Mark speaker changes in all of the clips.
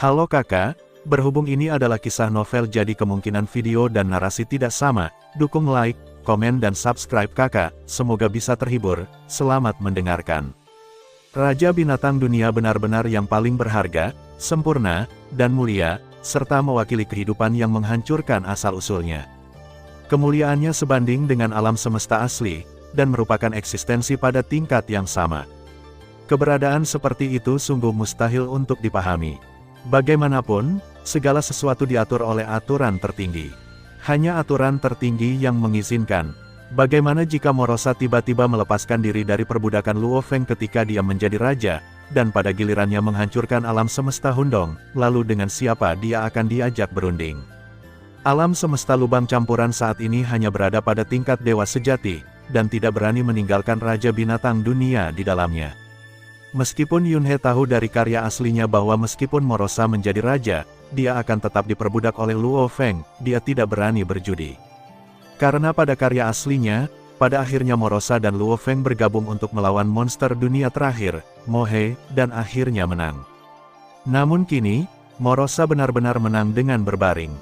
Speaker 1: Halo kakak, berhubung ini adalah kisah novel jadi kemungkinan video dan narasi tidak sama, dukung like, komen dan subscribe kakak, semoga bisa terhibur, selamat mendengarkan. Raja binatang dunia benar-benar yang paling berharga, sempurna, dan mulia, serta mewakili kehidupan yang menghancurkan asal-usulnya. Kemuliaannya sebanding dengan alam semesta asli, dan merupakan eksistensi pada tingkat yang sama. Keberadaan seperti itu sungguh mustahil untuk dipahami. Bagaimanapun, segala sesuatu diatur oleh aturan tertinggi. Hanya aturan tertinggi yang mengizinkan. Bagaimana jika Morosa tiba-tiba melepaskan diri dari perbudakan Luo Feng ketika dia menjadi raja, dan pada gilirannya menghancurkan alam semesta Hundong, lalu dengan siapa dia akan diajak berunding? Alam semesta lubang campuran saat ini hanya berada pada tingkat dewa sejati, dan tidak berani meninggalkan raja binatang dunia di dalamnya. Meskipun Yunhe tahu dari karya aslinya bahwa meskipun Morosa menjadi raja, dia akan tetap diperbudak oleh Luo Feng, dia tidak berani berjudi. Karena pada karya aslinya, pada akhirnya Morosa dan Luo Feng bergabung untuk melawan monster dunia terakhir, Mohe, dan akhirnya menang. Namun kini, Morosa benar-benar menang dengan berbaring.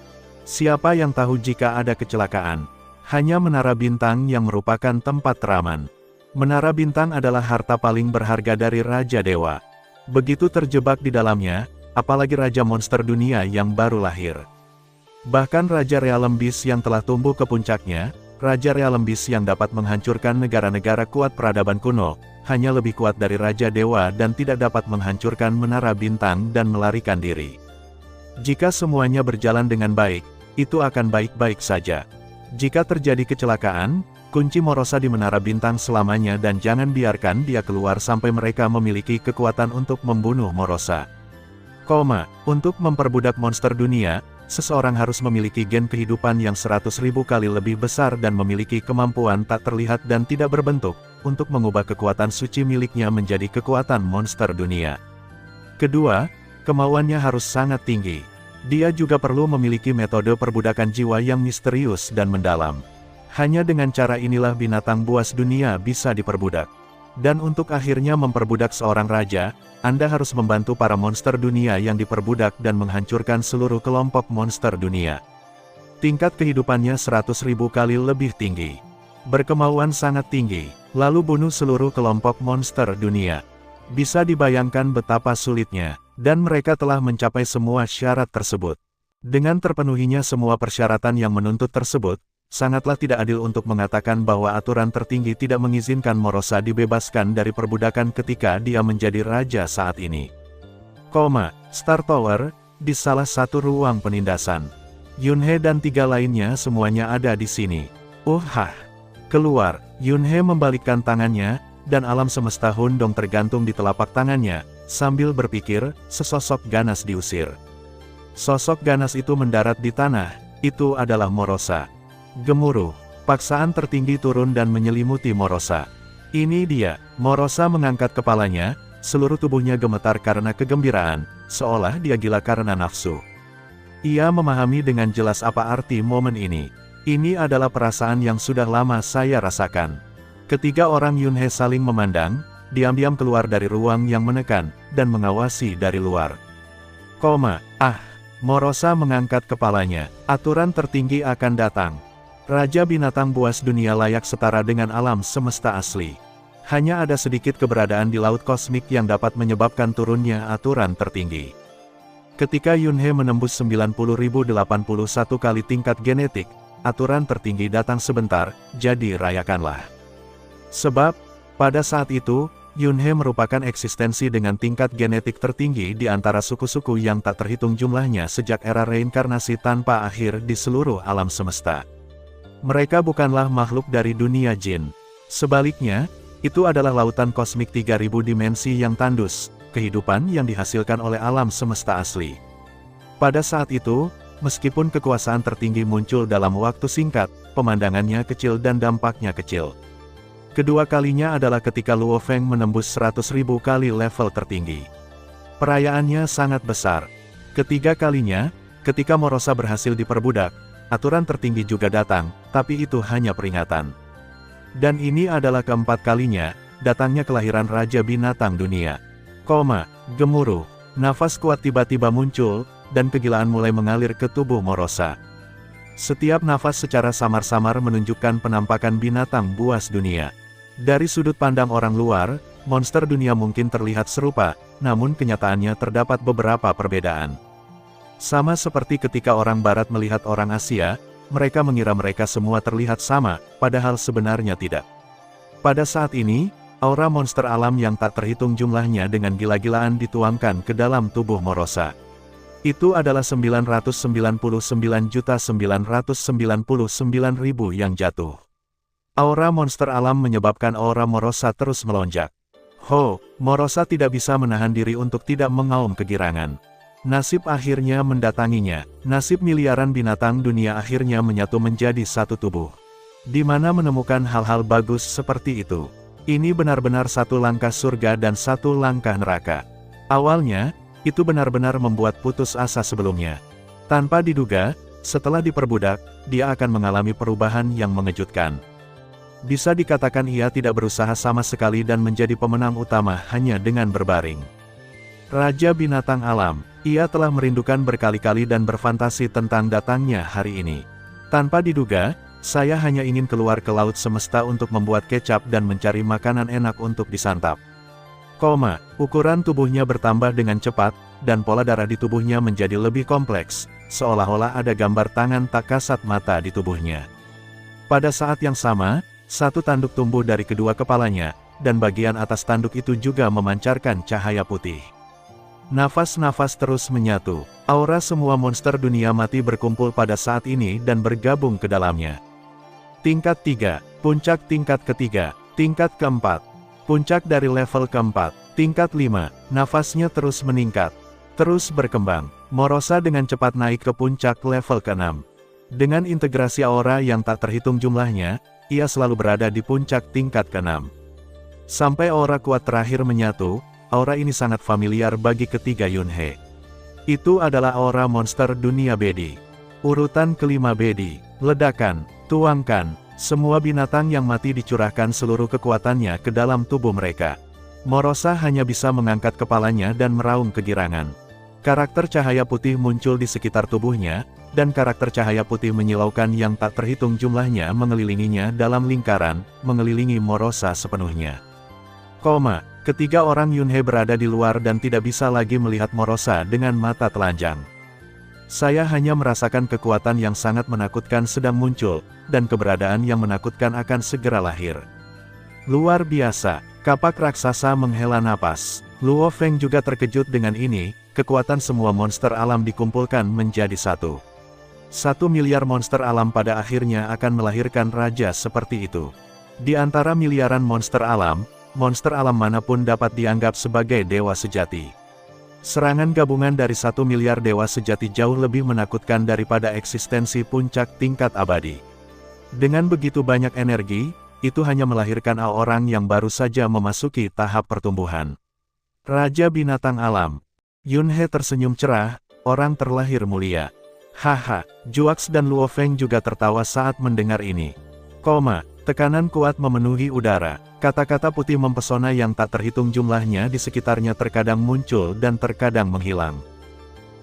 Speaker 1: Siapa yang tahu jika ada kecelakaan? Hanya Menara Bintang yang merupakan tempat teraman. Menara Bintang adalah harta paling berharga dari Raja Dewa. Begitu terjebak di dalamnya, apalagi Raja Monster Dunia yang baru lahir. Bahkan Raja Realm Beast yang telah tumbuh ke puncaknya, Raja Realm Beast yang dapat menghancurkan negara-negara kuat peradaban kuno, hanya lebih kuat dari Raja Dewa dan tidak dapat menghancurkan Menara Bintang dan melarikan diri. Jika semuanya berjalan dengan baik, itu akan baik-baik saja. Jika terjadi kecelakaan, kunci Morosa di Menara Bintang selamanya dan jangan biarkan dia keluar sampai mereka memiliki kekuatan untuk membunuh Morosa. Untuk memperbudak monster dunia, seseorang harus memiliki gen kehidupan yang 100.000 kali lebih besar dan memiliki kemampuan tak terlihat dan tidak berbentuk, untuk mengubah kekuatan suci miliknya menjadi kekuatan monster dunia. Kedua, kemauannya harus sangat tinggi. Dia juga perlu memiliki metode perbudakan jiwa yang misterius dan mendalam. Hanya dengan cara inilah binatang buas dunia bisa diperbudak. Dan untuk akhirnya memperbudak seorang raja, Anda harus membantu para monster dunia yang diperbudak dan menghancurkan seluruh kelompok monster dunia. Tingkat kehidupannya 100.000 kali lebih tinggi. Berkemauan sangat tinggi, lalu bunuh seluruh kelompok monster dunia. Bisa dibayangkan betapa sulitnya, dan mereka telah mencapai semua syarat tersebut. Dengan terpenuhinya semua persyaratan yang menuntut tersebut, sangatlah tidak adil untuk mengatakan bahwa aturan tertinggi tidak mengizinkan Morosa dibebaskan dari perbudakan ketika dia menjadi raja saat ini. Star Tower, di salah satu ruang penindasan. Yunhe dan 3 lainnya semuanya ada di sini. Keluar, Yunhe membalikkan tangannya, dan alam semesta Hundong tergantung di telapak tangannya, sambil berpikir, sesosok ganas diusir. Sosok ganas itu mendarat di tanah, itu adalah Morosa. Gemuruh, paksaan tertinggi turun dan menyelimuti Morosa. Ini dia, Morosa mengangkat kepalanya, seluruh tubuhnya gemetar karena kegembiraan, seolah dia gila karena nafsu. Ia memahami dengan jelas apa arti momen ini. Ini adalah perasaan yang sudah lama saya rasakan. Ketiga orang Yunhe saling memandang, diam-diam keluar dari ruang yang menekan, dan mengawasi dari luar. Morosa mengangkat kepalanya, aturan tertinggi akan datang. Raja binatang buas dunia layak setara dengan alam semesta asli. Hanya ada sedikit keberadaan di laut kosmik yang dapat menyebabkan turunnya aturan tertinggi. Ketika Yunhe menembus 90.081 kali tingkat genetik, aturan tertinggi datang sebentar, jadi rayakanlah. Sebab, pada saat itu, Yunhe merupakan eksistensi dengan tingkat genetik tertinggi di antara suku-suku yang tak terhitung jumlahnya sejak era reinkarnasi tanpa akhir di seluruh alam semesta. Mereka bukanlah makhluk dari dunia jin. Sebaliknya, itu adalah lautan kosmik 3000 dimensi yang tandus, kehidupan yang dihasilkan oleh alam semesta asli. Pada saat itu, meskipun kekuasaan tertinggi muncul dalam waktu singkat, pemandangannya kecil dan dampaknya kecil. Kedua kalinya adalah ketika Luo Feng menembus 100.000 kali level tertinggi. Perayaannya sangat besar. Ketiga kalinya, ketika Morosa berhasil diperbudak, aturan tertinggi juga datang, tapi itu hanya peringatan. Dan ini adalah keempat kalinya, datangnya kelahiran Raja Binatang Dunia. Gemuruh. Nafas kuat tiba-tiba muncul, dan kegilaan mulai mengalir ke tubuh Morosa. Setiap nafas secara samar-samar menunjukkan penampakan binatang buas dunia. Dari sudut pandang orang luar, monster dunia mungkin terlihat serupa, namun kenyataannya terdapat beberapa perbedaan. Sama seperti ketika orang barat melihat orang Asia, mereka mengira mereka semua terlihat sama, padahal sebenarnya tidak. Pada saat ini, aura monster alam yang tak terhitung jumlahnya dengan gila-gilaan dituangkan ke dalam tubuh Morosa. Itu adalah 999.999.000 yang jatuh. Aura monster alam menyebabkan aura Morosa terus melonjak. Morosa tidak bisa menahan diri untuk tidak mengaum kegirangan. Nasib akhirnya mendatanginya. Nasib miliaran binatang dunia akhirnya menyatu menjadi satu tubuh. Di mana menemukan hal-hal bagus seperti itu. Ini benar-benar satu langkah surga dan satu langkah neraka. Awalnya, itu benar-benar membuat putus asa sebelumnya. Tanpa diduga, setelah diperbudak, dia akan mengalami perubahan yang mengejutkan. Bisa dikatakan ia tidak berusaha sama sekali dan menjadi pemenang utama hanya dengan berbaring. Raja Binatang Alam, ia telah merindukan berkali-kali dan berfantasi tentang datangnya hari ini. Tanpa diduga, saya hanya ingin keluar ke laut semesta untuk membuat kecap dan mencari makanan enak untuk disantap. Ukuran tubuhnya bertambah dengan cepat, dan pola darah di tubuhnya menjadi lebih kompleks, seolah-olah ada gambar tangan tak kasat mata di tubuhnya. Pada saat yang sama, satu tanduk tumbuh dari kedua kepalanya, dan bagian atas tanduk itu juga memancarkan cahaya putih. Nafas-nafas terus menyatu, aura semua monster dunia mati berkumpul pada saat ini dan bergabung ke dalamnya. Tingkat 3, puncak tingkat ketiga, tingkat keempat, puncak dari level keempat, tingkat 5, nafasnya terus meningkat, terus berkembang. Morosa dengan cepat naik ke puncak level ke-6. Dengan integrasi aura yang tak terhitung jumlahnya, ia selalu berada di puncak tingkat ke-6. Sampai aura kuat terakhir menyatu, aura ini sangat familiar bagi ketiga Yunhe. Itu adalah aura monster dunia Bedi. Urutan kelima Bedi, ledakan, tuangkan, semua binatang yang mati dicurahkan seluruh kekuatannya ke dalam tubuh mereka. Morosa hanya bisa mengangkat kepalanya dan meraung kegirangan. Karakter cahaya putih muncul di sekitar tubuhnya, dan karakter cahaya putih menyilaukan yang tak terhitung jumlahnya mengelilinginya dalam lingkaran, mengelilingi Morosa sepenuhnya. Ketiga orang Yunhe berada di luar dan tidak bisa lagi melihat Morosa dengan mata telanjang. Saya hanya merasakan kekuatan yang sangat menakutkan sedang muncul, dan keberadaan yang menakutkan akan segera lahir. Luar biasa, kapak raksasa menghela napas. Luo Feng juga terkejut dengan ini, kekuatan semua monster alam dikumpulkan menjadi satu. 1 miliar monster alam pada akhirnya akan melahirkan raja seperti itu. Di antara miliaran monster alam manapun dapat dianggap sebagai dewa sejati. Serangan gabungan dari 1 miliar dewa sejati jauh lebih menakutkan daripada eksistensi puncak tingkat abadi. Dengan begitu banyak energi, itu hanya melahirkan orang yang baru saja memasuki tahap pertumbuhan. Raja Binatang Alam. Yunhe tersenyum cerah, orang terlahir mulia. Haha, Juax dan Luo Feng juga tertawa saat mendengar ini. Tekanan kuat memenuhi udara. Kata-kata putih mempesona yang tak terhitung jumlahnya di sekitarnya terkadang muncul dan terkadang menghilang.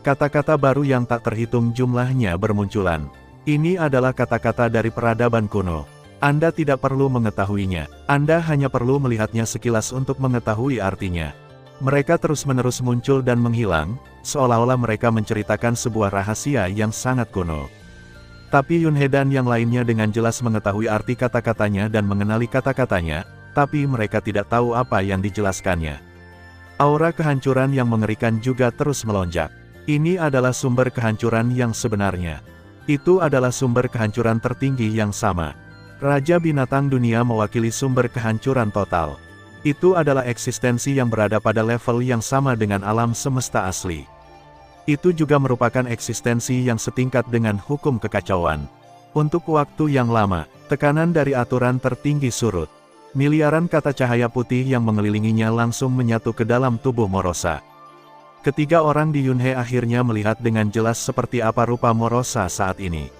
Speaker 1: Kata-kata baru yang tak terhitung jumlahnya bermunculan. Ini adalah kata-kata dari peradaban kuno. Anda tidak perlu mengetahuinya, Anda hanya perlu melihatnya sekilas untuk mengetahui artinya. Mereka terus-menerus muncul dan menghilang, seolah-olah mereka menceritakan sebuah rahasia yang sangat kuno. Tapi Yunhe dan yang lainnya dengan jelas mengetahui arti kata-katanya dan mengenali kata-katanya, tapi mereka tidak tahu apa yang dijelaskannya. Aura kehancuran yang mengerikan juga terus melonjak. Ini adalah sumber kehancuran yang sebenarnya. Itu adalah sumber kehancuran tertinggi yang sama. Raja Binatang Dunia mewakili sumber kehancuran total. Itu adalah eksistensi yang berada pada level yang sama dengan alam semesta asli. Itu juga merupakan eksistensi yang setingkat dengan hukum kekacauan. Untuk waktu yang lama, tekanan dari aturan tertinggi surut. Miliaran kata cahaya putih yang mengelilinginya langsung menyatu ke dalam tubuh Morosa. Ketiga orang di Yunhe akhirnya melihat dengan jelas seperti apa rupa Morosa saat ini.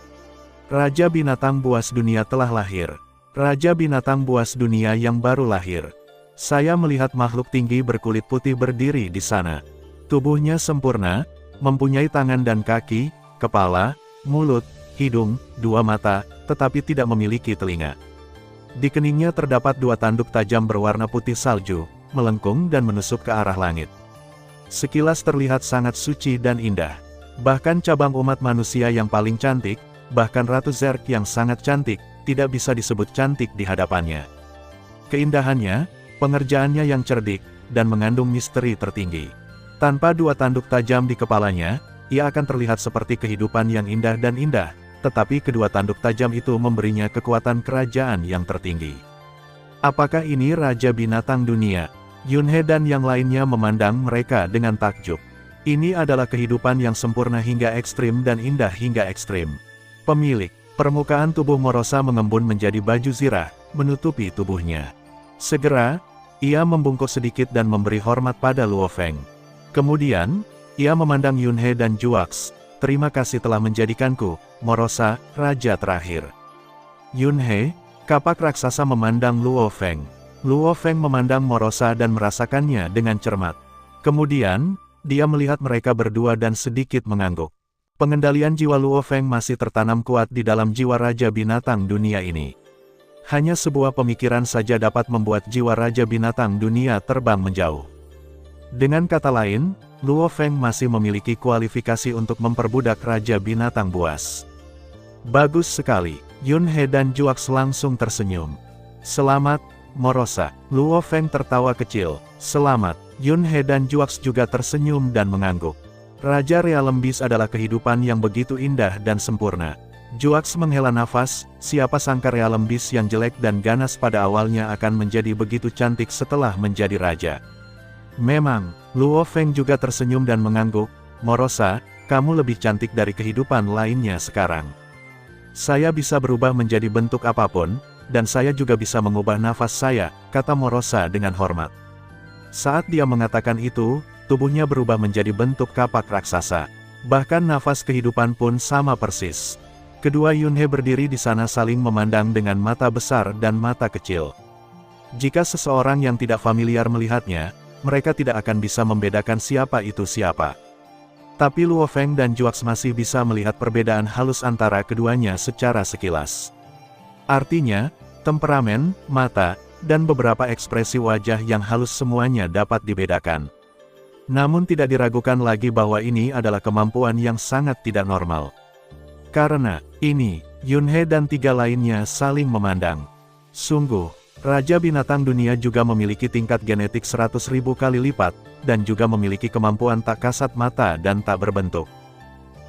Speaker 1: Raja Binatang Buas Dunia telah lahir. Raja Binatang Buas Dunia yang baru lahir. Saya melihat makhluk tinggi berkulit putih berdiri di sana. Tubuhnya sempurna, mempunyai tangan dan kaki, kepala, mulut, hidung, 2 mata, tetapi tidak memiliki telinga. Di keningnya terdapat 2 tanduk tajam berwarna putih salju, melengkung dan menusuk ke arah langit. Sekilas terlihat sangat suci dan indah. Bahkan cabang umat manusia yang paling cantik, bahkan Ratu Zerg yang sangat cantik, tidak bisa disebut cantik di hadapannya. Keindahannya, pengerjaannya yang cerdik, dan mengandung misteri tertinggi. Tanpa 2 tanduk tajam di kepalanya, ia akan terlihat seperti kehidupan yang indah dan indah, tetapi kedua tanduk tajam itu memberinya kekuatan kerajaan yang tertinggi. Apakah ini Raja Binatang Dunia? Yunhe dan yang lainnya memandang mereka dengan takjub. Ini adalah kehidupan yang sempurna hingga ekstrim dan indah hingga ekstrim. Pemilik, permukaan tubuh Morosa mengembun menjadi baju zirah, menutupi tubuhnya. Segera, ia membungkuk sedikit dan memberi hormat pada Luo Feng. Kemudian, ia memandang Yunhe dan Juax. Terima kasih telah menjadikanku, Morosa, raja terakhir. Yunhe, kapak raksasa memandang Luo Feng. Luo Feng memandang Morosa dan merasakannya dengan cermat. Kemudian, dia melihat mereka berdua dan sedikit mengangguk. Pengendalian jiwa Luo Feng masih tertanam kuat di dalam jiwa Raja Binatang Dunia ini. Hanya sebuah pemikiran saja dapat membuat jiwa Raja Binatang Dunia terbang menjauh. Dengan kata lain, Luo Feng masih memiliki kualifikasi untuk memperbudak Raja Binatang Buas. Bagus sekali, Yunhe dan Juax langsung tersenyum. Selamat, Morosa. Luo Feng tertawa kecil. Selamat. Yunhe dan Juax juga tersenyum dan mengangguk. Raja Realem Beast adalah kehidupan yang begitu indah dan sempurna. Juax menghela nafas, siapa sangka Realem Beast yang jelek dan ganas pada awalnya akan menjadi begitu cantik setelah menjadi raja. Memang, Luo Feng juga tersenyum dan mengangguk. Morosa, kamu lebih cantik dari kehidupan lainnya sekarang. Saya bisa berubah menjadi bentuk apapun, dan saya juga bisa mengubah nafas saya, kata Morosa dengan hormat. Saat dia mengatakan itu, tubuhnya berubah menjadi bentuk kapak raksasa. Bahkan nafas kehidupan pun sama persis. Kedua Yunhe berdiri di sana saling memandang dengan mata besar dan mata kecil. Jika seseorang yang tidak familiar melihatnya, mereka tidak akan bisa membedakan siapa itu siapa. Tapi Luo Feng dan Juax masih bisa melihat perbedaan halus antara keduanya secara sekilas. Artinya, temperamen, mata, dan beberapa ekspresi wajah yang halus semuanya dapat dibedakan. Namun tidak diragukan lagi bahwa ini adalah kemampuan yang sangat tidak normal. Karena ini, Yunhe dan 3 lainnya saling memandang. Sungguh, Raja Binatang Dunia juga memiliki tingkat genetik 100.000 kali lipat, dan juga memiliki kemampuan tak kasat mata dan tak berbentuk.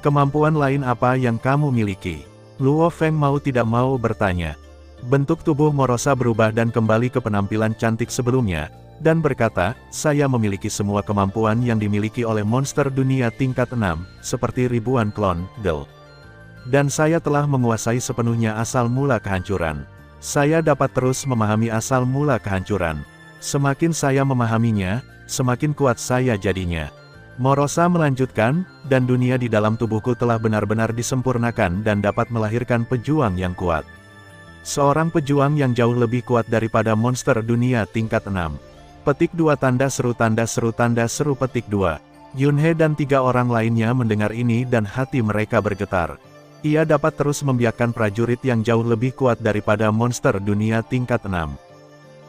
Speaker 1: Kemampuan lain apa yang kamu miliki? Luo Feng mau tidak mau bertanya. Bentuk tubuh Morosa berubah dan kembali ke penampilan cantik sebelumnya, dan berkata, saya memiliki semua kemampuan yang dimiliki oleh monster dunia tingkat 6, seperti ribuan klon, dan saya telah menguasai sepenuhnya asal mula kehancuran. Saya dapat terus memahami asal mula kehancuran. Semakin saya memahaminya, semakin kuat saya jadinya. Morosa melanjutkan, dan dunia di dalam tubuhku telah benar-benar disempurnakan dan dapat melahirkan pejuang yang kuat. Seorang pejuang yang jauh lebih kuat daripada monster dunia tingkat 6. Petik 2 tanda seru tanda seru tanda seru petik 2. Yunhe dan 3 orang lainnya mendengar ini dan hati mereka bergetar. Ia dapat terus membiarkan prajurit yang jauh lebih kuat daripada monster dunia tingkat 6.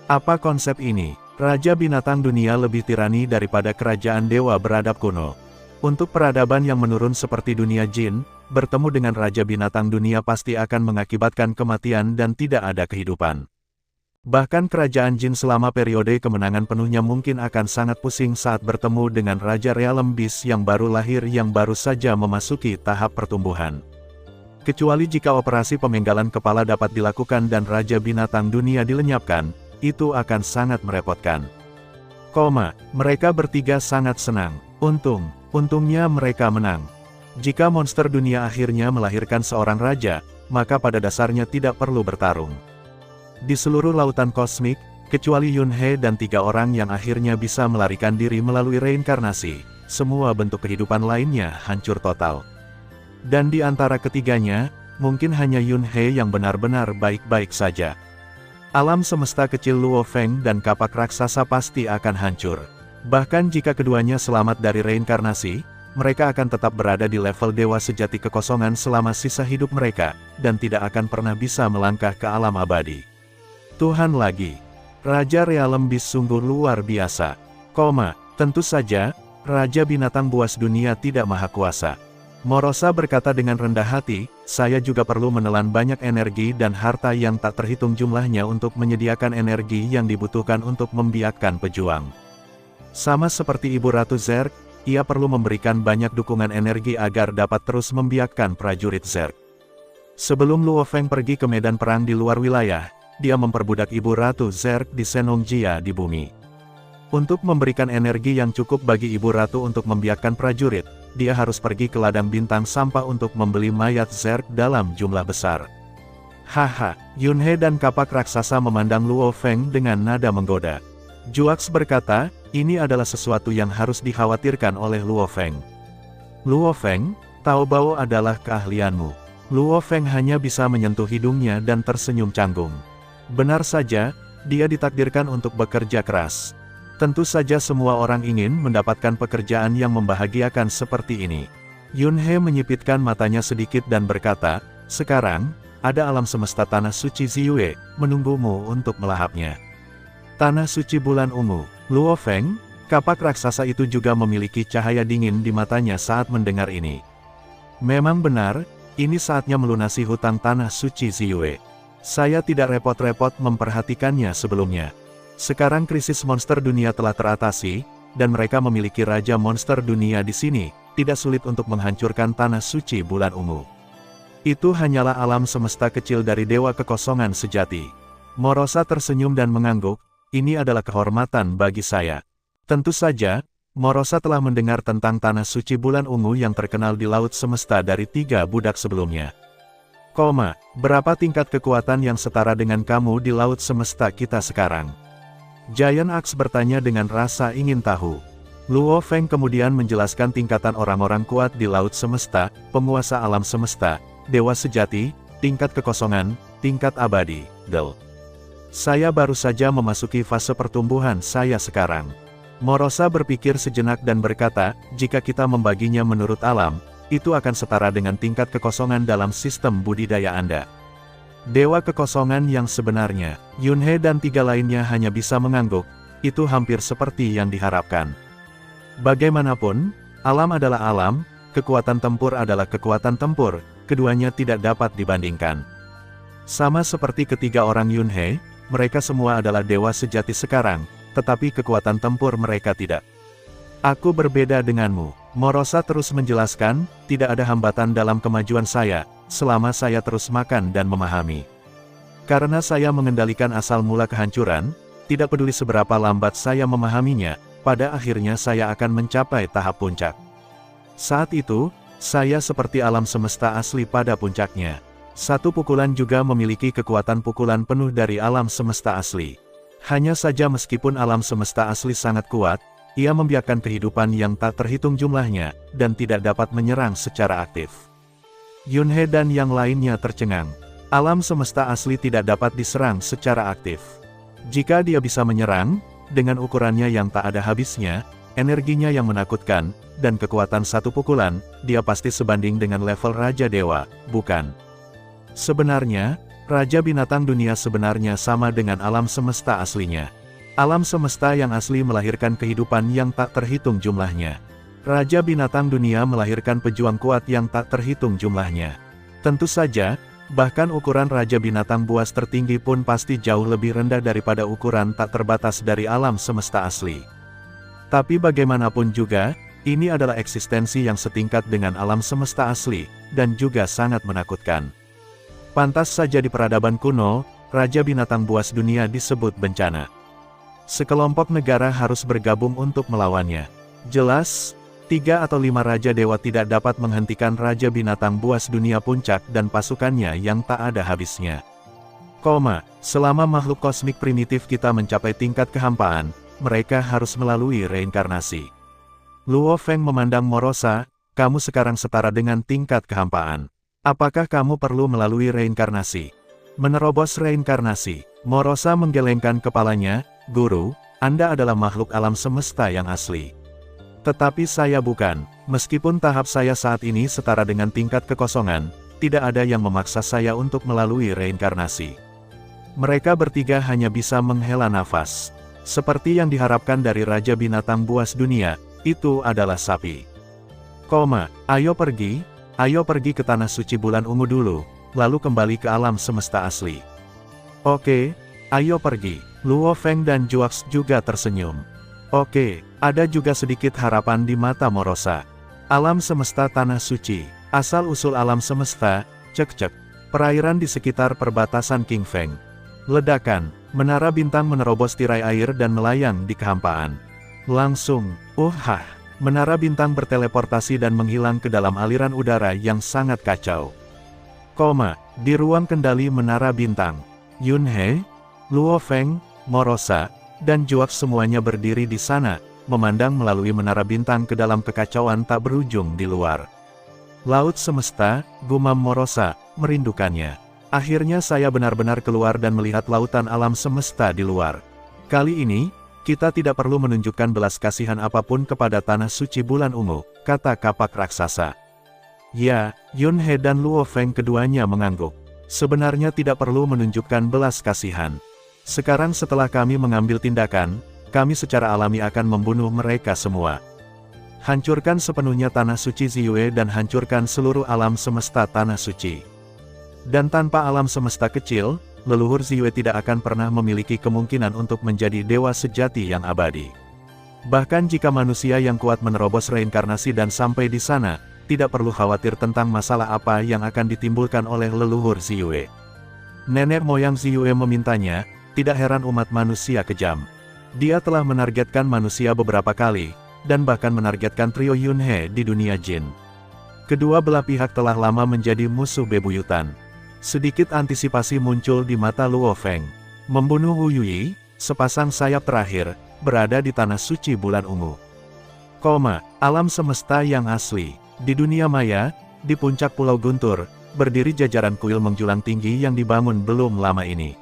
Speaker 1: Apa konsep ini? Raja Binatang Dunia lebih tirani daripada kerajaan dewa beradab kuno. Untuk peradaban yang menurun seperti dunia jin, bertemu dengan Raja Binatang Dunia pasti akan mengakibatkan kematian dan tidak ada kehidupan. Bahkan kerajaan jin selama periode kemenangan penuhnya mungkin akan sangat pusing saat bertemu dengan Raja Realem Beast yang baru lahir yang baru saja memasuki tahap pertumbuhan. Kecuali jika operasi pemenggalan kepala dapat dilakukan dan Raja Binatang Dunia dilenyapkan, itu akan sangat merepotkan. Mereka bertiga sangat senang. Untungnya mereka menang. Jika monster dunia akhirnya melahirkan seorang raja, maka pada dasarnya tidak perlu bertarung. Di seluruh lautan kosmik, kecuali Yunhe dan 3 orang yang akhirnya bisa melarikan diri melalui reinkarnasi, semua bentuk kehidupan lainnya hancur total. Dan di antara ketiganya, mungkin hanya Yunhe yang benar-benar baik-baik saja. Alam semesta kecil Luo Feng dan kapak raksasa pasti akan hancur. Bahkan jika keduanya selamat dari reinkarnasi, mereka akan tetap berada di level dewa sejati kekosongan selama sisa hidup mereka, dan tidak akan pernah bisa melangkah ke alam abadi. Tuhan lagi. Raja Realem Beast sungguh luar biasa. Tentu saja, Raja Binatang Buas Dunia tidak maha kuasa. Morosa berkata dengan rendah hati, saya juga perlu menelan banyak energi dan harta yang tak terhitung jumlahnya untuk menyediakan energi yang dibutuhkan untuk membiakkan pejuang. Sama seperti Ibu Ratu Zerg, ia perlu memberikan banyak dukungan energi agar dapat terus membiakkan prajurit Zerg. Sebelum Luo Feng pergi ke medan perang di luar wilayah, dia memperbudak Ibu Ratu Zerg di Senongjia di bumi. Untuk memberikan energi yang cukup bagi Ibu Ratu untuk membiakkan prajurit, dia harus pergi ke ladang bintang sampah untuk membeli mayat Zerg dalam jumlah besar. Haha, Yunhe dan kapak raksasa memandang Luo Feng dengan nada menggoda. Juax berkata, ini adalah sesuatu yang harus dikhawatirkan oleh Luo Feng. Luo Feng, Taobao adalah keahlianmu. Luo Feng hanya bisa menyentuh hidungnya dan tersenyum canggung. Benar saja, dia ditakdirkan untuk bekerja keras. Tentu saja semua orang ingin mendapatkan pekerjaan yang membahagiakan seperti ini. Yunhe menyipitkan matanya sedikit dan berkata, sekarang, ada alam semesta tanah suci Ziyue, menunggumu untuk melahapnya. Tanah suci bulan ungu. Luo Feng, kapak raksasa itu juga memiliki cahaya dingin di matanya saat mendengar ini. Memang benar, ini saatnya melunasi hutang tanah suci Ziyue. Saya tidak repot-repot memperhatikannya sebelumnya. Sekarang krisis monster dunia telah teratasi, dan mereka memiliki Raja Monster Dunia di sini, tidak sulit untuk menghancurkan tanah suci bulan ungu. Itu hanyalah alam semesta kecil dari dewa kekosongan sejati. Morosa tersenyum dan mengangguk, ini adalah kehormatan bagi saya. Tentu saja, Morosa telah mendengar tentang tanah suci bulan ungu yang terkenal di laut semesta dari 3 budak sebelumnya. Berapa tingkat kekuatan yang setara dengan kamu di laut semesta kita sekarang? Giant Axe bertanya dengan rasa ingin tahu. Luo Feng kemudian menjelaskan tingkatan orang-orang kuat di laut semesta, penguasa alam semesta, dewa sejati, tingkat kekosongan, tingkat abadi, Del. Saya baru saja memasuki fase pertumbuhan saya sekarang. Morosa berpikir sejenak dan berkata, jika kita membaginya menurut alam, itu akan setara dengan tingkat kekosongan dalam sistem budidaya Anda. Dewa kekosongan yang sebenarnya, Yunhe dan 3 lainnya hanya bisa mengangguk, itu hampir seperti yang diharapkan. Bagaimanapun, alam adalah alam, kekuatan tempur adalah kekuatan tempur, keduanya tidak dapat dibandingkan. Sama seperti ketiga orang Yunhe, mereka semua adalah dewa sejati sekarang, tetapi kekuatan tempur mereka tidak. Aku berbeda denganmu, Morosa terus menjelaskan, tidak ada hambatan dalam kemajuan saya, selama saya terus makan dan memahami. Karena saya mengendalikan asal mula kehancuran, tidak peduli seberapa lambat saya memahaminya, pada akhirnya saya akan mencapai tahap puncak. Saat itu, saya seperti alam semesta asli pada puncaknya. Satu pukulan juga memiliki kekuatan pukulan penuh dari alam semesta asli. Hanya saja meskipun alam semesta asli sangat kuat, ia membiarkan kehidupan yang tak terhitung jumlahnya, dan tidak dapat menyerang secara aktif. Yunhe dan yang lainnya tercengang. Alam semesta asli tidak dapat diserang secara aktif. Jika dia bisa menyerang, dengan ukurannya yang tak ada habisnya, energinya yang menakutkan, dan kekuatan satu pukulan, dia pasti sebanding dengan level Raja Dewa, bukan? Sebenarnya, Raja Binatang Dunia sebenarnya sama dengan alam semesta aslinya. Alam semesta yang asli melahirkan kehidupan yang tak terhitung jumlahnya. Raja Binatang Dunia melahirkan pejuang kuat yang tak terhitung jumlahnya. Tentu saja, bahkan ukuran Raja Binatang Buas tertinggi pun pasti jauh lebih rendah daripada ukuran tak terbatas dari alam semesta asli. Tapi bagaimanapun juga, ini adalah eksistensi yang setingkat dengan alam semesta asli, dan juga sangat menakutkan. Pantas saja di peradaban kuno, Raja Binatang Buas Dunia disebut bencana. Sekelompok negara harus bergabung untuk melawannya. Jelas, 3 atau 5 Raja Dewa tidak dapat menghentikan Raja Binatang Buas Dunia Puncak dan pasukannya yang tak ada habisnya. Selama makhluk kosmik primitif kita mencapai tingkat kehampaan, mereka harus melalui reinkarnasi. Luo Feng memandang Morosa, kamu sekarang setara dengan tingkat kehampaan. Apakah kamu perlu melalui reinkarnasi? Menerobos reinkarnasi, Morosa menggelengkan kepalanya, Guru, Anda adalah makhluk alam semesta yang asli. Tetapi saya bukan. Meskipun tahap saya saat ini setara dengan tingkat kekosongan, tidak ada yang memaksa saya untuk melalui reinkarnasi. Mereka bertiga hanya bisa menghela nafas. Seperti yang diharapkan dari Raja Binatang Buas Dunia, itu adalah sapi. Ayo pergi ke Tanah Suci Bulan Ungu dulu, lalu kembali ke alam semesta asli. Oke, ayo pergi. Luo Feng dan Juax juga tersenyum. Oke, ada juga sedikit harapan di mata Morosa. Alam semesta Tanah Suci, asal-usul alam semesta, cek-cek. Perairan di sekitar perbatasan King Feng. Ledakan, menara bintang menerobos tirai air dan melayang di kehampaan. Langsung, menara bintang berteleportasi dan menghilang ke dalam aliran udara yang sangat kacau. Di ruang kendali menara bintang, Yun He, Luo Feng, Morosa, dan Juax semuanya berdiri di sana, memandang melalui menara bintang ke dalam kekacauan tak berujung di luar. Laut semesta, gumam Morosa, merindukannya. Akhirnya saya benar-benar keluar dan melihat lautan alam semesta di luar. Kali ini, kita tidak perlu menunjukkan belas kasihan apapun kepada Tanah Suci Bulan Ungu, kata kapak raksasa. Ya, Yun He dan Luo Feng keduanya mengangguk. Sebenarnya tidak perlu menunjukkan belas kasihan. Sekarang setelah kami mengambil tindakan, kami secara alami akan membunuh mereka semua. Hancurkan sepenuhnya Tanah Suci Ziyue dan hancurkan seluruh alam semesta Tanah Suci. Dan tanpa alam semesta kecil, leluhur Ziyue tidak akan pernah memiliki kemungkinan untuk menjadi dewa sejati yang abadi. Bahkan jika manusia yang kuat menerobos reinkarnasi dan sampai di sana, tidak perlu khawatir tentang masalah apa yang akan ditimbulkan oleh leluhur Ziyue. Nenek moyang Ziyue memintanya. Tidak heran umat manusia kejam. Dia telah menargetkan manusia beberapa kali, dan bahkan menargetkan trio Yun He di dunia jin. Kedua belah pihak telah lama menjadi musuh bebuyutan. Sedikit antisipasi muncul di mata Luo Feng. Membunuh Wu Yui, sepasang sayap terakhir, berada di Tanah Suci Bulan Ungu. Alam semesta yang asli. Di dunia maya, di puncak Pulau Guntur, berdiri jajaran kuil menjulang tinggi yang dibangun belum lama ini.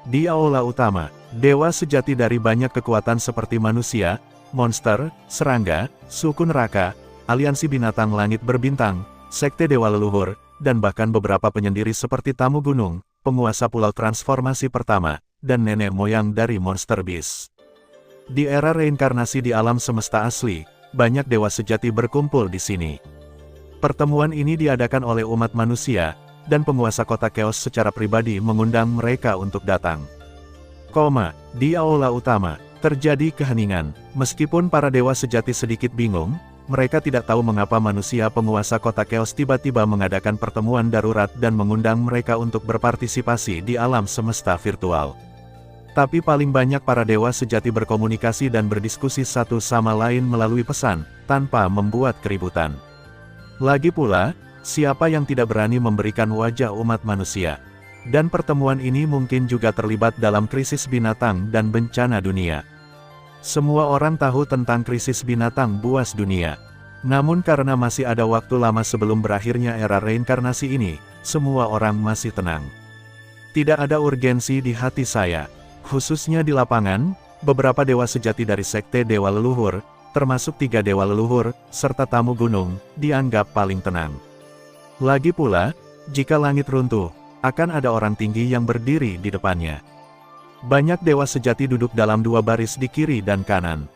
Speaker 1: Di aula utama, dewa sejati dari banyak kekuatan seperti manusia, monster, serangga, suku neraka, aliansi binatang langit berbintang, sekte dewa leluhur, dan bahkan beberapa penyendiri seperti tamu gunung, penguasa pulau transformasi pertama, dan nenek moyang dari monster beast. Di era reinkarnasi di alam semesta asli, banyak dewa sejati berkumpul di sini. Pertemuan ini diadakan oleh umat manusia, dan penguasa kota Chaos secara pribadi mengundang mereka untuk datang. Di aula utama, terjadi keheningan. Meskipun para dewa sejati sedikit bingung, mereka tidak tahu mengapa manusia penguasa kota Chaos tiba-tiba mengadakan pertemuan darurat dan mengundang mereka untuk berpartisipasi di alam semesta virtual. Tapi paling banyak para dewa sejati berkomunikasi dan berdiskusi satu sama lain melalui pesan, tanpa membuat keributan. Lagi pula, siapa yang tidak berani memberikan wajah umat manusia? Dan pertemuan ini mungkin juga terlibat dalam krisis binatang dan bencana dunia. Semua orang tahu tentang krisis binatang buas dunia. Namun karena masih ada waktu lama sebelum berakhirnya era reinkarnasi ini, semua orang masih tenang. Tidak ada urgensi di hati saya. Khususnya di lapangan, beberapa dewa sejati dari sekte dewa leluhur, termasuk 3 dewa leluhur, serta tamu gunung, dianggap paling tenang. Lagi pula, jika langit runtuh, akan ada orang tinggi yang berdiri di depannya. Banyak dewa sejati duduk dalam 2 baris di kiri dan kanan.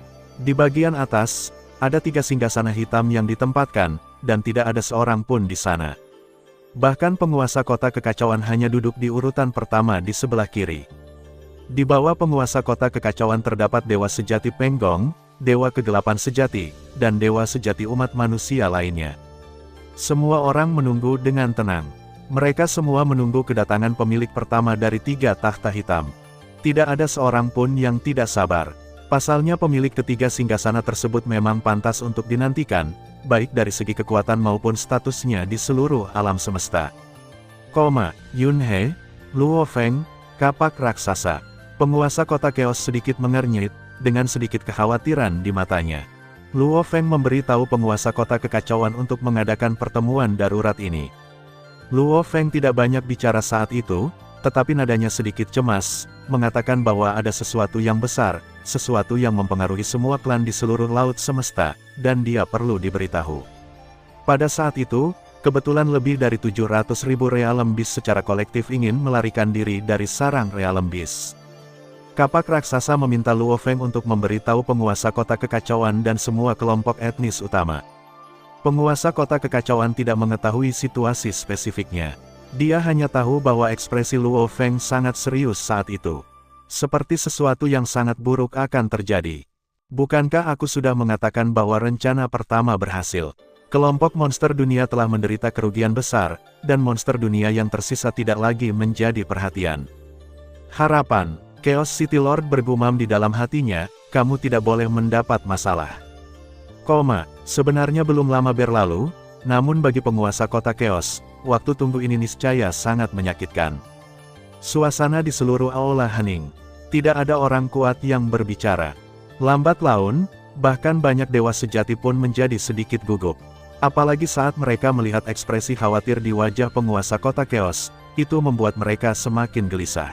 Speaker 1: Di bagian atas, ada 3 singgasana hitam yang ditempatkan, dan tidak ada seorang pun di sana. Bahkan penguasa kota kekacauan hanya duduk di urutan pertama di sebelah kiri. Di bawah penguasa kota kekacauan terdapat dewa sejati Penggong, dewa kegelapan sejati, dan dewa sejati umat manusia lainnya. Semua orang menunggu dengan tenang. Mereka semua menunggu kedatangan pemilik pertama dari 3 takhta hitam. Tidak ada seorang pun yang tidak sabar. Pasalnya pemilik ketiga singgasana tersebut memang pantas untuk dinantikan, baik dari segi kekuatan maupun statusnya di seluruh alam semesta. Yun He, Luo Feng, kapak raksasa. Penguasa kota Chaos sedikit mengernyit, dengan sedikit kekhawatiran di matanya. Luo Feng memberitahu penguasa kota kekacauan untuk mengadakan pertemuan darurat ini. Luo Feng tidak banyak bicara saat itu, tetapi nadanya sedikit cemas, mengatakan bahwa ada sesuatu yang besar, sesuatu yang mempengaruhi semua klan di seluruh laut semesta, dan dia perlu diberitahu. Pada saat itu, kebetulan lebih dari 700.000 Realm Beast secara kolektif ingin melarikan diri dari sarang Realm Beast. Kapak raksasa meminta Luo Feng untuk memberitahu penguasa kota kekacauan dan semua kelompok etnis utama. Penguasa kota kekacauan tidak mengetahui situasi spesifiknya. Dia hanya tahu bahwa ekspresi Luo Feng sangat serius saat itu. Seperti sesuatu yang sangat buruk akan terjadi. Bukankah aku sudah mengatakan bahwa rencana pertama berhasil? Kelompok monster dunia telah menderita kerugian besar, dan monster dunia yang tersisa tidak lagi menjadi perhatian. Harapan. Chaos City Lord bergumam di dalam hatinya, kamu tidak boleh mendapat masalah. Sebenarnya belum lama berlalu, namun bagi penguasa kota Chaos, waktu tunggu ini niscaya sangat menyakitkan. Suasana di seluruh aula hening. Tidak ada orang kuat yang berbicara. Lambat laun, bahkan banyak dewa sejati pun menjadi sedikit gugup. Apalagi saat mereka melihat ekspresi khawatir di wajah penguasa kota Chaos, itu membuat mereka semakin gelisah.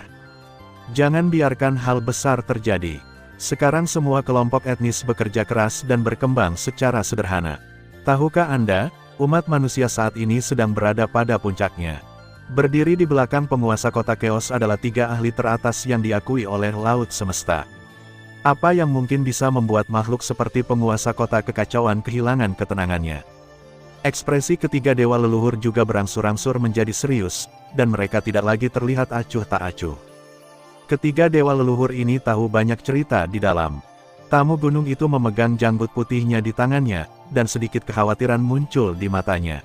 Speaker 1: Jangan biarkan hal besar terjadi. Sekarang semua kelompok etnis bekerja keras dan berkembang secara sederhana. Tahukah Anda, umat manusia saat ini sedang berada pada puncaknya. Berdiri di belakang penguasa kota Chaos adalah 3 ahli teratas yang diakui oleh laut semesta. Apa yang mungkin bisa membuat makhluk seperti penguasa kota kekacauan kehilangan ketenangannya? Ekspresi ketiga dewa leluhur juga berangsur-angsur menjadi serius, dan mereka tidak lagi terlihat acuh tak acuh. Ketiga dewa leluhur ini tahu banyak cerita di dalam. Tamu gunung itu memegang janggut putihnya di tangannya, dan sedikit kekhawatiran muncul di matanya.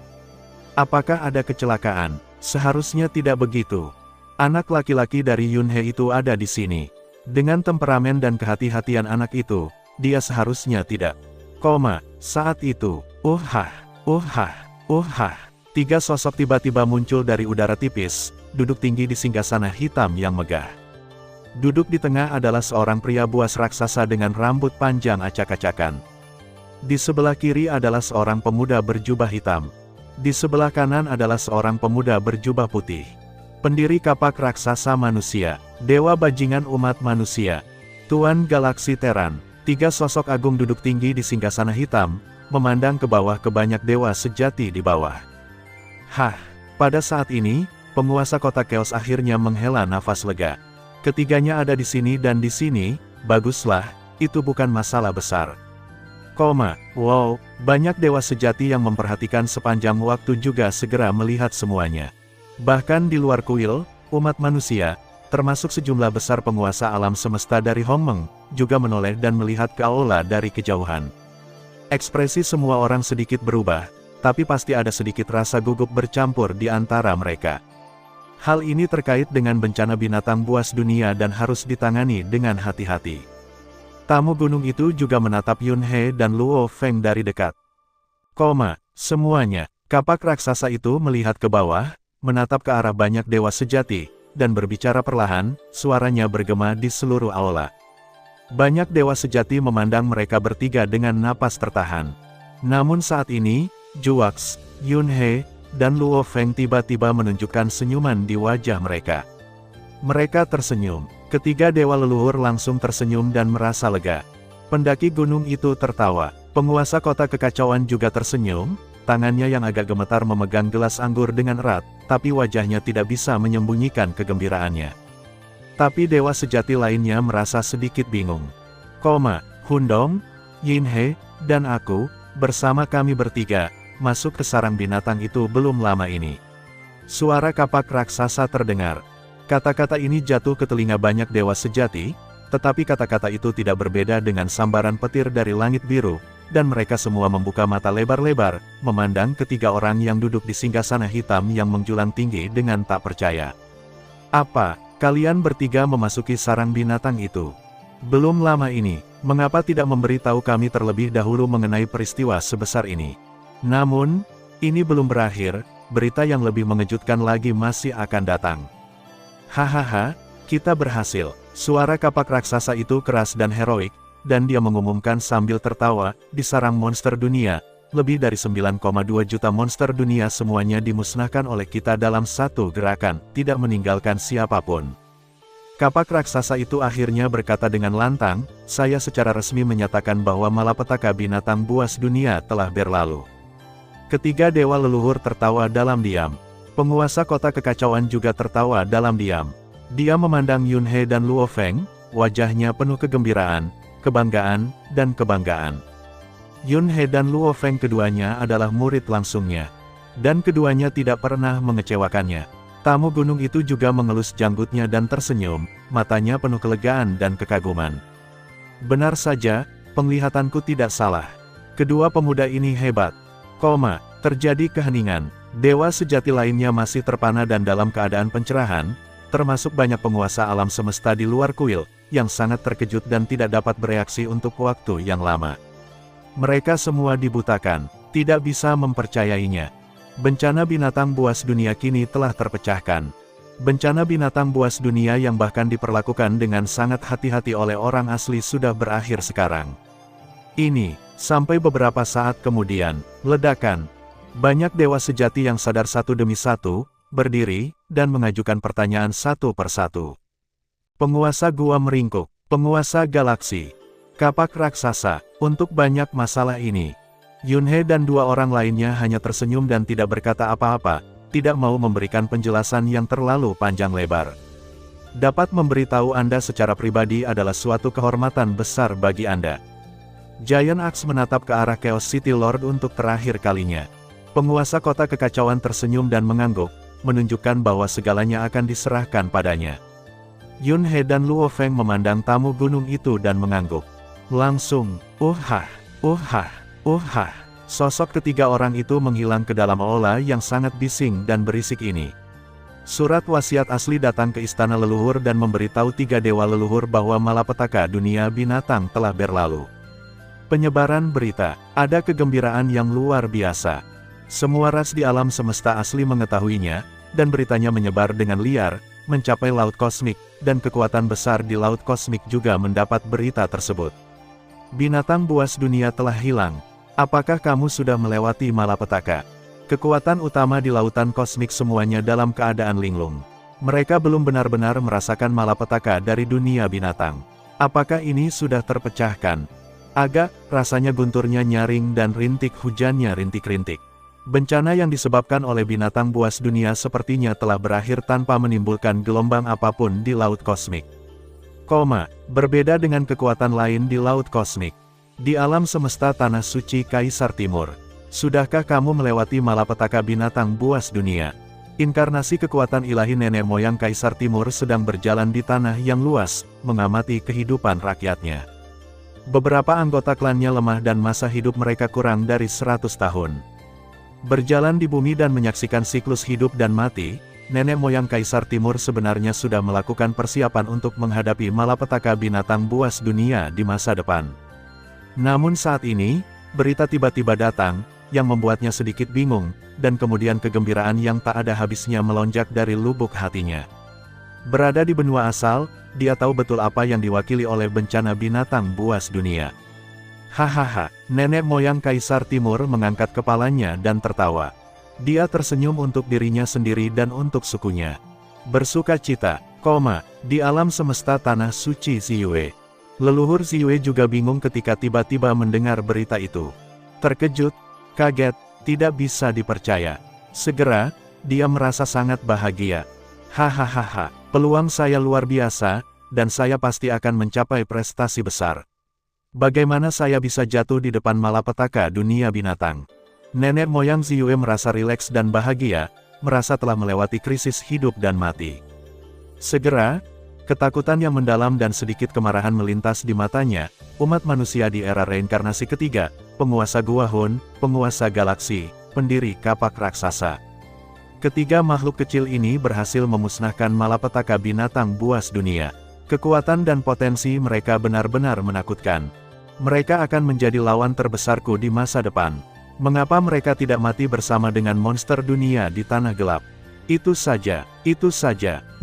Speaker 1: Apakah ada kecelakaan? Seharusnya tidak begitu. Anak laki-laki dari Yunhe itu ada di sini. Dengan temperamen dan kehati-hatian anak itu, dia seharusnya tidak. Saat itu, tiga sosok tiba-tiba muncul dari udara tipis, duduk tinggi di singgasana hitam yang megah. Duduk di tengah adalah seorang pria buas raksasa dengan rambut panjang acak-acakan. Di sebelah kiri adalah seorang pemuda berjubah hitam. Di sebelah kanan adalah seorang pemuda berjubah putih. Pendiri kapak raksasa manusia, dewa bajingan umat manusia, Tuan Galaksi Teran. 3 sosok agung duduk tinggi di singgasana hitam, memandang ke bawah ke banyak dewa sejati di bawah. Pada saat ini, penguasa kota Chaos akhirnya menghela nafas lega. Ketiganya ada di sini dan di sini, baguslah, itu bukan masalah besar. Wow, banyak dewa sejati yang memperhatikan sepanjang waktu juga segera melihat semuanya. Bahkan di luar kuil, umat manusia, termasuk sejumlah besar penguasa alam semesta dari Hongmeng, juga menoleh dan melihat ke aula dari kejauhan. Ekspresi semua orang sedikit berubah, tapi pasti ada sedikit rasa gugup bercampur di antara mereka. Hal ini terkait dengan bencana binatang buas dunia dan harus ditangani dengan hati-hati. Tamu gunung itu juga menatap Yunhe dan Luo Feng dari dekat. Semuanya, kapak raksasa itu melihat ke bawah, menatap ke arah banyak dewa sejati, dan berbicara perlahan, suaranya bergema di seluruh aula. Banyak dewa sejati memandang mereka bertiga dengan napas tertahan. Namun saat ini, Juax, Yunhe, dan Luo Feng tiba-tiba menunjukkan senyuman di wajah mereka. Mereka tersenyum. Ketiga dewa leluhur langsung tersenyum dan merasa lega. Pendaki gunung itu tertawa. Penguasa kota kekacauan juga tersenyum, tangannya yang agak gemetar memegang gelas anggur dengan erat, tapi wajahnya tidak bisa menyembunyikan kegembiraannya. Tapi dewa sejati lainnya merasa sedikit bingung. Hundong, Yinhe, dan aku, bersama kami bertiga, masuk ke sarang binatang itu belum lama ini. Suara kapak raksasa terdengar. Kata-kata ini jatuh ke telinga banyak dewa sejati, tetapi kata-kata itu tidak berbeda dengan sambaran petir dari langit biru, dan mereka semua membuka mata lebar-lebar, memandang ketiga orang yang duduk di singgasana hitam yang menjulang tinggi dengan tak percaya. Apa, kalian bertiga memasuki sarang binatang itu? Belum lama ini, mengapa tidak memberitahu kami terlebih dahulu mengenai peristiwa sebesar ini? Namun, ini belum berakhir, berita yang lebih mengejutkan lagi masih akan datang. Kita berhasil. Suara kapak raksasa itu keras dan heroik, dan dia mengumumkan sambil tertawa, di sarang monster dunia, lebih dari 9,2 juta monster dunia semuanya dimusnahkan oleh kita dalam satu gerakan, tidak meninggalkan siapapun. Kapak raksasa itu akhirnya berkata dengan lantang, saya secara resmi menyatakan bahwa malapetaka binatang buas dunia telah berlalu. Ketiga dewa leluhur tertawa dalam diam. Penguasa kota kekacauan juga tertawa dalam diam. Dia memandang Yunhe dan Luo Feng, wajahnya penuh kegembiraan, kebanggaan, dan kebanggaan. Yunhe dan Luo Feng keduanya adalah murid langsungnya. Dan keduanya tidak pernah mengecewakannya. Tamu gunung itu juga mengelus janggutnya dan tersenyum, matanya penuh kelegaan dan kekaguman. Benar saja, penglihatanku tidak salah. Kedua pemuda ini hebat. Terjadi keheningan. Dewa sejati lainnya masih terpana dan dalam keadaan pencerahan, termasuk banyak penguasa alam semesta di luar kuil, yang sangat terkejut dan tidak dapat bereaksi untuk waktu yang lama. Mereka semua dibutakan, tidak bisa mempercayainya. Bencana binatang buas dunia kini telah terpecahkan. Bencana binatang buas dunia yang bahkan diperlakukan dengan sangat hati-hati oleh orang asli sudah berakhir sekarang. Ini, sampai beberapa saat kemudian, ledakan. Banyak dewa sejati yang sadar satu demi satu, berdiri, dan mengajukan pertanyaan satu persatu. Penguasa gua meringkuk, penguasa galaksi, kapak raksasa, untuk banyak masalah ini. Yunhe dan dua orang lainnya hanya tersenyum dan tidak berkata apa-apa, tidak mau memberikan penjelasan yang terlalu panjang lebar. Dapat memberitahu Anda secara pribadi adalah suatu kehormatan besar bagi Anda. Giant Axe menatap ke arah Chaos City Lord untuk terakhir kalinya. Penguasa kota kekacauan tersenyum dan mengangguk, menunjukkan bahwa segalanya akan diserahkan padanya. Yunhe dan Luo Feng memandang tamu gunung itu dan mengangguk. Langsung, sosok ketiga orang itu menghilang ke dalam aula yang sangat bising dan berisik ini. Surat wasiat asli datang ke istana leluhur dan memberitahu tiga dewa leluhur bahwa malapetaka dunia binatang telah berlalu. Penyebaran berita, ada kegembiraan yang luar biasa. Semua ras di alam semesta asli mengetahuinya, dan beritanya menyebar dengan liar, mencapai laut kosmik, dan kekuatan besar di laut kosmik juga mendapat berita tersebut. Binatang buas dunia telah hilang. Apakah kamu sudah melewati malapetaka? Kekuatan utama di lautan kosmik semuanya dalam keadaan linglung. Mereka belum benar-benar merasakan malapetaka dari dunia binatang. Apakah ini sudah terpecahkan? Agak, rasanya gunturnya nyaring dan rintik hujannya rintik-rintik. Bencana yang disebabkan oleh binatang buas dunia sepertinya telah berakhir tanpa menimbulkan gelombang apapun di laut kosmik. Berbeda dengan kekuatan lain di laut kosmik. Di alam semesta tanah suci Kaisar Timur, sudahkah kamu melewati malapetaka binatang buas dunia? Inkarnasi kekuatan ilahi nenek moyang Kaisar Timur sedang berjalan di tanah yang luas, mengamati kehidupan rakyatnya. Beberapa anggota klannya lemah dan masa hidup mereka kurang dari 100 tahun. Berjalan di bumi dan menyaksikan siklus hidup dan mati, nenek moyang Kaisar Timur sebenarnya sudah melakukan persiapan untuk menghadapi malapetaka binatang buas dunia di masa depan. Namun saat ini, berita tiba-tiba datang, yang membuatnya sedikit bingung, dan kemudian kegembiraan yang tak ada habisnya melonjak dari lubuk hatinya. Berada di benua asal, dia tahu betul apa yang diwakili oleh bencana binatang buas dunia. Hahaha, nenek moyang Kaisar Timur mengangkat kepalanya dan tertawa. Dia tersenyum untuk dirinya sendiri dan untuk sukunya. Bersuka cita, di alam semesta tanah suci Ziyue. Leluhur Ziyue juga bingung ketika tiba-tiba mendengar berita itu. Terkejut, kaget, tidak bisa dipercaya. Segera, dia merasa sangat bahagia. Hahaha, peluang saya luar biasa, dan saya pasti akan mencapai prestasi besar. Bagaimana saya bisa jatuh di depan malapetaka dunia binatang? Nenek moyang Ziyue merasa rileks dan bahagia, merasa telah melewati krisis hidup dan mati. Segera, ketakutan yang mendalam dan sedikit kemarahan melintas di matanya. Umat manusia di era reinkarnasi ketiga, penguasa Gua Hun, penguasa galaksi, pendiri kapak raksasa. Ketiga makhluk kecil ini berhasil memusnahkan malapetaka binatang buas dunia. Kekuatan dan potensi mereka benar-benar menakutkan. Mereka akan menjadi lawan terbesarku di masa depan. Mengapa mereka tidak mati bersama dengan monster dunia di tanah gelap? Itu saja.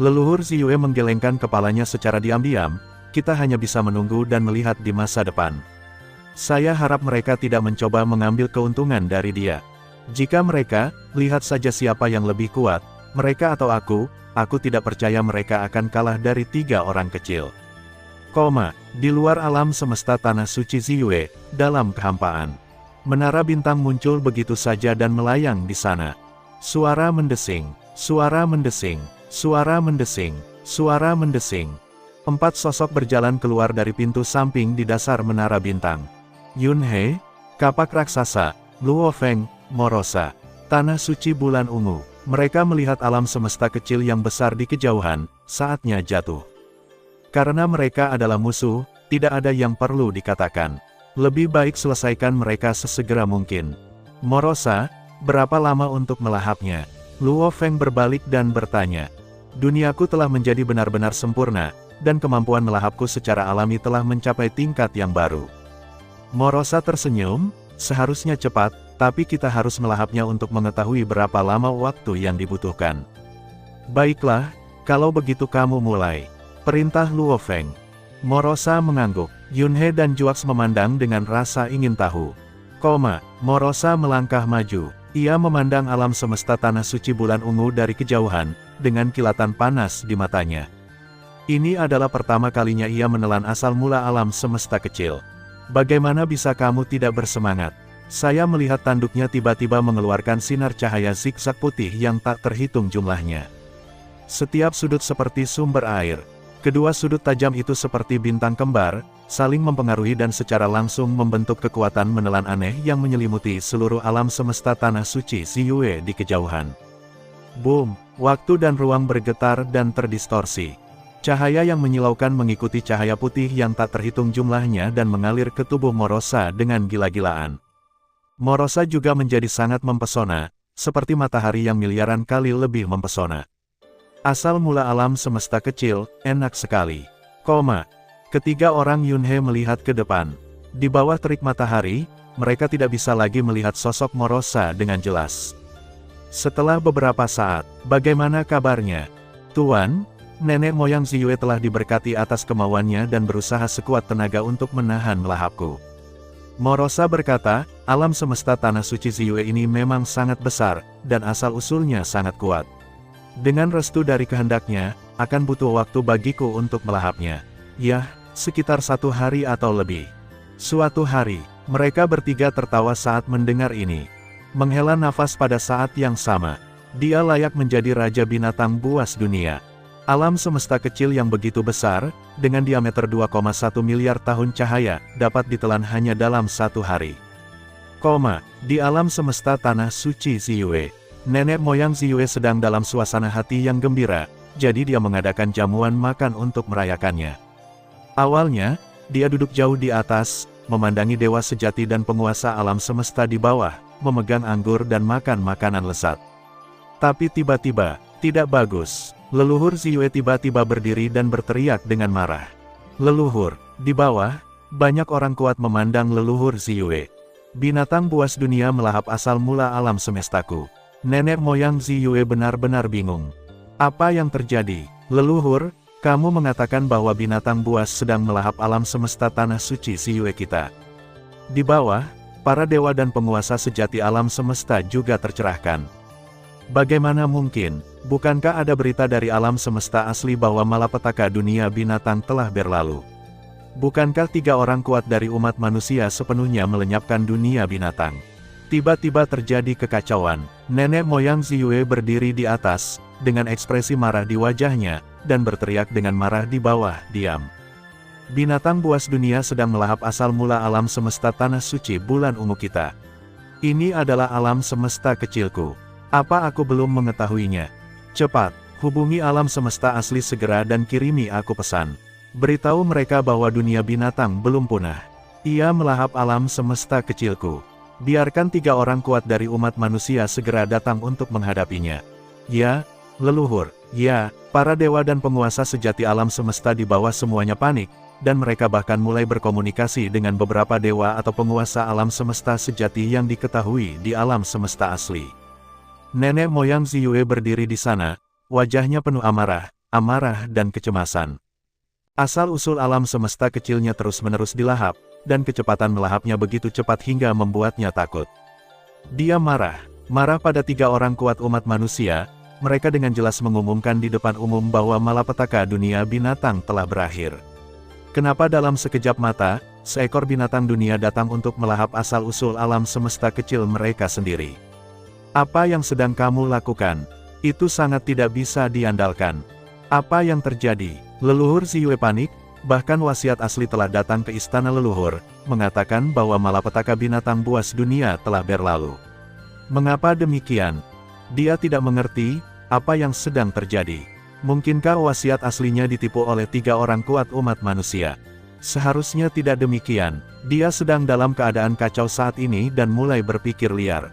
Speaker 1: Leluhur Ziyue menggelengkan kepalanya secara diam-diam. Kita hanya bisa menunggu dan melihat di masa depan. Saya harap mereka tidak mencoba mengambil keuntungan dari dia. Jika mereka, lihat saja siapa yang lebih kuat, Mereka atau aku tidak percaya mereka akan kalah dari 3 orang kecil. Di luar alam semesta tanah suci Ziyue, dalam kehampaan. Menara bintang muncul begitu saja dan melayang di sana. Suara mendesing, suara mendesing, suara mendesing, suara mendesing. 4 sosok berjalan keluar dari pintu samping di dasar menara bintang. Yunhe, kapak raksasa, Luo Feng, Morosa, tanah suci bulan ungu. Mereka melihat alam semesta kecil yang besar di kejauhan, saatnya jatuh. Karena mereka adalah musuh, tidak ada yang perlu dikatakan. Lebih baik selesaikan mereka sesegera mungkin. Morosa, berapa lama untuk melahapnya? Luo Feng berbalik dan bertanya. Duniaku telah menjadi benar-benar sempurna, dan kemampuan melahapku secara alami telah mencapai tingkat yang baru. Morosa tersenyum, seharusnya cepat, tapi kita harus melahapnya untuk mengetahui berapa lama waktu yang dibutuhkan. Baiklah, kalau begitu kamu mulai. Perintah Luo Feng. Morosa mengangguk. Yunhe dan Juax memandang dengan rasa ingin tahu. Morosa melangkah maju. Ia memandang alam semesta tanah suci bulan ungu dari kejauhan, dengan kilatan panas di matanya. Ini adalah pertama kalinya ia menelan asal mula alam semesta kecil. Bagaimana bisa kamu tidak bersemangat? Saya melihat tanduknya tiba-tiba mengeluarkan sinar cahaya zigzag putih yang tak terhitung jumlahnya. Setiap sudut seperti sumber air. Kedua sudut tajam itu seperti bintang kembar, saling mempengaruhi dan secara langsung membentuk kekuatan menelan aneh yang menyelimuti seluruh alam semesta tanah suci Ziyue di kejauhan. Boom! Waktu dan ruang bergetar dan terdistorsi. Cahaya yang menyilaukan mengikuti cahaya putih yang tak terhitung jumlahnya dan mengalir ke tubuh Morosa dengan gila-gilaan. Morosa juga menjadi sangat mempesona, seperti matahari yang miliaran kali lebih mempesona. Asal mula alam semesta kecil, enak sekali. Ketiga orang Yunhe melihat ke depan. Di bawah terik matahari, mereka tidak bisa lagi melihat sosok Morosa dengan jelas. Setelah beberapa saat, bagaimana kabarnya? Tuan, nenek moyang Ziyue telah diberkati atas kemauannya dan berusaha sekuat tenaga untuk menahan melahapku. Morosa berkata, alam semesta tanah suci Ziyue ini memang sangat besar, dan asal-usulnya sangat kuat. Dengan restu dari kehendaknya, akan butuh waktu bagiku untuk melahapnya. Yah, sekitar 1 hari atau lebih. Suatu hari, mereka bertiga tertawa saat mendengar ini. Menghela nafas pada saat yang sama. Dia layak menjadi raja binatang buas dunia. Alam semesta kecil yang begitu besar, dengan diameter 2,1 miliar tahun cahaya, dapat ditelan hanya dalam 1 hari. Di alam semesta tanah suci Ziyue. Nenek moyang Ziyue sedang dalam suasana hati yang gembira, jadi dia mengadakan jamuan makan untuk merayakannya. Awalnya, dia duduk jauh di atas, memandangi dewa sejati dan penguasa alam semesta di bawah, memegang anggur dan makan makanan lezat. Tapi tiba-tiba, tidak bagus. Leluhur Ziyue tiba-tiba berdiri dan berteriak dengan marah. Leluhur, di bawah, banyak orang kuat memandang leluhur Ziyue. Binatang buas dunia melahap asal mula alam semestaku. Nenek moyang Ziyue benar-benar bingung. Apa yang terjadi? Leluhur, kamu mengatakan bahwa binatang buas sedang melahap alam semesta tanah suci Ziyue kita. Di bawah, para dewa dan penguasa sejati alam semesta juga tercerahkan. Bagaimana mungkin? Bukankah ada berita dari alam semesta asli bahwa malapetaka dunia binatang telah berlalu? Bukankah 3 orang kuat dari umat manusia sepenuhnya melenyapkan dunia binatang? Tiba-tiba terjadi kekacauan. Nenek moyang Ziyue berdiri di atas, dengan ekspresi marah di wajahnya, dan berteriak dengan marah di bawah, diam. Binatang buas dunia sedang melahap asal mula alam semesta tanah suci bulan ungu kita. Ini adalah alam semesta kecilku. Apa aku belum mengetahuinya? Cepat, hubungi alam semesta asli segera dan kirimi aku pesan. Beritahu mereka bahwa dunia binatang belum punah. Ia melahap alam semesta kecilku. Biarkan 3 orang kuat dari umat manusia segera datang untuk menghadapinya. Ya, leluhur, ya, para dewa dan penguasa sejati alam semesta di bawah semuanya panik, dan mereka bahkan mulai berkomunikasi dengan beberapa dewa atau penguasa alam semesta sejati yang diketahui di alam semesta asli. Nenek moyang Ziyue berdiri di sana, wajahnya penuh amarah dan kecemasan. Asal-usul alam semesta kecilnya terus-menerus dilahap, dan kecepatan melahapnya begitu cepat hingga membuatnya takut. Dia marah pada 3 orang kuat umat manusia, mereka dengan jelas mengumumkan di depan umum bahwa malapetaka dunia binatang telah berakhir. Kenapa dalam sekejap mata, seekor binatang dunia datang untuk melahap asal-usul alam semesta kecil mereka sendiri? Apa yang sedang kamu lakukan? Itu sangat tidak bisa diandalkan. Apa yang terjadi? Leluhur Ziyue panik, bahkan wasiat asli telah datang ke istana leluhur, mengatakan bahwa malapetaka binatang buas dunia telah berlalu. Mengapa demikian? Dia tidak mengerti apa yang sedang terjadi. Mungkinkah wasiat aslinya ditipu oleh 3 orang kuat umat manusia? Seharusnya tidak demikian. Dia sedang dalam keadaan kacau saat ini dan mulai berpikir liar.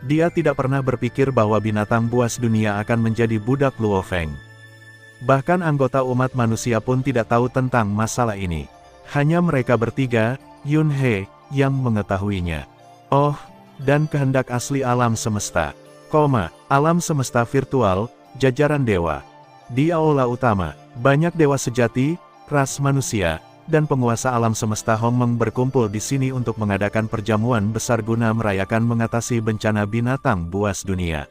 Speaker 1: Dia tidak pernah berpikir bahwa binatang buas dunia akan menjadi budak Luo Feng. Bahkan anggota umat manusia pun tidak tahu tentang masalah ini. Hanya mereka bertiga, Yun He, yang mengetahuinya. Oh, dan kehendak asli alam semesta. Alam semesta virtual, jajaran dewa. Di aula utama, banyak dewa sejati, ras manusia, dan penguasa alam semesta Hongmeng berkumpul di sini untuk mengadakan perjamuan besar guna merayakan mengatasi bencana binatang buas dunia.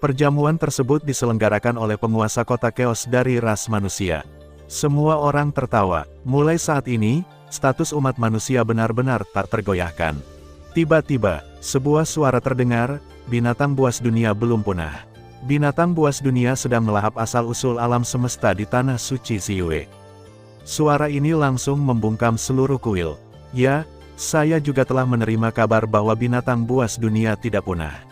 Speaker 1: Perjamuan tersebut diselenggarakan oleh penguasa kota Chaos dari ras manusia. Semua orang tertawa. Mulai saat ini, status umat manusia benar-benar tak tergoyahkan. Tiba-tiba, sebuah suara terdengar, binatang buas dunia belum punah. Binatang buas dunia sedang melahap asal-usul alam semesta di tanah suci Ziyue. Suara ini langsung membungkam seluruh kuil. Ya, saya juga telah menerima kabar bahwa binatang buas dunia tidak punah.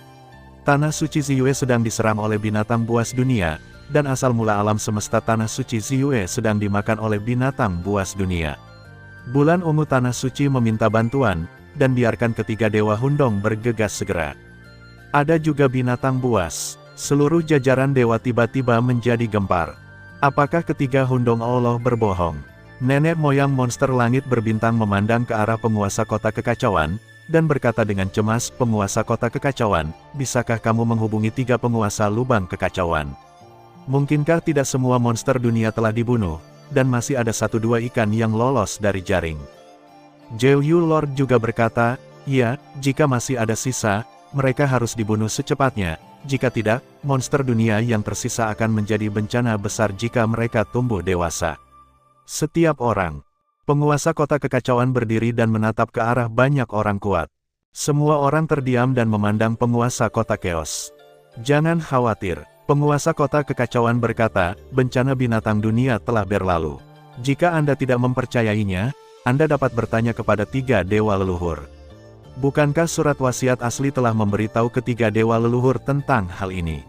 Speaker 1: Tanah suci Ziyue sedang diserang oleh binatang buas dunia, dan asal mula alam semesta tanah suci Ziyue sedang dimakan oleh binatang buas dunia. Bulan ungu tanah suci meminta bantuan, dan biarkan ketiga dewa Hundong bergegas segera. Ada juga binatang buas. Seluruh jajaran dewa tiba-tiba menjadi gempar. Apakah ketiga Hundong Allah berbohong? Nenek moyang monster langit berbintang memandang ke arah penguasa kota kekacauan, dan berkata dengan cemas, penguasa kota kekacauan, bisakah kamu menghubungi 3 penguasa lubang kekacauan? Mungkinkah tidak semua monster dunia telah dibunuh, dan masih ada 1-2 ikan yang lolos dari jaring? Jeoyu Lord juga berkata, ya, jika masih ada sisa, mereka harus dibunuh secepatnya. Jika tidak, monster dunia yang tersisa akan menjadi bencana besar jika mereka tumbuh dewasa. Setiap orang, penguasa kota kekacauan berdiri dan menatap ke arah banyak orang kuat. Semua orang terdiam dan memandang penguasa kota Chaos. Jangan khawatir, penguasa kota kekacauan berkata, bencana binatang dunia telah berlalu. Jika Anda tidak mempercayainya, Anda dapat bertanya kepada 3 dewa leluhur. Bukankah surat wasiat asli telah memberitahu ketiga dewa leluhur tentang hal ini?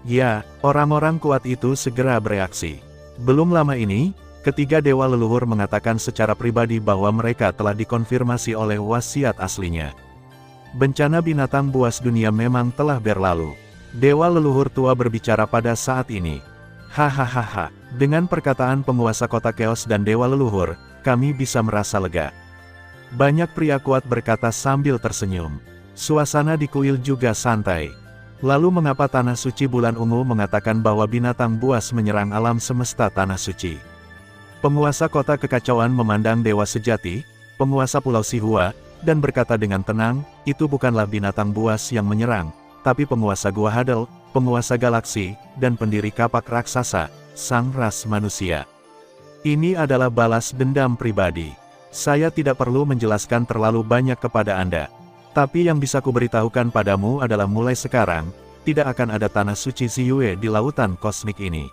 Speaker 1: Ya, orang-orang kuat itu segera bereaksi. Belum lama ini, ketiga dewa leluhur mengatakan secara pribadi bahwa mereka telah dikonfirmasi oleh wasiat aslinya. Bencana binatang buas dunia memang telah berlalu. Dewa leluhur tua berbicara pada saat ini. Hahaha, dengan perkataan penguasa kota Chaos dan dewa leluhur, kami bisa merasa lega. Banyak pria kuat berkata sambil tersenyum. Suasana di kuil juga santai. Lalu mengapa tanah suci bulan ungu mengatakan bahwa binatang buas menyerang alam semesta tanah suci? Penguasa kota kekacauan memandang dewa sejati, penguasa pulau Sihua, dan berkata dengan tenang, itu bukanlah binatang buas yang menyerang, tapi penguasa Gua Hadel, penguasa galaksi, dan pendiri kapak raksasa, sang ras manusia. Ini adalah balas dendam pribadi. Saya tidak perlu menjelaskan terlalu banyak kepada Anda. Tapi yang bisa kuberitahukan padamu adalah mulai sekarang, tidak akan ada tanah suci Ziyue di lautan kosmik ini.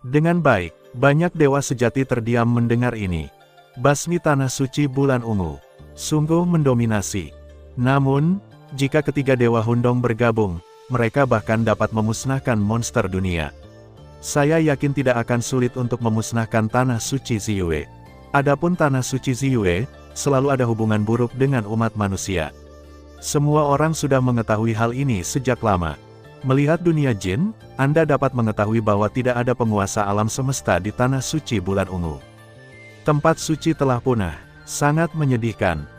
Speaker 1: Dengan baik, banyak dewa sejati terdiam mendengar ini. Basmi tanah suci bulan ungu. Sungguh mendominasi. Namun, jika ketiga dewa Hundong bergabung, mereka bahkan dapat memusnahkan monster dunia. Saya yakin tidak akan sulit untuk memusnahkan tanah suci Ziyue. Adapun tanah suci Ziyue, selalu ada hubungan buruk dengan umat manusia. Semua orang sudah mengetahui hal ini sejak lama. Melihat dunia jin, Anda dapat mengetahui bahwa tidak ada penguasa alam semesta di tanah suci bulan ungu. Tempat suci telah punah, sangat menyedihkan.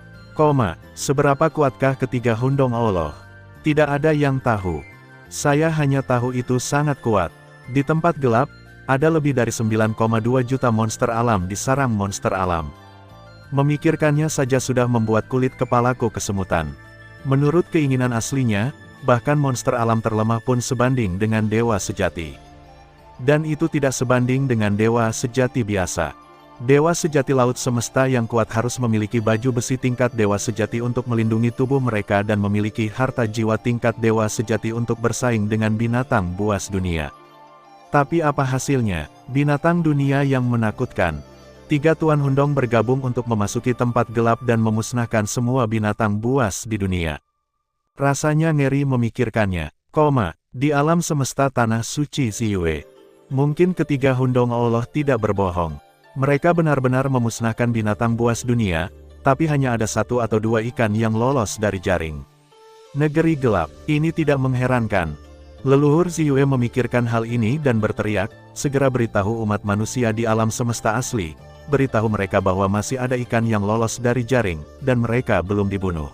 Speaker 1: Seberapa kuatkah ketiga Hundong Allah? Tidak ada yang tahu. Saya hanya tahu itu sangat kuat. Di tempat gelap, ada lebih dari 9,2 juta monster alam disarang monster alam. Memikirkannya saja sudah membuat kulit kepalaku kesemutan. Menurut keinginan aslinya, bahkan monster alam terlemah pun sebanding dengan dewa sejati. Dan itu tidak sebanding dengan dewa sejati biasa. Dewa sejati laut semesta yang kuat harus memiliki baju besi tingkat dewa sejati untuk melindungi tubuh mereka dan memiliki harta jiwa tingkat dewa sejati untuk bersaing dengan binatang buas dunia. Tapi apa hasilnya? Binatang dunia yang menakutkan. 3 Tuan Hundong bergabung untuk memasuki tempat gelap dan memusnahkan semua binatang buas di dunia. Rasanya ngeri memikirkannya. Di alam semesta tanah suci Ziyue. Mungkin ketiga Hundong Allah tidak berbohong. Mereka benar-benar memusnahkan binatang buas dunia, tapi hanya ada 1 atau 2 ikan yang lolos dari jaring. Negeri gelap, ini tidak mengherankan. Leluhur Ziyue memikirkan hal ini dan berteriak, segera beritahu umat manusia di alam semesta asli, beritahu mereka bahwa masih ada ikan yang lolos dari jaring, dan mereka belum dibunuh.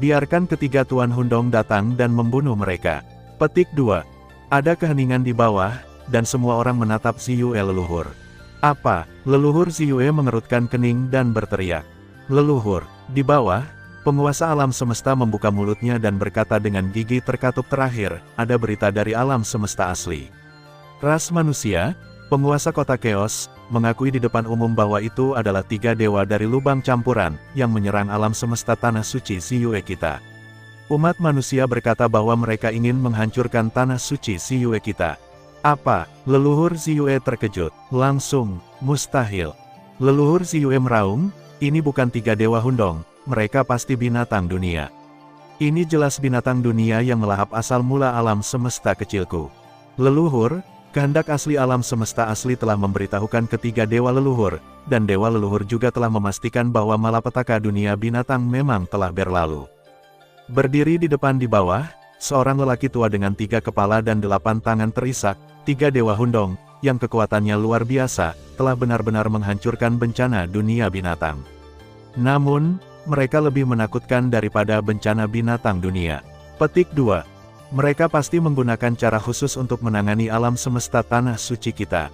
Speaker 1: Biarkan ketiga Tuan Hundong datang dan membunuh mereka. Petik 2. Ada keheningan di bawah, dan semua orang menatap Ziyue leluhur. Apa? Leluhur Ziyue mengerutkan kening dan berteriak. Leluhur, di bawah, penguasa alam semesta membuka mulutnya dan berkata dengan gigi terkatup terakhir, ada berita dari alam semesta asli. Ras manusia, penguasa kota Chaos, mengakui di depan umum bahwa itu adalah 3 dewa dari lubang campuran, yang menyerang alam semesta tanah suci Ziyue kita. Umat manusia berkata bahwa mereka ingin menghancurkan tanah suci Ziyue kita. Apa? Leluhur Ziyue terkejut. Langsung, mustahil. Leluhur Ziyue meraung, ini bukan 3 dewa Hundong, mereka pasti binatang dunia. Ini jelas binatang dunia yang melahap asal mula alam semesta kecilku. Leluhur, kehendak asli alam semesta asli telah memberitahukan ketiga dewa leluhur, dan dewa leluhur juga telah memastikan bahwa malapetaka dunia binatang memang telah berlalu. Berdiri di depan di bawah, seorang lelaki tua dengan 3 kepala dan 8 tangan terisak, 3 dewa Hundong, yang kekuatannya luar biasa, telah benar-benar menghancurkan bencana dunia binatang. Namun, mereka lebih menakutkan daripada bencana binatang dunia. Petik 2. Mereka pasti menggunakan cara khusus untuk menangani alam semesta tanah suci kita.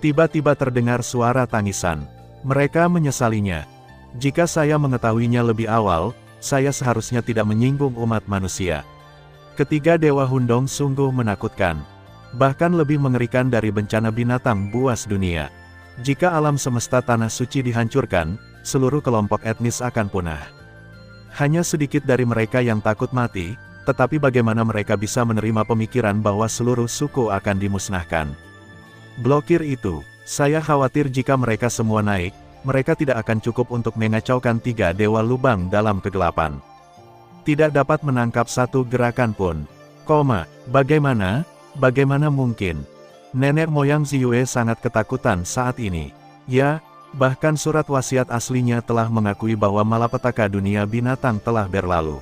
Speaker 1: Tiba-tiba terdengar suara tangisan. Mereka menyesalinya. Jika saya mengetahuinya lebih awal, saya seharusnya tidak menyinggung umat manusia. Ketiga dewa Hundong sungguh menakutkan. Bahkan lebih mengerikan dari bencana binatang buas dunia. Jika alam semesta tanah suci dihancurkan, seluruh kelompok etnis akan punah. Hanya sedikit dari mereka yang takut mati, tetapi bagaimana mereka bisa menerima pemikiran bahwa seluruh suku akan dimusnahkan? Blokir itu, saya khawatir jika mereka semua naik, mereka tidak akan cukup untuk mengacaukan 3 dewa lubang dalam kegelapan. Tidak dapat menangkap 1 gerakan pun. Bagaimana mungkin? Nenek moyang Ziyue sangat ketakutan saat ini. Ya, bahkan surat wasiat aslinya telah mengakui bahwa malapetaka dunia binatang telah berlalu.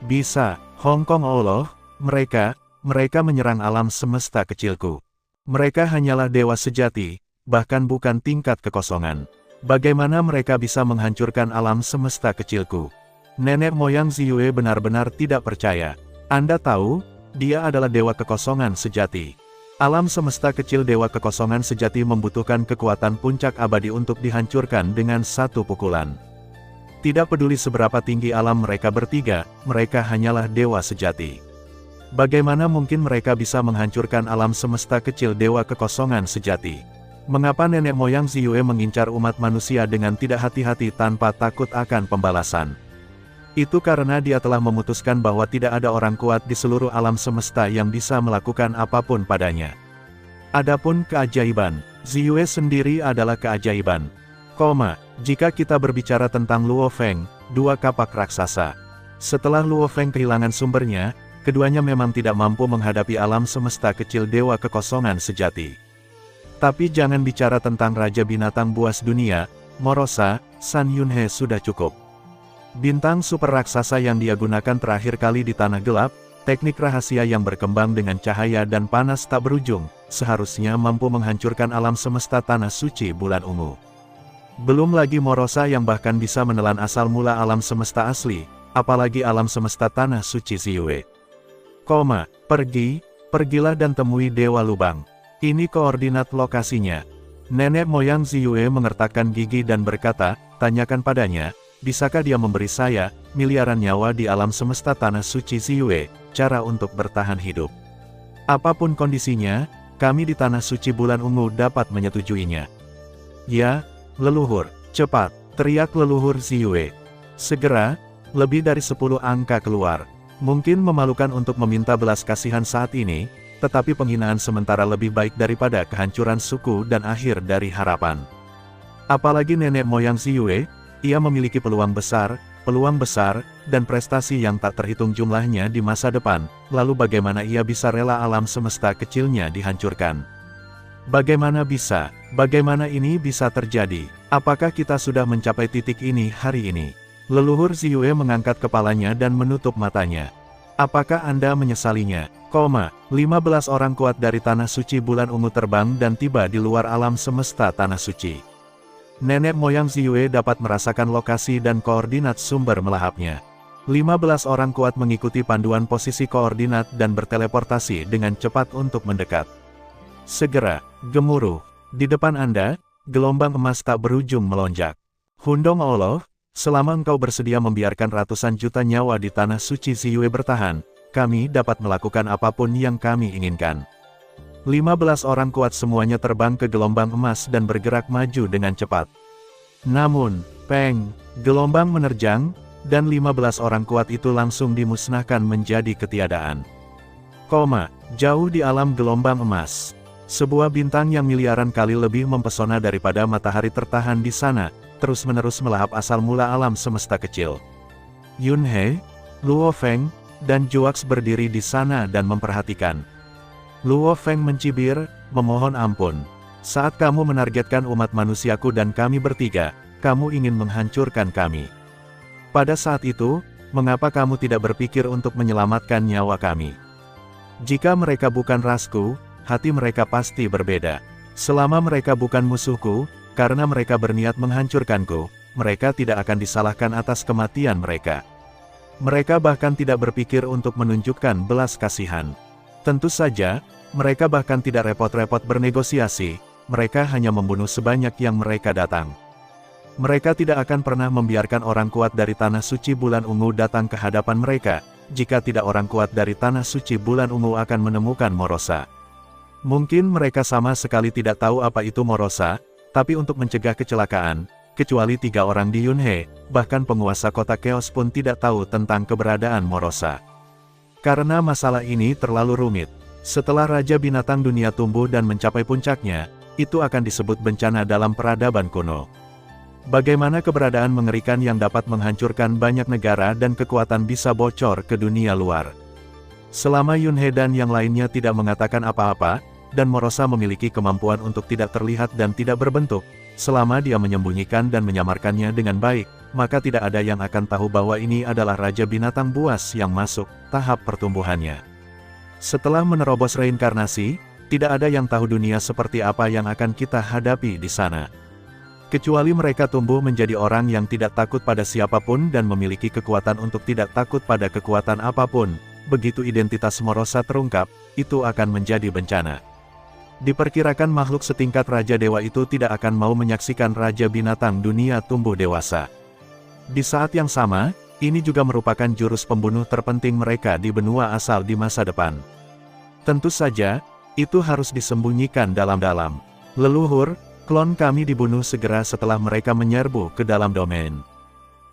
Speaker 1: Bisa, Hong Kong Allah, mereka menyerang alam semesta kecilku. Mereka hanyalah dewa sejati, bahkan bukan tingkat kekosongan. Bagaimana mereka bisa menghancurkan alam semesta kecilku? Nenek moyang Ziyue benar-benar tidak percaya. Anda tahu, dia adalah dewa kekosongan sejati. Alam semesta kecil dewa kekosongan sejati membutuhkan kekuatan puncak abadi untuk dihancurkan dengan 1 pukulan. Tidak peduli seberapa tinggi alam mereka bertiga, mereka hanyalah dewa sejati. Bagaimana mungkin mereka bisa menghancurkan alam semesta kecil dewa kekosongan sejati? Mengapa nenek moyang Ziyue mengincar umat manusia dengan tidak hati-hati tanpa takut akan pembalasan? Itu karena dia telah memutuskan bahwa tidak ada orang kuat di seluruh alam semesta yang bisa melakukan apapun padanya. Adapun keajaiban, Ziyue sendiri adalah keajaiban. Jika kita berbicara tentang Luo Feng, 2 kapak raksasa. Setelah Luo Feng kehilangan sumbernya, keduanya memang tidak mampu menghadapi alam semesta kecil dewa kekosongan sejati. Tapi jangan bicara tentang Raja Binatang Buas Dunia, Morosa, San Yunhe sudah cukup. Bintang super raksasa yang dia gunakan terakhir kali di Tanah Gelap, teknik rahasia yang berkembang dengan cahaya dan panas tak berujung, seharusnya mampu menghancurkan alam semesta Tanah Suci Bulan Ungu. Belum lagi Morosa yang bahkan bisa menelan asal mula alam semesta asli, apalagi alam semesta Tanah Suci Ziyue. Pergilah dan temui Dewa Lubang. Ini koordinat lokasinya. Nenek moyang Ziyue mengertakkan gigi dan berkata, tanyakan padanya, bisakah dia memberi saya, miliaran nyawa di alam semesta tanah suci Ziyue, cara untuk bertahan hidup? Apapun kondisinya, kami di tanah suci bulan ungu dapat menyetujuinya. Ya, leluhur, cepat, teriak leluhur Ziyue. Segera, lebih dari 10 angka keluar. Mungkin memalukan untuk meminta belas kasihan saat ini, tetapi penghinaan sementara lebih baik daripada kehancuran suku dan akhir dari harapan. Apalagi nenek moyang Ziyue, ia memiliki peluang besar, dan prestasi yang tak terhitung jumlahnya di masa depan, lalu bagaimana ia bisa rela alam semesta kecilnya dihancurkan? Bagaimana bisa? Bagaimana ini bisa terjadi? Apakah kita sudah mencapai titik ini hari ini? Leluhur Ziyue mengangkat kepalanya dan menutup matanya. Apakah Anda menyesalinya? 15 orang kuat dari tanah suci bulan ungu terbang dan tiba di luar alam semesta tanah suci. Nenek moyang Ziyue dapat merasakan lokasi dan koordinat sumber melahapnya. 15 orang kuat mengikuti panduan posisi koordinat dan berteleportasi dengan cepat untuk mendekat. Segera, gemuruh. Di depan Anda, gelombang emas tak berujung melonjak. Hundong Allah, selama engkau bersedia membiarkan ratusan juta nyawa di tanah suci Ziyue bertahan, kami dapat melakukan apapun yang kami inginkan. 15 orang kuat semuanya terbang ke gelombang emas dan bergerak maju dengan cepat. Namun, peng, gelombang menerjang, dan 15 orang kuat itu langsung dimusnahkan menjadi ketiadaan. Jauh di alam gelombang emas. Sebuah bintang yang miliaran kali lebih mempesona daripada matahari tertahan di sana, terus-menerus melahap asal mula alam semesta kecil. Yun He, Luo Feng, dan Juax berdiri di sana dan memperhatikan. Luo Feng mencibir, memohon ampun. Saat kamu menargetkan umat manusiaku dan kami bertiga, kamu ingin menghancurkan kami. Pada saat itu, mengapa kamu tidak berpikir untuk menyelamatkan nyawa kami? Jika mereka bukan rasku, hati mereka pasti berbeda. Selama mereka bukan musuhku, karena mereka berniat menghancurkanku, mereka tidak akan disalahkan atas kematian mereka. Mereka bahkan tidak berpikir untuk menunjukkan belas kasihan. Tentu saja, mereka bahkan tidak repot-repot bernegosiasi, mereka hanya membunuh sebanyak yang mereka datang. Mereka tidak akan pernah membiarkan orang kuat dari tanah suci bulan ungu datang ke hadapan mereka, jika tidak orang kuat dari tanah suci bulan ungu akan menemukan Morosa. Mungkin mereka sama sekali tidak tahu apa itu Morosa, tapi untuk mencegah kecelakaan, kecuali 3 orang di Yunhe, bahkan penguasa kota Chaos pun tidak tahu tentang keberadaan Morosa. Karena masalah ini terlalu rumit, setelah Raja Binatang Dunia tumbuh dan mencapai puncaknya, itu akan disebut bencana dalam peradaban kuno. Bagaimana keberadaan mengerikan yang dapat menghancurkan banyak negara dan kekuatan bisa bocor ke dunia luar. Selama Yunhe dan yang lainnya tidak mengatakan apa-apa, dan Morosa memiliki kemampuan untuk tidak terlihat dan tidak berbentuk, selama dia menyembunyikan dan menyamarkannya dengan baik, maka tidak ada yang akan tahu bahwa ini adalah Raja Binatang Buas yang masuk tahap pertumbuhannya. Setelah menerobos reinkarnasi, tidak ada yang tahu dunia seperti apa yang akan kita hadapi di sana. Kecuali mereka tumbuh menjadi orang yang tidak takut pada siapapun dan memiliki kekuatan untuk tidak takut pada kekuatan apapun, begitu identitas Morosa terungkap, itu akan menjadi bencana. Diperkirakan makhluk setingkat Raja Dewa itu tidak akan mau menyaksikan Raja Binatang Dunia tumbuh dewasa. Di saat yang sama, ini juga merupakan jurus pembunuh terpenting mereka di benua asal di masa depan. Tentu saja, itu harus disembunyikan dalam-dalam. Leluhur, klon kami dibunuh segera setelah mereka menyerbu ke dalam domain.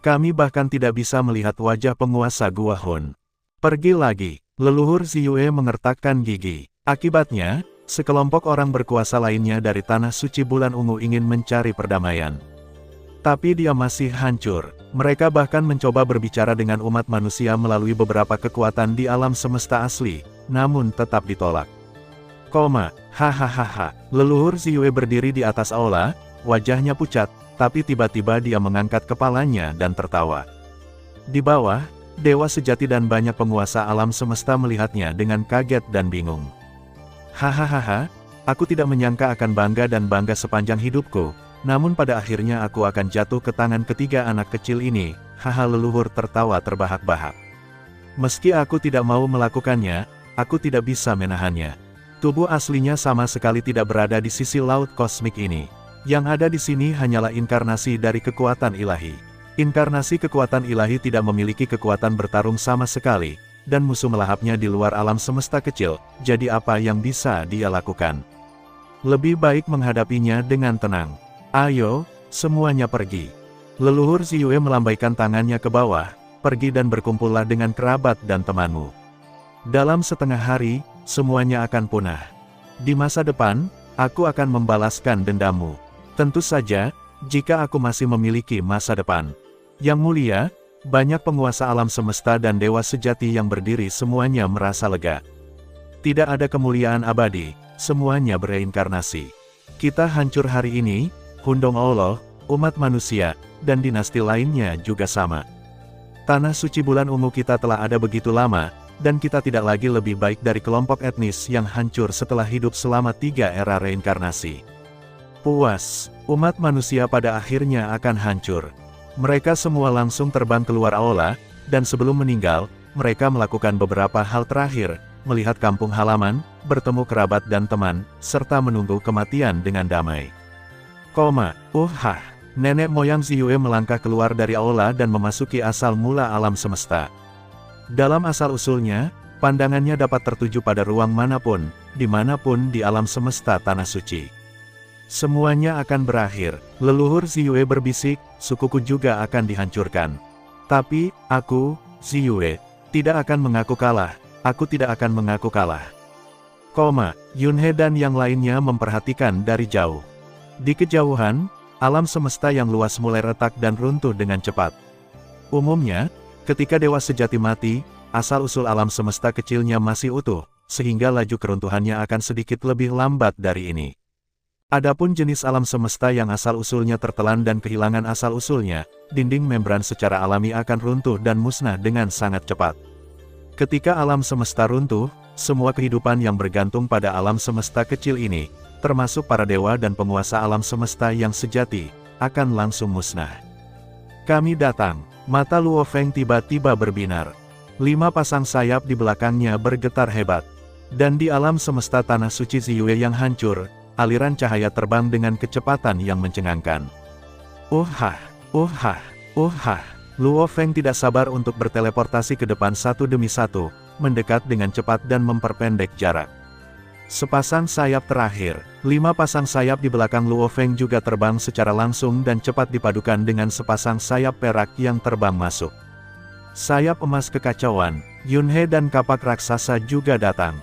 Speaker 1: Kami bahkan tidak bisa melihat wajah penguasa Gua Hun. Pergi lagi, leluhur Ziyue mengertakkan gigi. Akibatnya, sekelompok orang berkuasa lainnya dari tanah suci bulan ungu ingin mencari perdamaian. Tapi dia masih hancur. Mereka bahkan mencoba berbicara dengan umat manusia melalui beberapa kekuatan di alam semesta asli, namun tetap ditolak. Hahaha, leluhur Ziyue berdiri di atas aula, wajahnya pucat, tapi tiba-tiba dia mengangkat kepalanya dan tertawa. Di bawah, dewa sejati dan banyak penguasa alam semesta melihatnya dengan kaget dan bingung. Hahaha, aku tidak menyangka akan bangga dan bangga sepanjang hidupku, namun pada akhirnya aku akan jatuh ke tangan ketiga anak kecil ini, haha leluhur tertawa terbahak-bahak. Meski aku tidak mau melakukannya, aku tidak bisa menahannya. Tubuh aslinya sama sekali tidak berada di sisi laut kosmik ini. Yang ada di sini hanyalah inkarnasi dari kekuatan ilahi. Inkarnasi kekuatan ilahi tidak memiliki kekuatan bertarung sama sekali, dan musuh melahapnya di luar alam semesta kecil, jadi apa yang bisa dia lakukan? Lebih baik menghadapinya dengan tenang. Ayo, semuanya pergi. Leluhur Ziyue melambaikan tangannya ke bawah, pergi dan berkumpullah dengan kerabat dan temanmu. Dalam setengah hari, semuanya akan punah. Di masa depan, aku akan membalaskan dendammu. Tentu saja, jika aku masih memiliki masa depan. Yang mulia, banyak penguasa alam semesta dan dewa sejati yang berdiri semuanya merasa lega. Tidak ada kemuliaan abadi, semuanya bereinkarnasi. Kita hancur hari ini, Hundong Allah, umat manusia, dan dinasti lainnya juga sama. Tanah suci bulan ungu kita telah ada begitu lama, dan kita tidak lagi lebih baik dari kelompok etnis yang hancur setelah hidup selama 3 era reinkarnasi. Puas, umat manusia pada akhirnya akan hancur. Mereka semua langsung terbang keluar aula, dan sebelum meninggal, mereka melakukan beberapa hal terakhir, melihat kampung halaman, bertemu kerabat dan teman, serta menunggu kematian dengan damai. Nenek moyang Ziyue melangkah keluar dari aula dan memasuki asal mula alam semesta. Dalam asal-usulnya, pandangannya dapat tertuju pada ruang manapun, dimanapun di alam semesta tanah suci. Semuanya akan berakhir, leluhur Ziyue berbisik, sukuku juga akan dihancurkan. Tapi, aku, Ziyue, tidak akan mengaku kalah, aku tidak akan mengaku kalah. Yunhe dan yang lainnya memperhatikan dari jauh. Di kejauhan, alam semesta yang luas mulai retak dan runtuh dengan cepat. Umumnya, ketika dewa sejati mati, asal-usul alam semesta kecilnya masih utuh, sehingga laju keruntuhannya akan sedikit lebih lambat dari ini. Adapun jenis alam semesta yang asal-usulnya tertelan dan kehilangan asal-usulnya, dinding membran secara alami akan runtuh dan musnah dengan sangat cepat. Ketika alam semesta runtuh, semua kehidupan yang bergantung pada alam semesta kecil ini, termasuk para dewa dan penguasa alam semesta yang sejati, akan langsung musnah. Kami datang, mata Luo Feng tiba-tiba berbinar. 5 pasang sayap di belakangnya bergetar hebat. Dan di alam semesta tanah suci Ziyue yang hancur, aliran cahaya terbang dengan kecepatan yang mencengangkan. Luo Feng tidak sabar untuk berteleportasi ke depan satu demi satu, mendekat dengan cepat dan memperpendek jarak. Sepasang sayap terakhir, 5 pasang sayap di belakang Luo Feng juga terbang secara langsung dan cepat dipadukan dengan sepasang sayap perak yang terbang masuk. Sayap emas kekacauan, Yunhe dan kapak raksasa juga datang.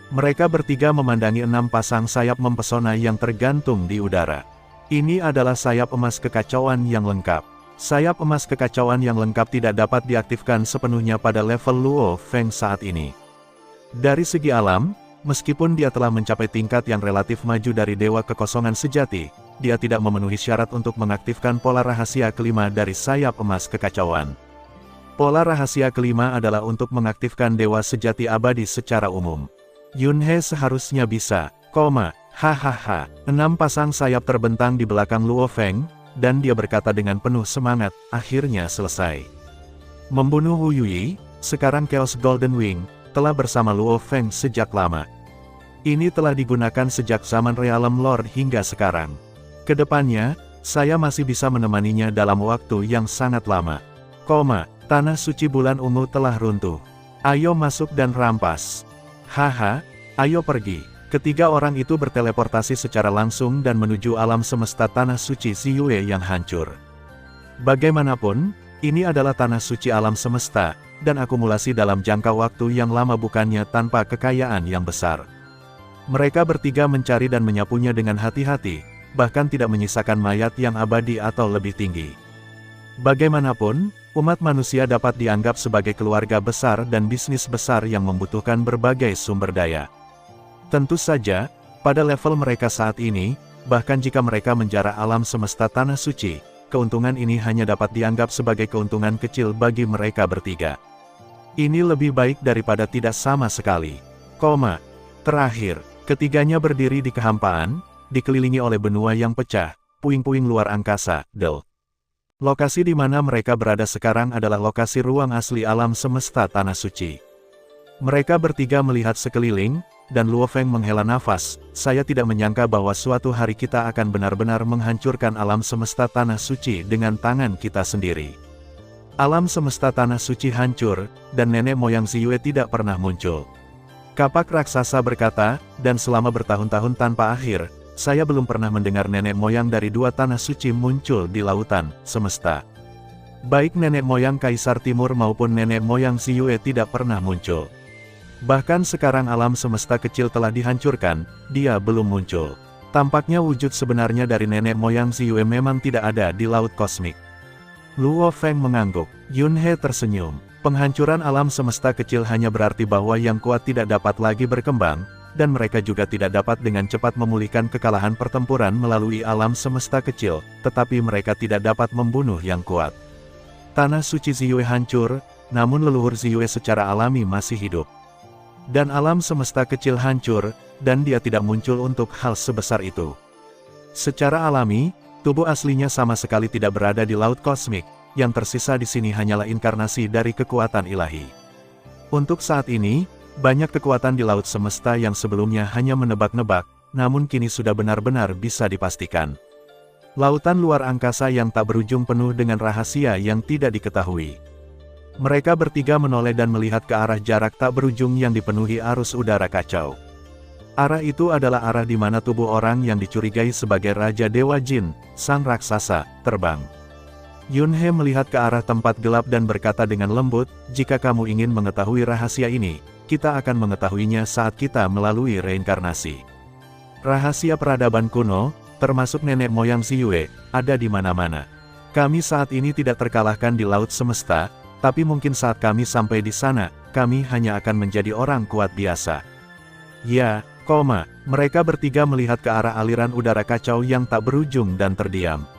Speaker 1: Mereka bertiga memandangi 6 pasang sayap mempesona yang tergantung di udara. Ini adalah sayap emas kekacauan yang lengkap. Sayap emas kekacauan yang lengkap tidak dapat diaktifkan sepenuhnya pada level Luo Feng saat ini. Dari segi alam, meskipun dia telah mencapai tingkat yang relatif maju dari dewa kekosongan sejati, dia tidak memenuhi syarat untuk mengaktifkan pola rahasia kelima dari sayap emas kekacauan. Pola rahasia kelima adalah untuk mengaktifkan dewa sejati abadi secara umum. Yunhe seharusnya bisa, 6 pasang sayap terbentang di belakang Luo Feng, dan dia berkata dengan penuh semangat, akhirnya selesai. Membunuh Wu Yui, sekarang Chaos Golden Wing, telah bersama Luo Feng sejak lama. Ini telah digunakan sejak zaman Realm Lord hingga sekarang. Kedepannya, saya masih bisa menemaninya dalam waktu yang sangat lama. Tanah suci bulan ungu telah runtuh. Ayo masuk dan rampas. Ayo pergi. Ketiga orang itu berteleportasi secara langsung dan menuju alam semesta tanah suci Ziyue yang hancur. Bagaimanapun, ini adalah tanah suci alam semesta, dan akumulasi dalam jangka waktu yang lama bukannya tanpa kekayaan yang besar. Mereka bertiga mencari dan menyapunya dengan hati-hati, bahkan tidak menyisakan mayat yang abadi atau lebih tinggi. Bagaimanapun, umat manusia dapat dianggap sebagai keluarga besar dan bisnis besar yang membutuhkan berbagai sumber daya. Tentu saja, pada level mereka saat ini, bahkan jika mereka menjarah alam semesta tanah suci, keuntungan ini hanya dapat dianggap sebagai keuntungan kecil bagi mereka bertiga. Ini lebih baik daripada tidak sama sekali. Terakhir, ketiganya berdiri di kehampaan, dikelilingi oleh benua yang pecah, puing-puing luar angkasa, Lokasi di mana mereka berada sekarang adalah lokasi ruang asli alam semesta tanah suci. Mereka bertiga melihat sekeliling, dan Luo Feng menghela nafas, saya tidak menyangka bahwa suatu hari kita akan benar-benar menghancurkan alam semesta tanah suci dengan tangan kita sendiri. Alam semesta tanah suci hancur, dan nenek moyang Ziyue tidak pernah muncul. Kapak raksasa berkata, dan selama bertahun-tahun tanpa akhir, saya belum pernah mendengar nenek moyang dari dua tanah suci muncul di lautan semesta. Baik nenek moyang Kaisar Timur maupun nenek moyang Ziyue tidak pernah muncul. Bahkan sekarang alam semesta kecil telah dihancurkan, dia belum muncul. Tampaknya wujud sebenarnya dari nenek moyang Ziyue memang tidak ada di laut kosmik. Luo Feng mengangguk. Yunhe tersenyum. Penghancuran alam semesta kecil hanya berarti bahwa yang kuat tidak dapat lagi berkembang, dan mereka juga tidak dapat dengan cepat memulihkan kekalahan pertempuran melalui alam semesta kecil, tetapi mereka tidak dapat membunuh yang kuat. Tanah suci Ziyue hancur, namun leluhur Ziyue secara alami masih hidup. Dan alam semesta kecil hancur, dan dia tidak muncul untuk hal sebesar itu. Secara alami, tubuh aslinya sama sekali tidak berada di laut kosmik, yang tersisa di sini hanyalah inkarnasi dari kekuatan ilahi. Untuk saat ini, banyak kekuatan di laut semesta yang sebelumnya hanya menebak-nebak, namun kini sudah benar-benar bisa dipastikan. Lautan luar angkasa yang tak berujung penuh dengan rahasia yang tidak diketahui. Mereka bertiga menoleh dan melihat ke arah jarak tak berujung yang dipenuhi arus udara kacau. Arah itu adalah arah di mana tubuh orang yang dicurigai sebagai Raja Dewa Jin, sang raksasa, terbang. Yunhe melihat ke arah tempat gelap dan berkata dengan lembut, jika kamu ingin mengetahui rahasia ini, kita akan mengetahuinya saat kita melalui reinkarnasi. Rahasia peradaban kuno, termasuk nenek moyang Ziyue, ada di mana-mana. Kami saat ini tidak terkalahkan di laut semesta, tapi mungkin saat kami sampai di sana, kami hanya akan menjadi orang kuat biasa. Ya, mereka bertiga melihat ke arah aliran udara kacau yang tak berujung dan terdiam.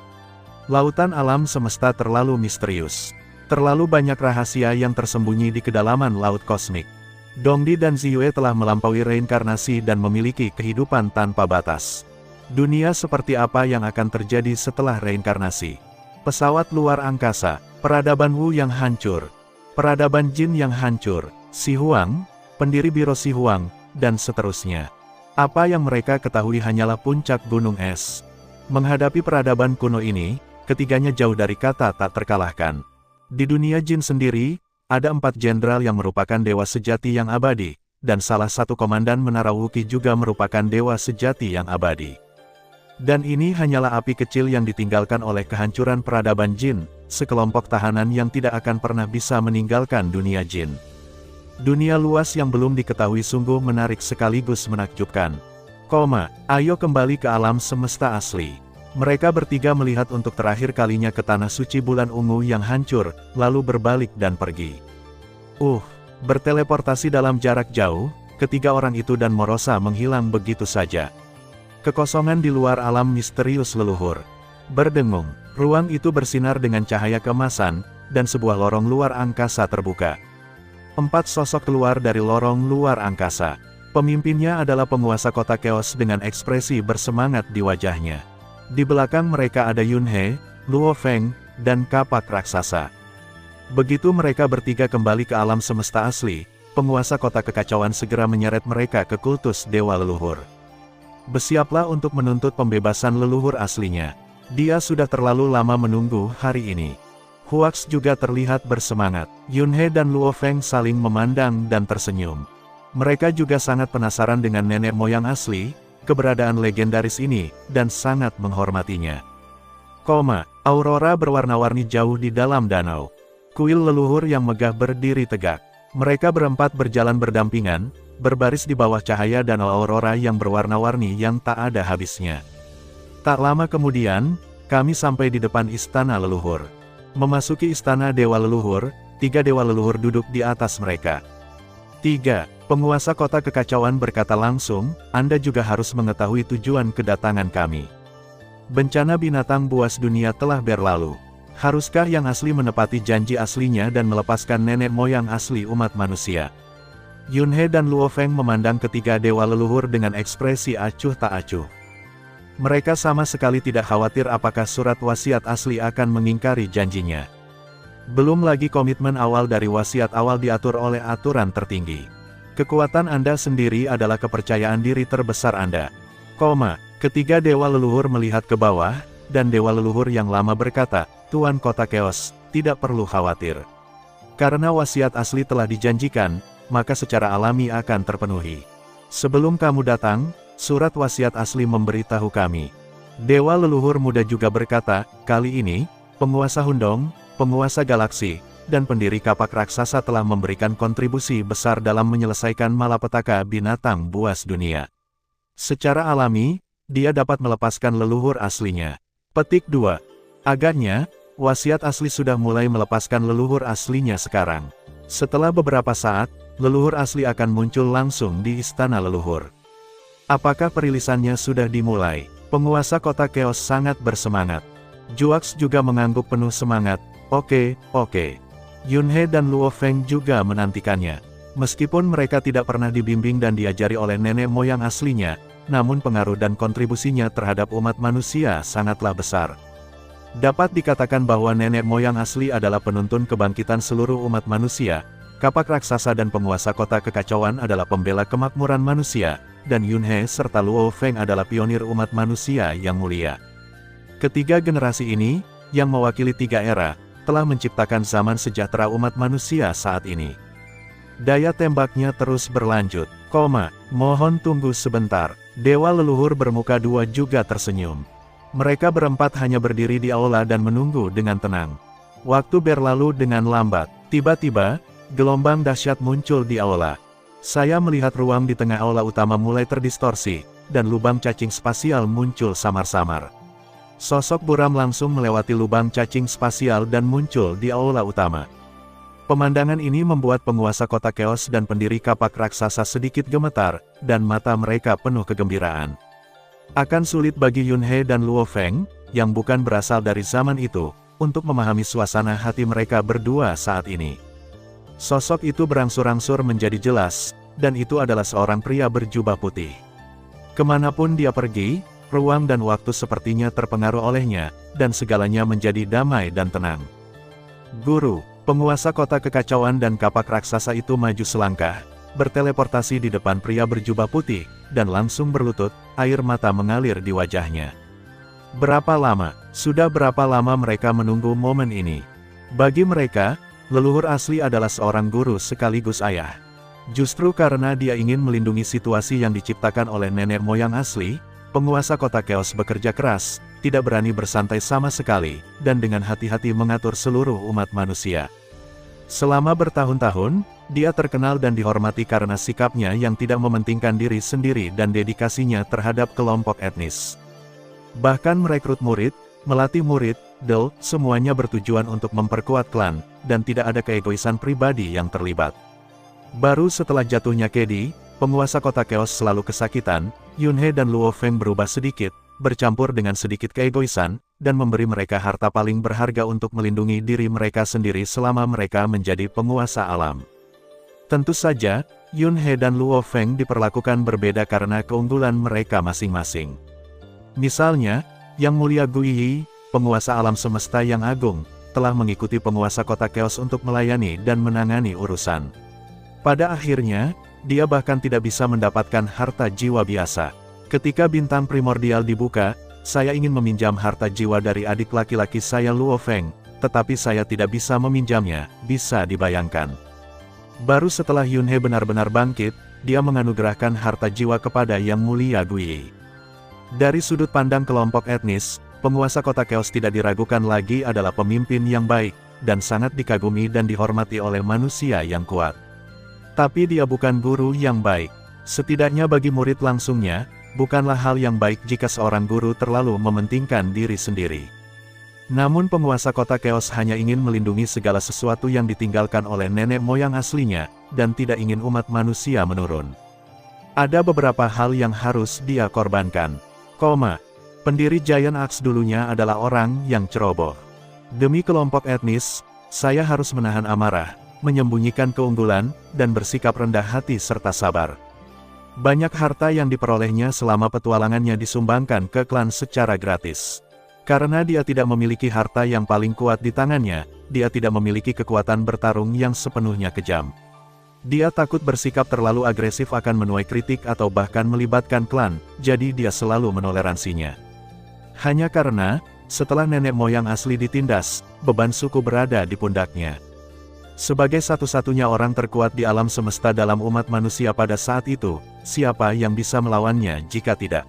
Speaker 1: Lautan alam semesta terlalu misterius. Terlalu banyak rahasia yang tersembunyi di kedalaman laut kosmik. Dongdi dan Ziyue telah melampaui reinkarnasi dan memiliki kehidupan tanpa batas. Dunia seperti apa yang akan terjadi setelah reinkarnasi? Pesawat luar angkasa, peradaban Wu yang hancur, peradaban Jin yang hancur, Si Huang, pendiri biro Si Huang, dan seterusnya. Apa yang mereka ketahui hanyalah puncak gunung es. Menghadapi peradaban kuno ini, ketiganya jauh dari kata tak terkalahkan. Di dunia Jin sendiri, ada 4 jenderal yang merupakan dewa sejati yang abadi, dan salah satu komandan Menara Wuki juga merupakan dewa sejati yang abadi. Dan ini hanyalah api kecil yang ditinggalkan oleh kehancuran peradaban Jin, sekelompok tahanan yang tidak akan pernah bisa meninggalkan dunia Jin. Dunia luas yang belum diketahui sungguh menarik sekaligus menakjubkan. Ayo kembali ke alam semesta asli. Mereka bertiga melihat untuk terakhir kalinya ke tanah suci bulan ungu yang hancur, lalu berbalik dan pergi. Berteleportasi dalam jarak jauh, ketiga orang itu dan Morosa menghilang begitu saja. Kekosongan di luar alam misterius leluhur. Berdengung, ruang itu bersinar dengan cahaya keemasan, dan sebuah lorong luar angkasa terbuka. 4 sosok keluar dari lorong luar angkasa. Pemimpinnya adalah penguasa kota Chaos dengan ekspresi bersemangat di wajahnya. Di belakang mereka ada Yunhe, Luo Feng, dan kapak raksasa. Begitu mereka bertiga kembali ke alam semesta asli, penguasa kota kekacauan segera menyeret mereka ke kultus dewa leluhur. Bersiaplah untuk menuntut pembebasan leluhur aslinya. Dia sudah terlalu lama menunggu hari ini. Huax juga terlihat bersemangat. Yunhe dan Luo Feng saling memandang dan tersenyum. Mereka juga sangat penasaran dengan nenek moyang asli, keberadaan legendaris ini, dan sangat menghormatinya. Aurora berwarna-warni jauh di dalam danau. Kuil leluhur yang megah berdiri tegak. Mereka berempat berjalan berdampingan, berbaris di bawah cahaya danau aurora yang berwarna-warni yang tak ada habisnya. Tak lama kemudian, kami sampai di depan istana leluhur. Memasuki istana dewa leluhur, 3 dewa leluhur duduk di atas mereka. 3. Penguasa kota kekacauan berkata langsung, Anda juga harus mengetahui tujuan kedatangan kami. Bencana binatang buas dunia telah berlalu. Haruskah yang asli menepati janji aslinya dan melepaskan nenek moyang asli umat manusia? Yunhe dan Luo Feng memandang ketiga dewa leluhur dengan ekspresi acuh tak acuh. Mereka sama sekali tidak khawatir apakah surat wasiat asli akan mengingkari janjinya. Belum lagi komitmen awal dari wasiat awal diatur oleh aturan tertinggi. Kekuatan Anda sendiri adalah kepercayaan diri terbesar Anda. Ketiga dewa leluhur melihat ke bawah, dan dewa leluhur yang lama berkata, Tuan Kota Chaos, tidak perlu khawatir. Karena wasiat asli telah dijanjikan, maka secara alami akan terpenuhi. Sebelum kamu datang, surat wasiat asli memberitahu kami. Dewa leluhur muda juga berkata, kali ini, penguasa Hundong, penguasa galaksi, dan pendiri kapak raksasa telah memberikan kontribusi besar dalam menyelesaikan malapetaka binatang buas dunia. Secara alami, dia dapat melepaskan leluhur aslinya. Petik 2. Agaknya, wasiat asli sudah mulai melepaskan leluhur aslinya sekarang. Setelah beberapa saat, leluhur asli akan muncul langsung di istana leluhur. Apakah perilisannya sudah dimulai? Penguasa kota Chaos sangat bersemangat. Juax juga mengangguk penuh semangat. Oke. Yunhe dan Luo Feng juga menantikannya. Meskipun mereka tidak pernah dibimbing dan diajari oleh nenek moyang aslinya, namun pengaruh dan kontribusinya terhadap umat manusia sangatlah besar. Dapat dikatakan bahwa nenek moyang asli adalah penuntun kebangkitan seluruh umat manusia, kapak raksasa dan penguasa kota kekacauan adalah pembela kemakmuran manusia, dan Yunhe serta Luo Feng adalah pionir umat manusia yang mulia. Ketiga generasi ini, yang mewakili 3 era, telah menciptakan zaman sejahtera umat manusia saat ini. Daya tembaknya terus berlanjut. Mohon tunggu sebentar. Dewa leluhur bermuka 2 juga tersenyum. Mereka berempat hanya berdiri di aula dan menunggu dengan tenang. Waktu berlalu dengan lambat. Tiba-tiba, gelombang dahsyat muncul di aula. Saya melihat ruang di tengah aula utama mulai terdistorsi, dan lubang cacing spasial muncul samar-samar. Sosok buram langsung melewati lubang cacing spasial dan muncul di aula utama. Pemandangan ini membuat penguasa kota Chaos dan pendiri kapak raksasa sedikit gemetar, dan mata mereka penuh kegembiraan. Akan sulit bagi Yunhe dan Luo Feng, yang bukan berasal dari zaman itu, untuk memahami suasana hati mereka berdua saat ini. Sosok itu berangsur-angsur menjadi jelas, dan itu adalah seorang pria berjubah putih. Kemanapun dia pergi, ruang dan waktu sepertinya terpengaruh olehnya, dan segalanya menjadi damai dan tenang. Guru, penguasa kota kekacauan dan kapak raksasa itu maju selangkah, berteleportasi di depan pria berjubah putih, dan langsung berlutut, air mata mengalir di wajahnya. Sudah berapa lama mereka menunggu momen ini? Bagi mereka, leluhur asli adalah seorang guru sekaligus ayah. Justru karena dia ingin melindungi situasi yang diciptakan oleh nenek moyang asli, penguasa kota Chaos bekerja keras, tidak berani bersantai sama sekali, dan dengan hati-hati mengatur seluruh umat manusia. Selama bertahun-tahun, dia terkenal dan dihormati karena sikapnya yang tidak mementingkan diri sendiri dan dedikasinya terhadap kelompok etnis. Bahkan merekrut murid, melatih murid, semuanya bertujuan untuk memperkuat klan, dan tidak ada keegoisan pribadi yang terlibat. Baru setelah jatuhnya Kedi, penguasa kota Chaos selalu kesakitan, Yunhe dan Luo Feng berubah sedikit, bercampur dengan sedikit keegoisan, dan memberi mereka harta paling berharga untuk melindungi diri mereka sendiri selama mereka menjadi penguasa alam. Tentu saja, Yunhe dan Luo Feng diperlakukan berbeda karena keunggulan mereka masing-masing. Misalnya, Yang Mulia Guiyi, penguasa alam semesta yang agung, telah mengikuti penguasa kota Chaos untuk melayani dan menangani urusan. Pada akhirnya, dia bahkan tidak bisa mendapatkan harta jiwa biasa. Ketika bintang primordial dibuka, saya ingin meminjam harta jiwa dari adik laki-laki saya Luo Feng, tetapi saya tidak bisa meminjamnya, bisa dibayangkan. Baru setelah Yunhe benar-benar bangkit, dia menganugerahkan harta jiwa kepada Yang Mulia Guiyi. Dari sudut pandang kelompok etnis, penguasa kota Chaos tidak diragukan lagi adalah pemimpin yang baik, dan sangat dikagumi dan dihormati oleh manusia yang kuat. Tapi dia bukan guru yang baik. Setidaknya bagi murid langsungnya, bukanlah hal yang baik jika seorang guru terlalu mementingkan diri sendiri. Namun penguasa kota Chaos hanya ingin melindungi segala sesuatu yang ditinggalkan oleh nenek moyang aslinya, dan tidak ingin umat manusia menurun. Ada beberapa hal yang harus dia korbankan. Pendiri Giant Axe dulunya adalah orang yang ceroboh. Demi kelompok etnis, saya harus menahan amarah, menyembunyikan keunggulan, dan bersikap rendah hati serta sabar. Banyak harta yang diperolehnya selama petualangannya disumbangkan ke klan secara gratis. Karena dia tidak memiliki harta yang paling kuat di tangannya, dia tidak memiliki kekuatan bertarung yang sepenuhnya kejam. Dia takut bersikap terlalu agresif akan menuai kritik atau bahkan melibatkan klan, jadi dia selalu menoleransinya. Hanya karena, Setelah nenek moyang asli ditindas, beban suku berada di pundaknya. Sebagai satu-satunya orang terkuat di alam semesta dalam umat manusia pada saat itu, siapa yang bisa melawannya jika tidak?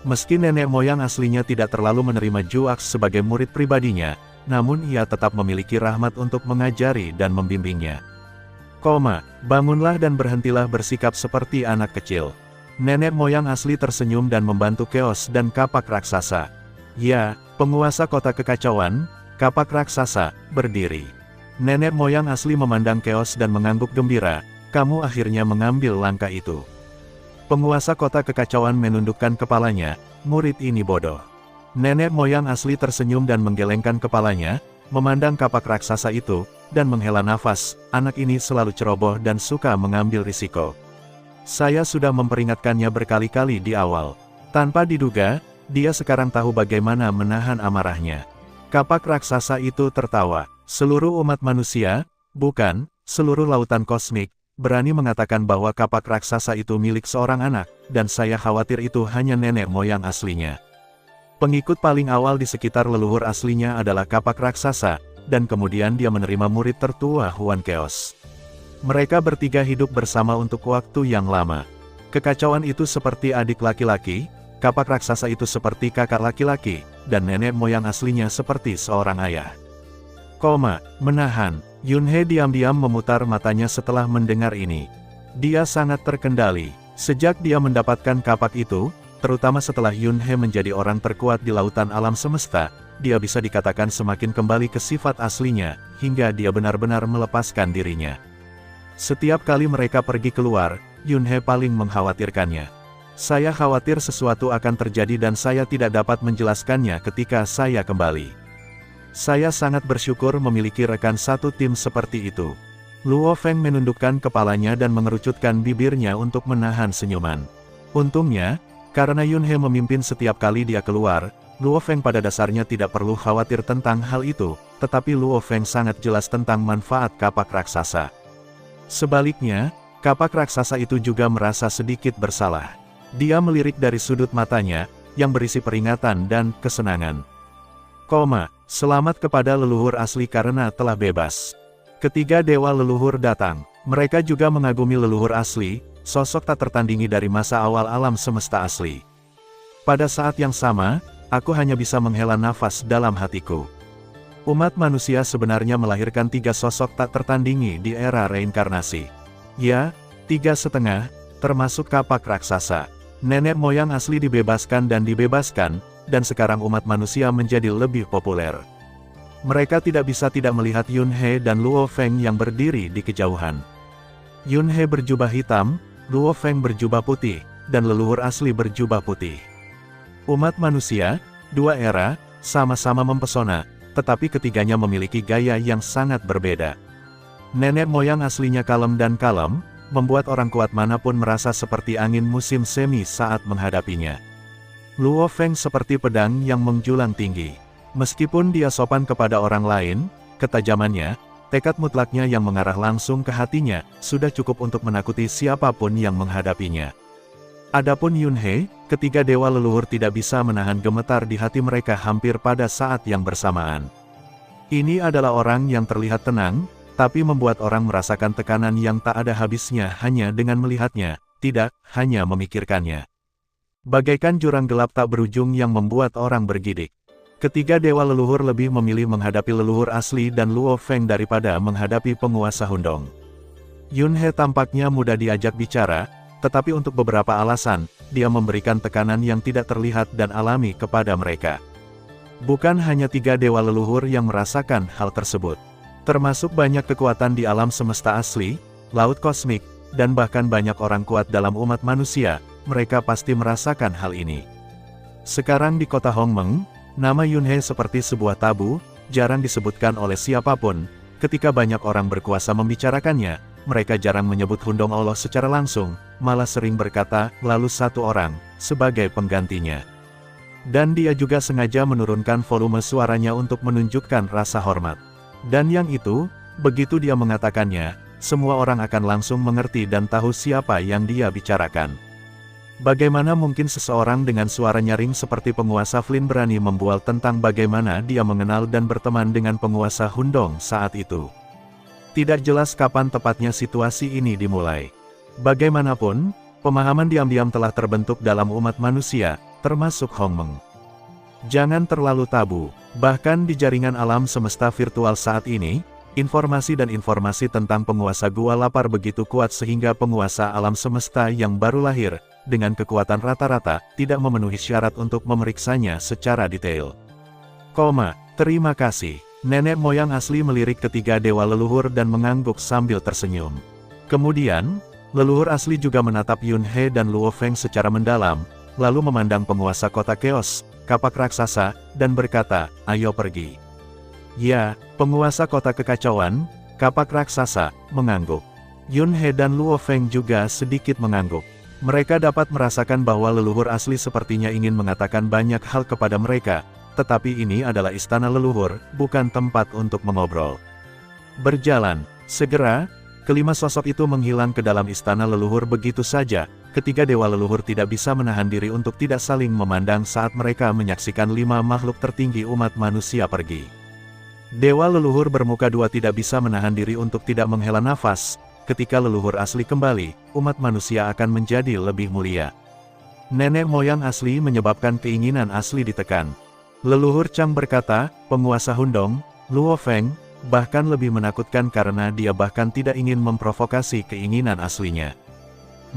Speaker 1: Meski nenek moyang aslinya tidak terlalu menerima Juaks sebagai murid pribadinya, namun ia tetap memiliki rahmat untuk mengajari dan membimbingnya. Bangunlah dan berhentilah bersikap seperti anak kecil. Nenek moyang asli tersenyum dan membantu Chaos dan kapak raksasa. Ya, penguasa kota kekacauan, kapak raksasa, berdiri. Nenek moyang asli memandang Chaos dan mengangguk gembira, kamu akhirnya mengambil langkah itu. Penguasa kota kekacauan menundukkan kepalanya, murid ini bodoh. Nenek moyang asli tersenyum dan menggelengkan kepalanya, memandang kapak raksasa itu, dan menghela nafas, anak ini selalu ceroboh dan suka mengambil risiko. Saya sudah memperingatkannya berkali-kali di awal. Tanpa diduga, dia sekarang tahu bagaimana menahan amarahnya. Kapak raksasa itu tertawa. Seluruh umat manusia, bukan, seluruh lautan kosmik, berani mengatakan bahwa kapak raksasa itu milik seorang anak, dan saya khawatir itu hanya nenek moyang aslinya. Pengikut paling awal di sekitar leluhur aslinya adalah kapak raksasa, dan kemudian dia menerima murid tertua Huan Chaos. Mereka bertiga hidup bersama untuk waktu yang lama. Kekacauan itu seperti adik laki-laki, kapak raksasa itu seperti kakak laki-laki, dan nenek moyang aslinya seperti seorang ayah. Menahan. Yunhe diam-diam memutar matanya setelah mendengar ini. Dia sangat terkendali. Sejak dia mendapatkan kapak itu, terutama setelah Yunhe menjadi orang terkuat di lautan alam semesta, dia bisa dikatakan semakin kembali ke sifat aslinya, hingga dia benar-benar melepaskan dirinya. Setiap kali mereka pergi keluar, Yunhe paling mengkhawatirkannya. Saya khawatir sesuatu akan terjadi dan saya tidak dapat menjelaskannya ketika saya kembali. Saya sangat bersyukur memiliki rekan satu tim seperti itu. Luo Feng menundukkan kepalanya dan mengerucutkan bibirnya untuk menahan senyuman. Untungnya, karena Yunhe memimpin setiap kali dia keluar, Luo Feng pada dasarnya tidak perlu khawatir tentang hal itu, tetapi Luo Feng sangat jelas tentang manfaat kapak raksasa. Sebaliknya, kapak raksasa itu juga merasa sedikit bersalah. Dia melirik dari sudut matanya, yang berisi peringatan dan kesenangan. Selamat kepada leluhur asli karena telah bebas. Ketiga dewa leluhur datang. Mereka juga mengagumi leluhur asli, sosok tak tertandingi dari masa awal alam semesta asli. Pada saat yang sama, aku hanya bisa menghela nafas dalam hatiku. Umat manusia sebenarnya melahirkan tiga sosok tak tertandingi di era reinkarnasi. Ya, 3,5, termasuk kapak raksasa. Nenek moyang asli dibebaskan, dan sekarang umat manusia menjadi lebih populer. Mereka tidak bisa tidak melihat Yunhe dan Luo Feng yang berdiri di kejauhan. Yunhe berjubah hitam, Luo Feng berjubah putih, dan leluhur asli berjubah putih. Umat manusia, dua era, sama-sama mempesona, tetapi ketiganya memiliki gaya yang sangat berbeda. Nenek moyang aslinya kalem, membuat orang kuat manapun merasa seperti angin musim semi saat menghadapinya. Luo Feng seperti pedang yang menjulang tinggi. Meskipun dia sopan kepada orang lain, ketajamannya, tekad mutlaknya yang mengarah langsung ke hatinya, sudah cukup untuk menakuti siapapun yang menghadapinya. Adapun Yunhe, ketiga dewa leluhur tidak bisa menahan gemetar di hati mereka hampir pada saat yang bersamaan. Ini adalah orang yang terlihat tenang, tapi membuat orang merasakan tekanan yang tak ada habisnya hanya dengan melihatnya, tidak hanya memikirkannya. Bagaikan jurang gelap tak berujung yang membuat orang bergidik. Ketiga dewa leluhur lebih memilih menghadapi leluhur asli dan Luo Feng daripada menghadapi penguasa Hundong. Yunhe tampaknya mudah diajak bicara, tetapi untuk beberapa alasan, dia memberikan tekanan yang tidak terlihat dan alami kepada mereka. Bukan hanya tiga dewa leluhur yang merasakan hal tersebut. Termasuk banyak kekuatan di alam semesta asli, laut kosmik, dan bahkan banyak orang kuat dalam umat manusia, mereka pasti merasakan hal ini. Sekarang di kota Hongmeng, nama Yunhe seperti sebuah tabu, jarang disebutkan oleh siapapun. Ketika banyak orang berkuasa membicarakannya, mereka jarang menyebut Hundong Allah secara langsung, malah sering berkata, lalu satu orang, sebagai penggantinya. Dan dia juga sengaja menurunkan volume suaranya untuk menunjukkan rasa hormat. Dan yang itu, begitu dia mengatakannya, semua orang akan langsung mengerti dan tahu siapa yang dia bicarakan. Bagaimana mungkin seseorang dengan suara nyaring seperti penguasa Flynn berani membual tentang bagaimana dia mengenal dan berteman dengan penguasa Hundong saat itu? Tidak jelas kapan tepatnya situasi ini dimulai. Bagaimanapun, pemahaman diam-diam telah terbentuk dalam umat manusia, termasuk Hongmeng. Jangan terlalu tabu, bahkan di jaringan alam semesta virtual saat ini, informasi dan informasi tentang penguasa Gua Lapar begitu kuat sehingga penguasa alam semesta yang baru lahir, dengan kekuatan rata-rata, tidak memenuhi syarat untuk memeriksanya secara detail. Terima kasih. Nenek moyang asli melirik ketiga dewa leluhur dan mengangguk sambil tersenyum. Kemudian, leluhur asli juga menatap Yun He dan Luo Feng secara mendalam, lalu memandang penguasa kota Chaos, kapak raksasa, dan berkata, ayo pergi. Ya, penguasa kota kekacauan, kapak raksasa, mengangguk. Yun He dan Luo Feng juga sedikit mengangguk. Mereka dapat merasakan bahwa leluhur asli sepertinya ingin mengatakan banyak hal kepada mereka, tetapi ini adalah istana leluhur, bukan tempat untuk mengobrol. Berjalan, segera, kelima sosok itu menghilang ke dalam istana leluhur begitu saja. Ketiga dewa leluhur tidak bisa menahan diri untuk tidak saling memandang saat mereka menyaksikan lima makhluk tertinggi umat manusia pergi. Dewa leluhur bermuka dua tidak bisa menahan diri untuk tidak menghela nafas. Ketika leluhur asli kembali, umat manusia akan menjadi lebih mulia. Nenek moyang asli menyebabkan keinginan asli ditekan. Leluhur Chang berkata, penguasa Hundong, Luo Feng, bahkan lebih menakutkan karena dia bahkan tidak ingin memprovokasi keinginan aslinya.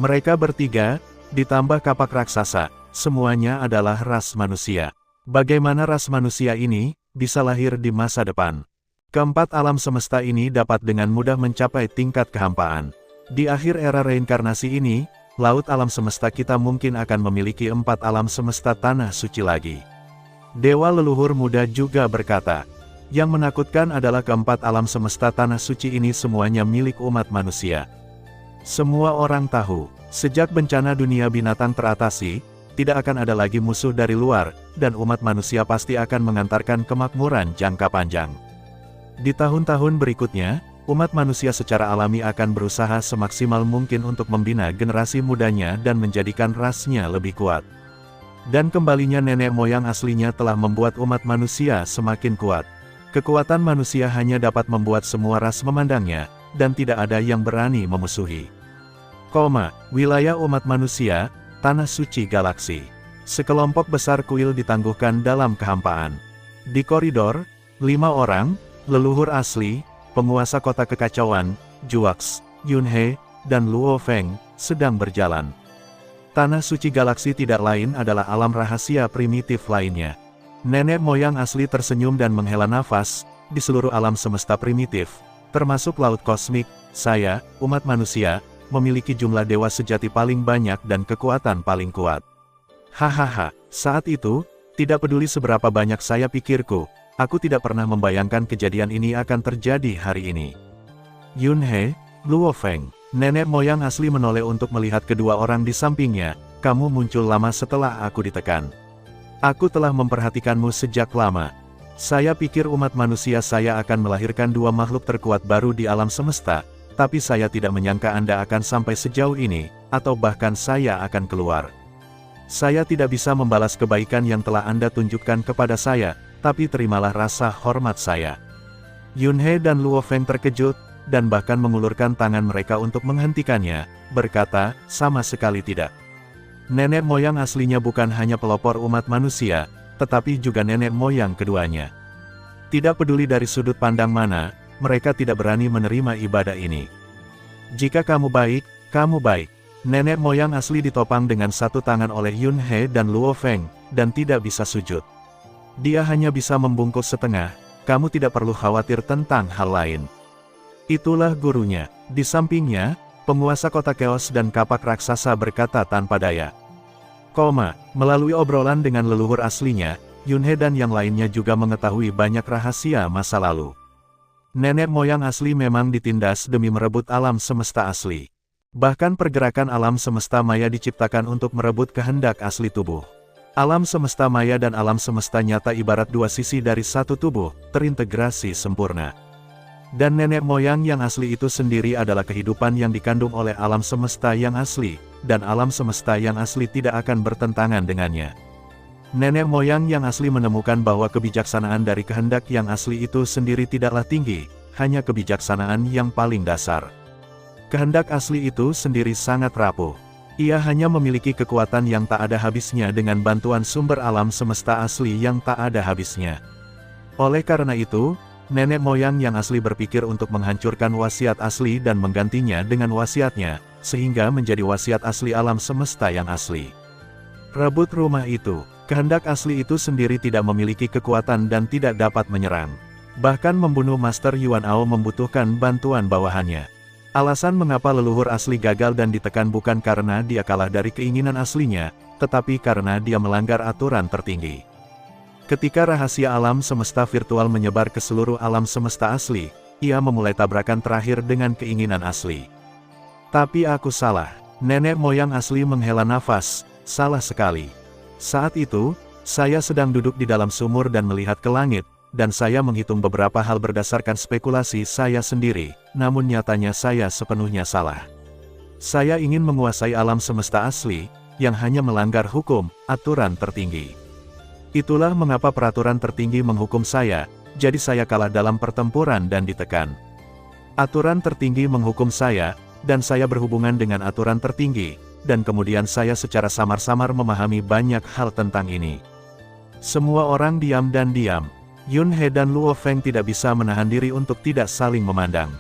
Speaker 1: Mereka bertiga, ditambah kapak raksasa, semuanya adalah ras manusia. Bagaimana ras manusia ini bisa lahir di masa depan? Keempat alam semesta ini dapat dengan mudah mencapai tingkat kehampaan. Di akhir era reinkarnasi ini, laut alam semesta kita mungkin akan memiliki 4 alam semesta tanah suci lagi. Dewa leluhur muda juga berkata, yang menakutkan adalah keempat alam semesta tanah suci ini semuanya milik umat manusia. Semua orang tahu, sejak bencana dunia binatang teratasi, tidak akan ada lagi musuh dari luar, dan umat manusia pasti akan mengantarkan kemakmuran jangka panjang. Di tahun-tahun berikutnya, umat manusia secara alami akan berusaha semaksimal mungkin untuk membina generasi mudanya dan menjadikan rasnya lebih kuat. Dan kembalinya nenek moyang aslinya telah membuat umat manusia semakin kuat. Kekuatan manusia hanya dapat membuat semua ras memandangnya, dan tidak ada yang berani memusuhi. Wilayah umat manusia, tanah suci galaksi. Sekelompok besar kuil ditangguhkan dalam kehampaan. Di koridor, 5 orang, leluhur asli, penguasa kota kekacauan, Juax, Yun He, dan Luo Feng, sedang berjalan. Tanah suci galaksi tidak lain adalah alam rahasia primitif lainnya. Nenek moyang asli tersenyum dan menghela nafas, di seluruh alam semesta primitif, termasuk laut kosmik, saya, umat manusia, memiliki jumlah dewa sejati paling banyak dan kekuatan paling kuat. Hahaha, saat itu, tidak peduli seberapa banyak saya pikirku, aku tidak pernah membayangkan kejadian ini akan terjadi hari ini. Yun He, Luo Feng, nenek moyang asli menoleh untuk melihat kedua orang di sampingnya, kamu muncul lama setelah aku ditekan. Aku telah memperhatikanmu sejak lama. Saya pikir umat manusia saya akan melahirkan 2 makhluk terkuat baru di alam semesta, tapi saya tidak menyangka Anda akan sampai sejauh ini, atau bahkan saya akan keluar. Saya tidak bisa membalas kebaikan yang telah Anda tunjukkan kepada saya, tapi terimalah rasa hormat saya. Yun He dan Luo Feng terkejut, dan bahkan mengulurkan tangan mereka untuk menghentikannya, berkata, sama sekali tidak. Nenek moyang aslinya bukan hanya pelopor umat manusia, tetapi juga nenek moyang keduanya. Tidak peduli dari sudut pandang mana, mereka tidak berani menerima ibadah ini. Jika kamu baik, kamu baik. Nenek moyang asli ditopang dengan satu tangan oleh Yun He dan Luo Feng, dan tidak bisa sujud. Dia hanya bisa membungkuk setengah, kamu tidak perlu khawatir tentang hal lain. Itulah gurunya. Di sampingnya, penguasa kota Chaos dan kapak raksasa berkata tanpa daya. Melalui obrolan dengan leluhur aslinya, Yun He dan yang lainnya juga mengetahui banyak rahasia masa lalu. Nenek moyang asli memang ditindas demi merebut alam semesta asli. Bahkan pergerakan alam semesta maya diciptakan untuk merebut kehendak asli tubuh. Alam semesta maya dan alam semesta nyata ibarat 2 sisi dari satu tubuh, terintegrasi sempurna. Dan nenek moyang yang asli itu sendiri adalah kehidupan yang dikandung oleh alam semesta yang asli, dan alam semesta yang asli tidak akan bertentangan dengannya. Nenek moyang yang asli menemukan bahwa kebijaksanaan dari kehendak yang asli itu sendiri tidaklah tinggi, hanya kebijaksanaan yang paling dasar. Kehendak asli itu sendiri sangat rapuh. Ia hanya memiliki kekuatan yang tak ada habisnya dengan bantuan sumber alam semesta asli yang tak ada habisnya. Oleh karena itu, nenek moyang yang asli berpikir untuk menghancurkan wasiat asli dan menggantinya dengan wasiatnya, sehingga menjadi wasiat asli alam semesta yang asli. Rebut rumah itu, kehendak asli itu sendiri tidak memiliki kekuatan dan tidak dapat menyerang. Bahkan membunuh Master Yuan Ao membutuhkan bantuan bawahannya. Alasan mengapa leluhur asli gagal dan ditekan bukan karena dia kalah dari keinginan aslinya, tetapi karena dia melanggar aturan tertinggi. Ketika rahasia alam semesta virtual menyebar ke seluruh alam semesta asli, ia memulai tabrakan terakhir dengan keinginan asli. Tapi aku salah. Nenek moyang asli menghela nafas, salah sekali. Saat itu, saya sedang duduk di dalam sumur dan melihat ke langit, dan saya menghitung beberapa hal berdasarkan spekulasi saya sendiri, namun nyatanya saya sepenuhnya salah. Saya ingin menguasai alam semesta asli, yang hanya melanggar hukum, aturan tertinggi. Itulah mengapa peraturan tertinggi menghukum saya, jadi saya kalah dalam pertempuran dan ditekan. Aturan tertinggi menghukum saya, dan saya berhubungan dengan aturan tertinggi, dan kemudian saya secara samar-samar memahami banyak hal tentang ini. Semua orang diam dan diam. Yun He dan Luo Feng tidak bisa menahan diri untuk tidak saling memandang.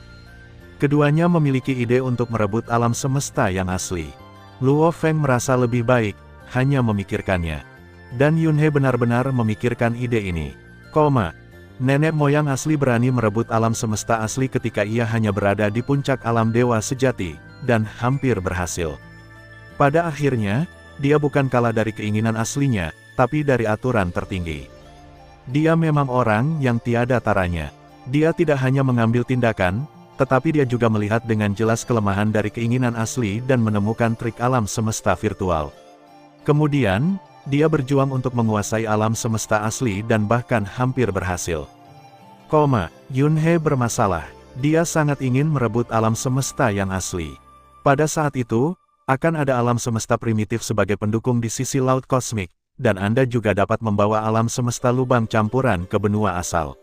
Speaker 1: Keduanya memiliki ide untuk merebut alam semesta yang asli. Luo Feng merasa lebih baik, hanya memikirkannya. Dan Yun He benar-benar memikirkan ide ini. Nenek moyang asli berani merebut alam semesta asli ketika ia hanya berada di puncak alam dewa sejati, dan hampir berhasil. Pada akhirnya, dia bukan kalah dari keinginan aslinya, tapi dari aturan tertinggi. Dia memang orang yang tiada taranya. Dia tidak hanya mengambil tindakan, tetapi dia juga melihat dengan jelas kelemahan dari keinginan asli dan menemukan trik alam semesta virtual. Kemudian, dia berjuang untuk menguasai alam semesta asli dan bahkan hampir berhasil. Yun He bermasalah. Dia sangat ingin merebut alam semesta yang asli. Pada saat itu, akan ada alam semesta primitif sebagai pendukung di sisi laut kosmik, dan Anda juga dapat membawa alam semesta lubang campuran ke benua asal.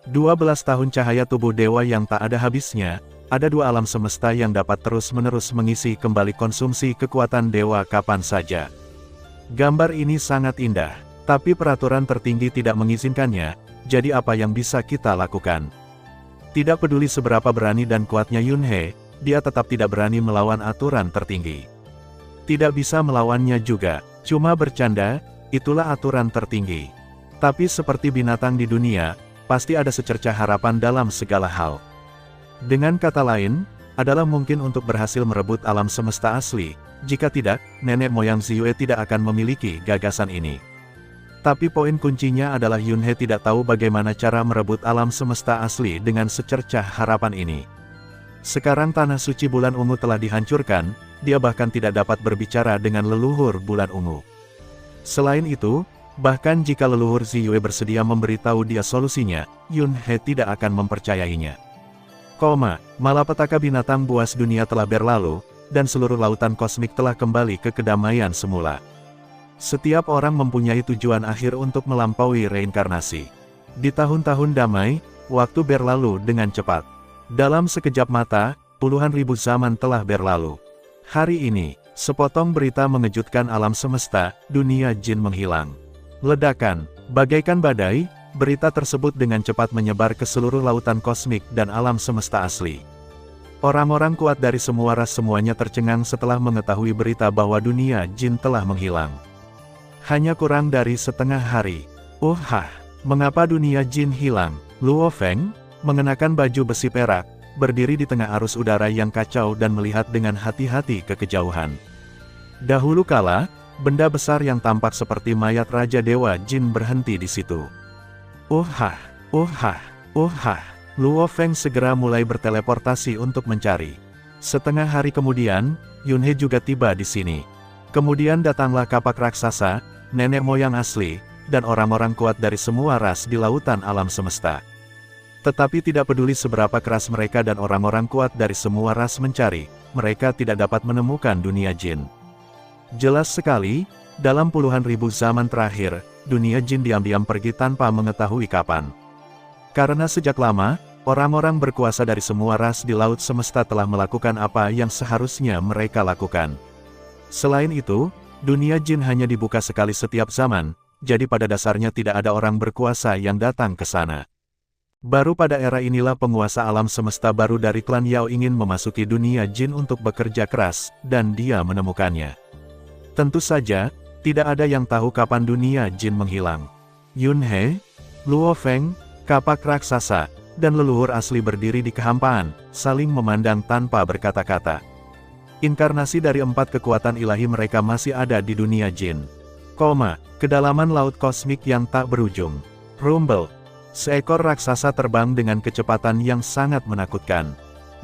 Speaker 1: 12 tahun cahaya tubuh dewa yang tak ada habisnya, ada dua alam semesta yang dapat terus-menerus mengisi kembali konsumsi kekuatan dewa kapan saja. Gambar ini sangat indah, tapi peraturan tertinggi tidak mengizinkannya, jadi apa yang bisa kita lakukan? Tidak peduli seberapa berani dan kuatnya Yun He, dia tetap tidak berani melawan aturan tertinggi. Tidak bisa melawannya juga. Cuma bercanda, itulah aturan tertinggi. Tapi seperti binatang di dunia, pasti ada secercah harapan dalam segala hal. Dengan kata lain, adalah mungkin untuk berhasil merebut alam semesta asli. Jika tidak, nenek moyang Ziyue tidak akan memiliki gagasan ini. Tapi poin kuncinya adalah Yun He tidak tahu bagaimana cara merebut alam semesta asli dengan secercah harapan ini. Sekarang tanah suci bulan ungu telah dihancurkan, dia bahkan tidak dapat berbicara dengan leluhur bulan ungu. Selain itu, bahkan jika leluhur Ziyue bersedia memberitahu dia solusinya, Yun He tidak akan mempercayainya. Malapetaka binatang buas dunia telah berlalu, dan seluruh lautan kosmik telah kembali ke kedamaian semula. Setiap orang mempunyai tujuan akhir untuk melampaui reinkarnasi. Di tahun-tahun damai, waktu berlalu dengan cepat. Dalam sekejap mata, puluhan ribu zaman telah berlalu. Hari ini, sepotong berita mengejutkan alam semesta, dunia jin menghilang. Ledakan, bagaikan badai, berita tersebut dengan cepat menyebar ke seluruh lautan kosmik dan alam semesta asli. Orang-orang kuat dari semua ras semuanya tercengang setelah mengetahui berita bahwa dunia jin telah menghilang. Hanya kurang dari setengah hari. Mengapa dunia jin hilang? Luo Feng, mengenakan baju besi perak, berdiri di tengah arus udara yang kacau dan melihat dengan hati-hati ke kejauhan. Dahulu kala, benda besar yang tampak seperti mayat Raja Dewa Jin berhenti di situ. Luo Feng segera mulai berteleportasi untuk mencari. Setengah hari kemudian, Yun He juga tiba di sini. Kemudian datanglah kapak raksasa, nenek moyang asli, dan orang-orang kuat dari semua ras di lautan alam semesta. Tetapi tidak peduli seberapa keras mereka dan orang-orang kuat dari semua ras mencari, mereka tidak dapat menemukan dunia jin. Jelas sekali, dalam puluhan ribu zaman terakhir, dunia jin diam-diam pergi tanpa mengetahui kapan. Karena sejak lama, orang-orang berkuasa dari semua ras di laut semesta telah melakukan apa yang seharusnya mereka lakukan. Selain itu, dunia jin hanya dibuka sekali setiap zaman, jadi pada dasarnya tidak ada orang berkuasa yang datang ke sana. Baru pada era inilah penguasa alam semesta baru dari klan Yao ingin memasuki dunia jin untuk bekerja keras, dan dia menemukannya. Tentu saja, tidak ada yang tahu kapan dunia jin menghilang. Yun He, Luo Feng, kapak raksasa, dan leluhur asli berdiri di kehampaan, saling memandang tanpa berkata-kata. Inkarnasi dari 4 kekuatan ilahi mereka masih ada di dunia jin. Kedalaman laut kosmik yang tak berujung. Rumble. Seekor raksasa terbang dengan kecepatan yang sangat menakutkan.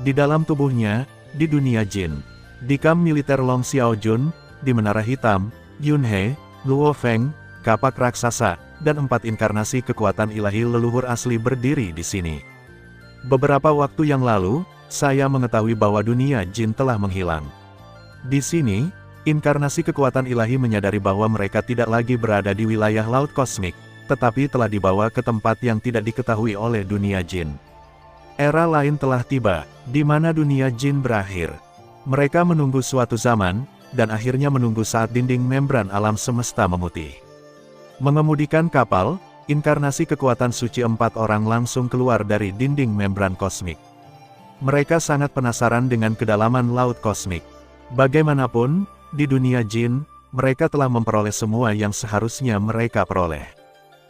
Speaker 1: Di dalam tubuhnya, di dunia jin, di kamp militer Long Xiaojun, di Menara Hitam, Yun He, Luo Feng, kapak raksasa, dan 4 inkarnasi kekuatan ilahi leluhur asli berdiri di sini. Beberapa waktu yang lalu, saya mengetahui bahwa dunia jin telah menghilang. Di sini, inkarnasi kekuatan ilahi menyadari bahwa mereka tidak lagi berada di wilayah laut kosmik, tetapi telah dibawa ke tempat yang tidak diketahui oleh dunia jin. Era lain telah tiba, di mana dunia jin berakhir. Mereka menunggu suatu zaman, dan akhirnya menunggu saat dinding membran alam semesta memutih. Mengemudikan kapal, inkarnasi kekuatan suci 4 orang langsung keluar dari dinding membran kosmik. Mereka sangat penasaran dengan kedalaman laut kosmik. Bagaimanapun, di dunia jin, mereka telah memperoleh semua yang seharusnya mereka peroleh.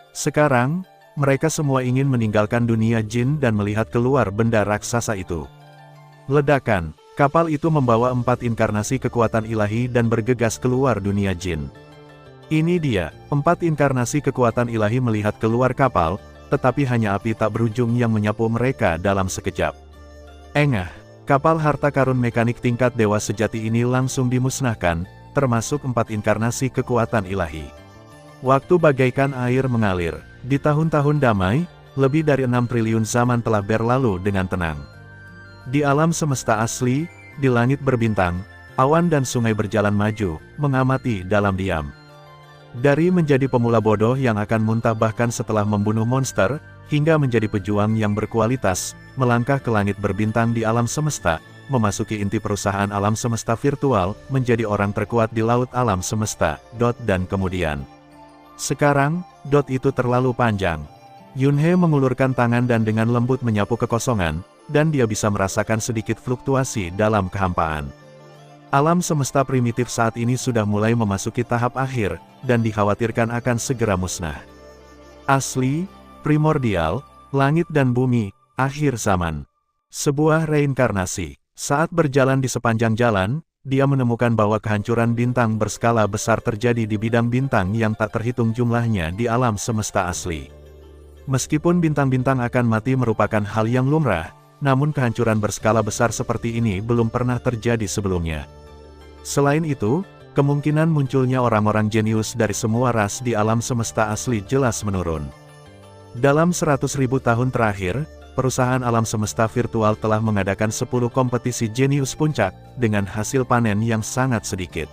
Speaker 1: Sekarang, mereka semua ingin meninggalkan dunia jin dan melihat keluar benda raksasa itu. Ledakan, kapal itu membawa 4 inkarnasi kekuatan ilahi dan bergegas keluar dunia jin. Ini dia, 4 inkarnasi kekuatan ilahi melihat keluar kapal, tetapi hanya api tak berujung yang menyapu mereka dalam sekejap. Engah, kapal harta karun mekanik tingkat dewa sejati ini langsung dimusnahkan, termasuk 4 inkarnasi kekuatan ilahi. Waktu bagaikan air mengalir. Di tahun-tahun damai, lebih dari 6 triliun zaman telah berlalu dengan tenang. Di alam semesta asli, di langit berbintang, awan dan sungai berjalan maju, mengamati dalam diam. Dari menjadi pemula bodoh yang akan muntah bahkan setelah membunuh monster, hingga menjadi pejuang yang berkualitas, melangkah ke langit berbintang di alam semesta, memasuki inti perusahaan alam semesta virtual, menjadi orang terkuat di laut alam semesta, dan kemudian. Sekarang, itu terlalu panjang. Yun He mengulurkan tangan dan dengan lembut menyapu kekosongan, dan dia bisa merasakan sedikit fluktuasi dalam kehampaan. Alam semesta primitif saat ini sudah mulai memasuki tahap akhir, dan dikhawatirkan akan segera musnah. Asli, primordial, langit dan bumi, akhir zaman. Sebuah reinkarnasi. Saat berjalan di sepanjang jalan, dia menemukan bahwa kehancuran bintang berskala besar terjadi di bidang bintang yang tak terhitung jumlahnya di alam semesta asli. Meskipun bintang-bintang akan mati merupakan hal yang lumrah, namun kehancuran berskala besar seperti ini belum pernah terjadi sebelumnya. Selain itu, kemungkinan munculnya orang-orang jenius dari semua ras di alam semesta asli jelas menurun. Dalam 100.000 tahun terakhir, perusahaan alam semesta virtual telah mengadakan 10 kompetisi jenius puncak, dengan hasil panen yang sangat sedikit.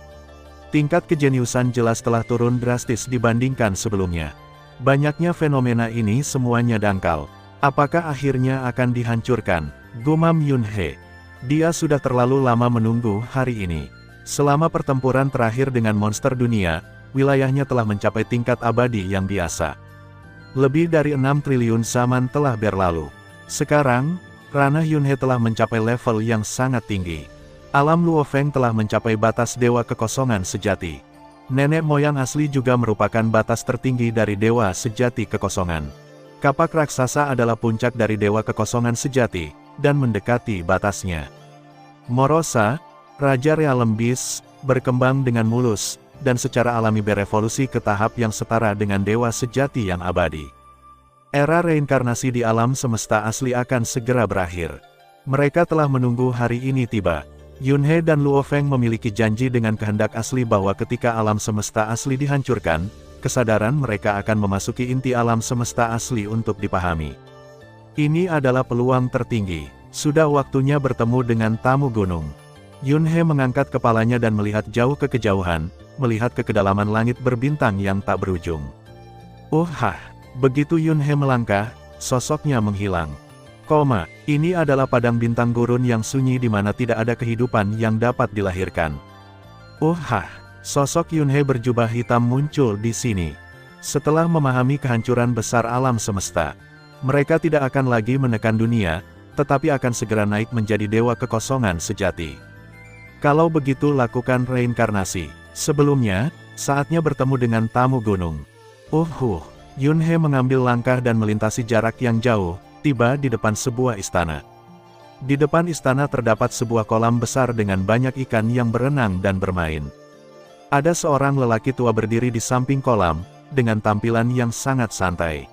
Speaker 1: Tingkat kejeniusan jelas telah turun drastis dibandingkan sebelumnya. Banyaknya fenomena ini semuanya dangkal. Apakah akhirnya akan dihancurkan? Gumam Yun He. Dia sudah terlalu lama menunggu hari ini. Selama pertempuran terakhir dengan monster dunia, wilayahnya telah mencapai tingkat abadi yang biasa. Lebih dari 6 triliun zaman telah berlalu. Sekarang, ranah Yun He telah mencapai level yang sangat tinggi. Alam Luo Feng telah mencapai batas dewa kekosongan sejati. Nenek moyang asli juga merupakan batas tertinggi dari dewa sejati kekosongan. Kapak raksasa adalah puncak dari dewa kekosongan sejati, dan mendekati batasnya. Morosa, Raja Realem Beast, berkembang dengan mulus, dan secara alami berevolusi ke tahap yang setara dengan dewa sejati yang abadi. Era reinkarnasi di alam semesta asli akan segera berakhir. Mereka telah menunggu hari ini tiba. Yun He dan Luo Feng memiliki janji dengan kehendak asli bahwa ketika alam semesta asli dihancurkan, kesadaran mereka akan memasuki inti alam semesta asli untuk dipahami. Ini adalah peluang tertinggi. Sudah waktunya bertemu dengan tamu gunung. Yunhe mengangkat kepalanya dan melihat jauh ke kejauhan, melihat ke kedalaman langit berbintang yang tak berujung. Begitu Yunhe melangkah, sosoknya menghilang. Ini adalah padang bintang gurun yang sunyi di mana tidak ada kehidupan yang dapat dilahirkan. Sosok Yunhe berjubah hitam muncul di sini. Setelah memahami kehancuran besar alam semesta, mereka tidak akan lagi menekan dunia, tetapi akan segera naik menjadi dewa kekosongan sejati. Kalau begitu lakukan reinkarnasi. Sebelumnya, saatnya bertemu dengan tamu gunung. Yunhe mengambil langkah dan melintasi jarak yang jauh, tiba di depan sebuah istana. Di depan istana terdapat sebuah kolam besar dengan banyak ikan yang berenang dan bermain. Ada seorang lelaki tua berdiri di samping kolam, dengan tampilan yang sangat santai.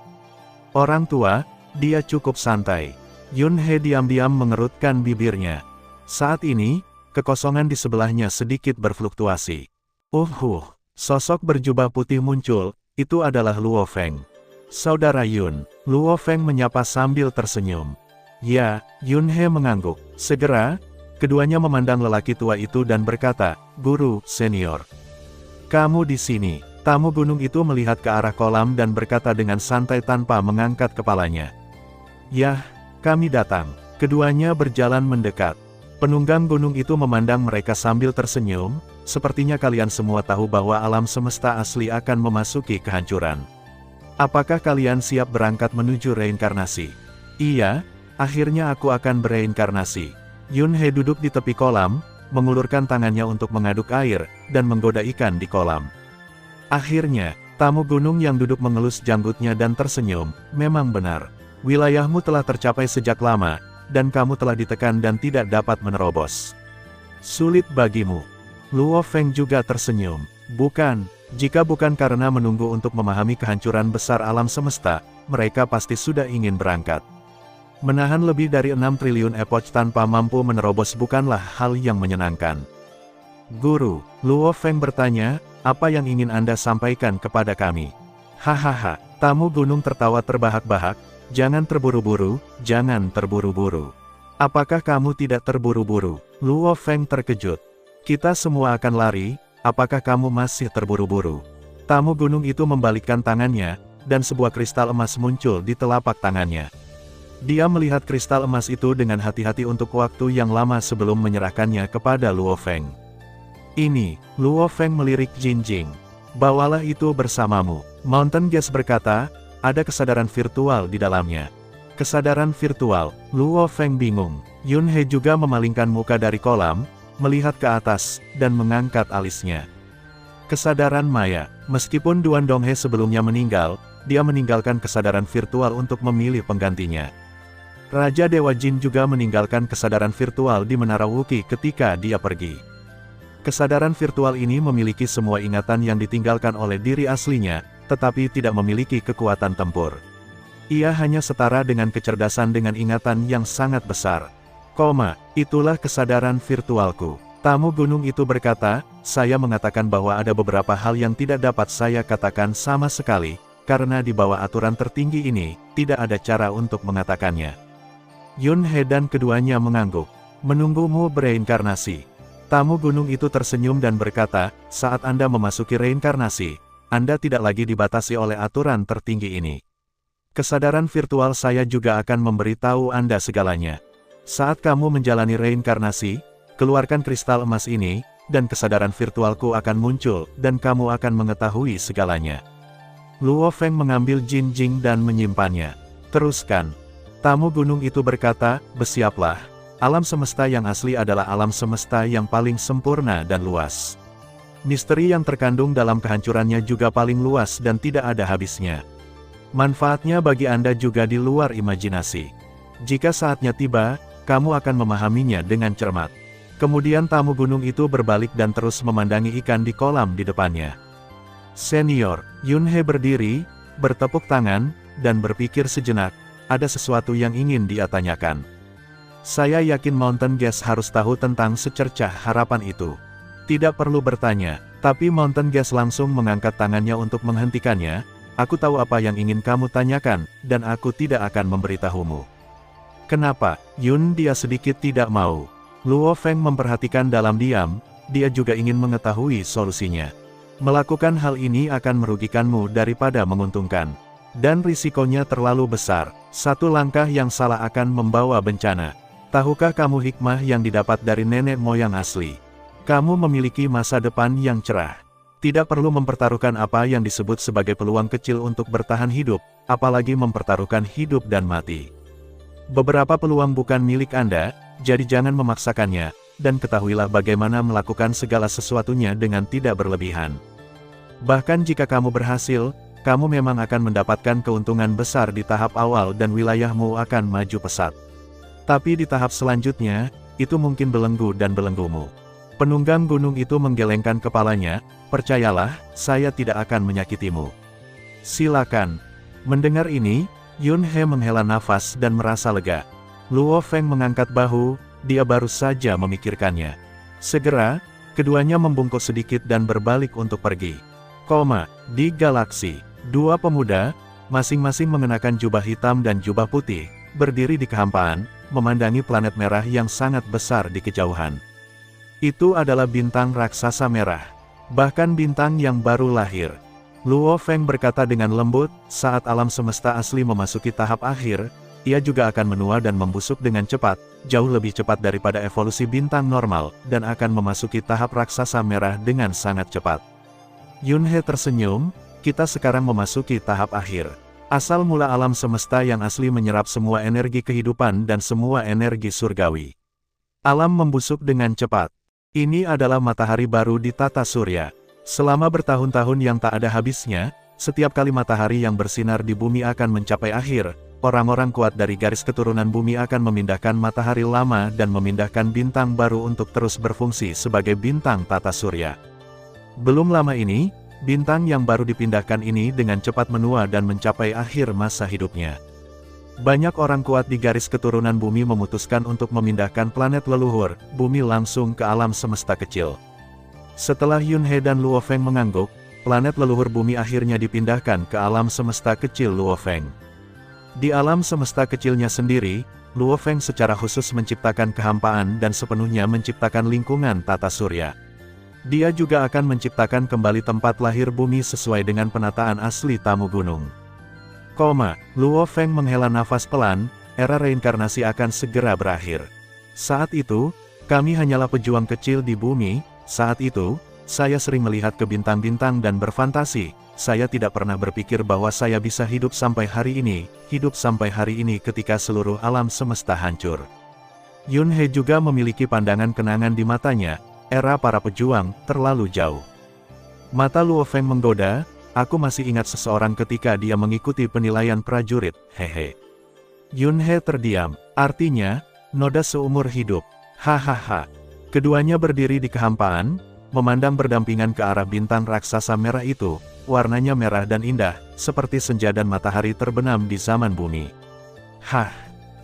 Speaker 1: Orang tua, dia cukup santai. Yunhe diam-diam mengerutkan bibirnya. Saat ini, kekosongan di sebelahnya sedikit berfluktuasi. Sosok berjubah putih muncul, itu adalah Luo Feng. Saudara Yun, Luo Feng menyapa sambil tersenyum. Ya, Yunhe mengangguk. Segera, keduanya memandang lelaki tua itu dan berkata, "Guru, senior. Kamu di sini." Tamu gunung itu melihat ke arah kolam dan berkata dengan santai tanpa mengangkat kepalanya. "Yah, kami datang." Keduanya berjalan mendekat. Penunggang gunung itu memandang mereka sambil tersenyum, "Sepertinya kalian semua tahu bahwa alam semesta asli akan memasuki kehancuran. Apakah kalian siap berangkat menuju reinkarnasi?" "Iya, akhirnya aku akan bereinkarnasi." Yunhe duduk di tepi kolam, mengulurkan tangannya untuk mengaduk air, dan menggoda ikan di kolam. Akhirnya, tamu gunung yang duduk mengelus janggutnya dan tersenyum, "Memang benar. Wilayahmu telah tercapai sejak lama, dan kamu telah ditekan dan tidak dapat menerobos. Sulit bagimu." Luo Feng juga tersenyum. "Bukan, jika bukan karena menunggu untuk memahami kehancuran besar alam semesta, mereka pasti sudah ingin berangkat. Menahan lebih dari 6 triliun epoch tanpa mampu menerobos bukanlah hal yang menyenangkan." "Guru," Luo Feng bertanya, "apa yang ingin Anda sampaikan kepada kami?" "Hahaha," tamu gunung tertawa terbahak-bahak, "Jangan terburu-buru, jangan terburu-buru." "Apakah kamu tidak terburu-buru?" Luo Feng terkejut. "Kita semua akan lari, apakah kamu masih terburu-buru?" Tamu gunung itu membalikkan tangannya, dan sebuah kristal emas muncul di telapak tangannya. Dia melihat kristal emas itu dengan hati-hati untuk waktu yang lama sebelum menyerahkannya kepada Luo Feng. "Ini," Luo Feng melirik Jinjing. "Bawalah itu bersamamu." Mountain Gas berkata, "Ada kesadaran virtual di dalamnya." Kesadaran virtual, Luo Feng bingung. Yunhe juga memalingkan muka dari kolam, melihat ke atas, dan mengangkat alisnya. Kesadaran maya. Meskipun Duan Donghe sebelumnya meninggal, dia meninggalkan kesadaran virtual untuk memilih penggantinya. Raja Dewa Jin juga meninggalkan kesadaran virtual di Menara Wuki ketika dia pergi. Kesadaran virtual ini memiliki semua ingatan yang ditinggalkan oleh diri aslinya, tetapi tidak memiliki kekuatan tempur. Ia hanya setara dengan kecerdasan dengan ingatan yang sangat besar. Itulah kesadaran virtualku. Tamu gunung itu berkata, "Saya mengatakan bahwa ada beberapa hal yang tidak dapat saya katakan sama sekali, karena di bawah aturan tertinggi ini, tidak ada cara untuk mengatakannya." Yunhe dan keduanya mengangguk. "Menunggumu bereinkarnasi." Tamu gunung itu tersenyum dan berkata, "Saat Anda memasuki reinkarnasi, Anda tidak lagi dibatasi oleh aturan tertinggi ini. Kesadaran virtual saya juga akan memberitahu Anda segalanya. Saat kamu menjalani reinkarnasi, keluarkan kristal emas ini, dan kesadaran virtualku akan muncul, dan kamu akan mengetahui segalanya." Luo Feng mengambil Jinjing dan menyimpannya. "Teruskan." Tamu gunung itu berkata, "Bersiaplah. Alam semesta yang asli adalah alam semesta yang paling sempurna dan luas. Misteri yang terkandung dalam kehancurannya juga paling luas dan tidak ada habisnya. Manfaatnya bagi Anda juga di luar imajinasi. Jika saatnya tiba, kamu akan memahaminya dengan cermat." Kemudian tamu gunung itu berbalik dan terus memandangi ikan di kolam di depannya. "Senior," Yunhe berdiri, bertepuk tangan, dan berpikir sejenak, ada sesuatu yang ingin dia tanyakan. "Saya yakin Mountain Gas harus tahu tentang secercah harapan itu." Tidak perlu bertanya, tapi Mountain Gas langsung mengangkat tangannya untuk menghentikannya. "Aku tahu apa yang ingin kamu tanyakan, dan aku tidak akan memberitahumu." Kenapa? Yun dia sedikit tidak mau. Luo Feng memperhatikan dalam diam, dia juga ingin mengetahui solusinya. Melakukan hal ini akan merugikanmu daripada menguntungkan. Dan risikonya terlalu besar, satu langkah yang salah akan membawa bencana. Tahukah kamu hikmah yang didapat dari nenek moyang asli? Kamu memiliki masa depan yang cerah. Tidak perlu mempertaruhkan apa yang disebut sebagai peluang kecil untuk bertahan hidup, apalagi mempertaruhkan hidup dan mati. Beberapa peluang bukan milik Anda, jadi jangan memaksakannya, dan ketahuilah bagaimana melakukan segala sesuatunya dengan tidak berlebihan. Bahkan jika kamu berhasil, kamu memang akan mendapatkan keuntungan besar di tahap awal dan wilayahmu akan maju pesat. Tapi di tahap selanjutnya, itu mungkin belenggu dan belenggumu. Penunggang gunung itu menggelengkan kepalanya, percayalah, saya tidak akan menyakitimu. Silakan. Mendengar ini, Yun He menghela nafas dan merasa lega. Luo Feng mengangkat bahu, dia baru saja memikirkannya. Segera, keduanya membungkuk sedikit dan berbalik untuk pergi. Di galaksi, dua pemuda, masing-masing mengenakan jubah hitam dan jubah putih, berdiri di kehampaan, memandangi planet merah yang sangat besar di kejauhan. Itu adalah bintang raksasa merah. Bahkan bintang yang baru lahir. Luo Feng berkata dengan lembut, saat alam semesta asli memasuki tahap akhir, ia juga akan menua dan membusuk dengan cepat, jauh lebih cepat daripada evolusi bintang normal, dan akan memasuki tahap raksasa merah dengan sangat cepat. Yun He tersenyum, kita sekarang memasuki tahap akhir. Asal mula alam semesta yang asli menyerap semua energi kehidupan dan semua energi surgawi. Alam membusuk dengan cepat. Ini adalah matahari baru di tata surya. Selama bertahun-tahun yang tak ada habisnya, setiap kali matahari yang bersinar di bumi akan mencapai akhir, orang-orang kuat dari garis keturunan bumi akan memindahkan matahari lama dan memindahkan bintang baru untuk terus berfungsi sebagai bintang tata surya. Belum lama ini, bintang yang baru dipindahkan ini dengan cepat menua dan mencapai akhir masa hidupnya. Banyak orang kuat di garis keturunan bumi memutuskan untuk memindahkan planet leluhur, bumi langsung ke alam semesta kecil. Setelah Yun He dan Luo Feng mengangguk, planet leluhur bumi akhirnya dipindahkan ke alam semesta kecil Luo Feng. Di alam semesta kecilnya sendiri, Luo Feng secara khusus menciptakan kehampaan dan sepenuhnya menciptakan lingkungan tata surya. Dia juga akan menciptakan kembali tempat lahir bumi sesuai dengan penataan asli tamu gunung. Luo Feng menghela nafas pelan, era reinkarnasi akan segera berakhir. Saat itu, kami hanyalah pejuang kecil di bumi, saat itu, saya sering melihat ke bintang-bintang dan berfantasi, saya tidak pernah berpikir bahwa saya bisa hidup sampai hari ini ketika seluruh alam semesta hancur. Yun He juga memiliki pandangan kenangan di matanya, era para pejuang, terlalu jauh. Mata Luo Feng menggoda, aku masih ingat seseorang ketika dia mengikuti penilaian prajurit, hehe. Yun He terdiam, artinya, noda seumur hidup, hahaha. Keduanya berdiri di kehampaan, memandang berdampingan ke arah bintang raksasa merah itu, warnanya merah dan indah, seperti senja dan matahari terbenam di zaman bumi.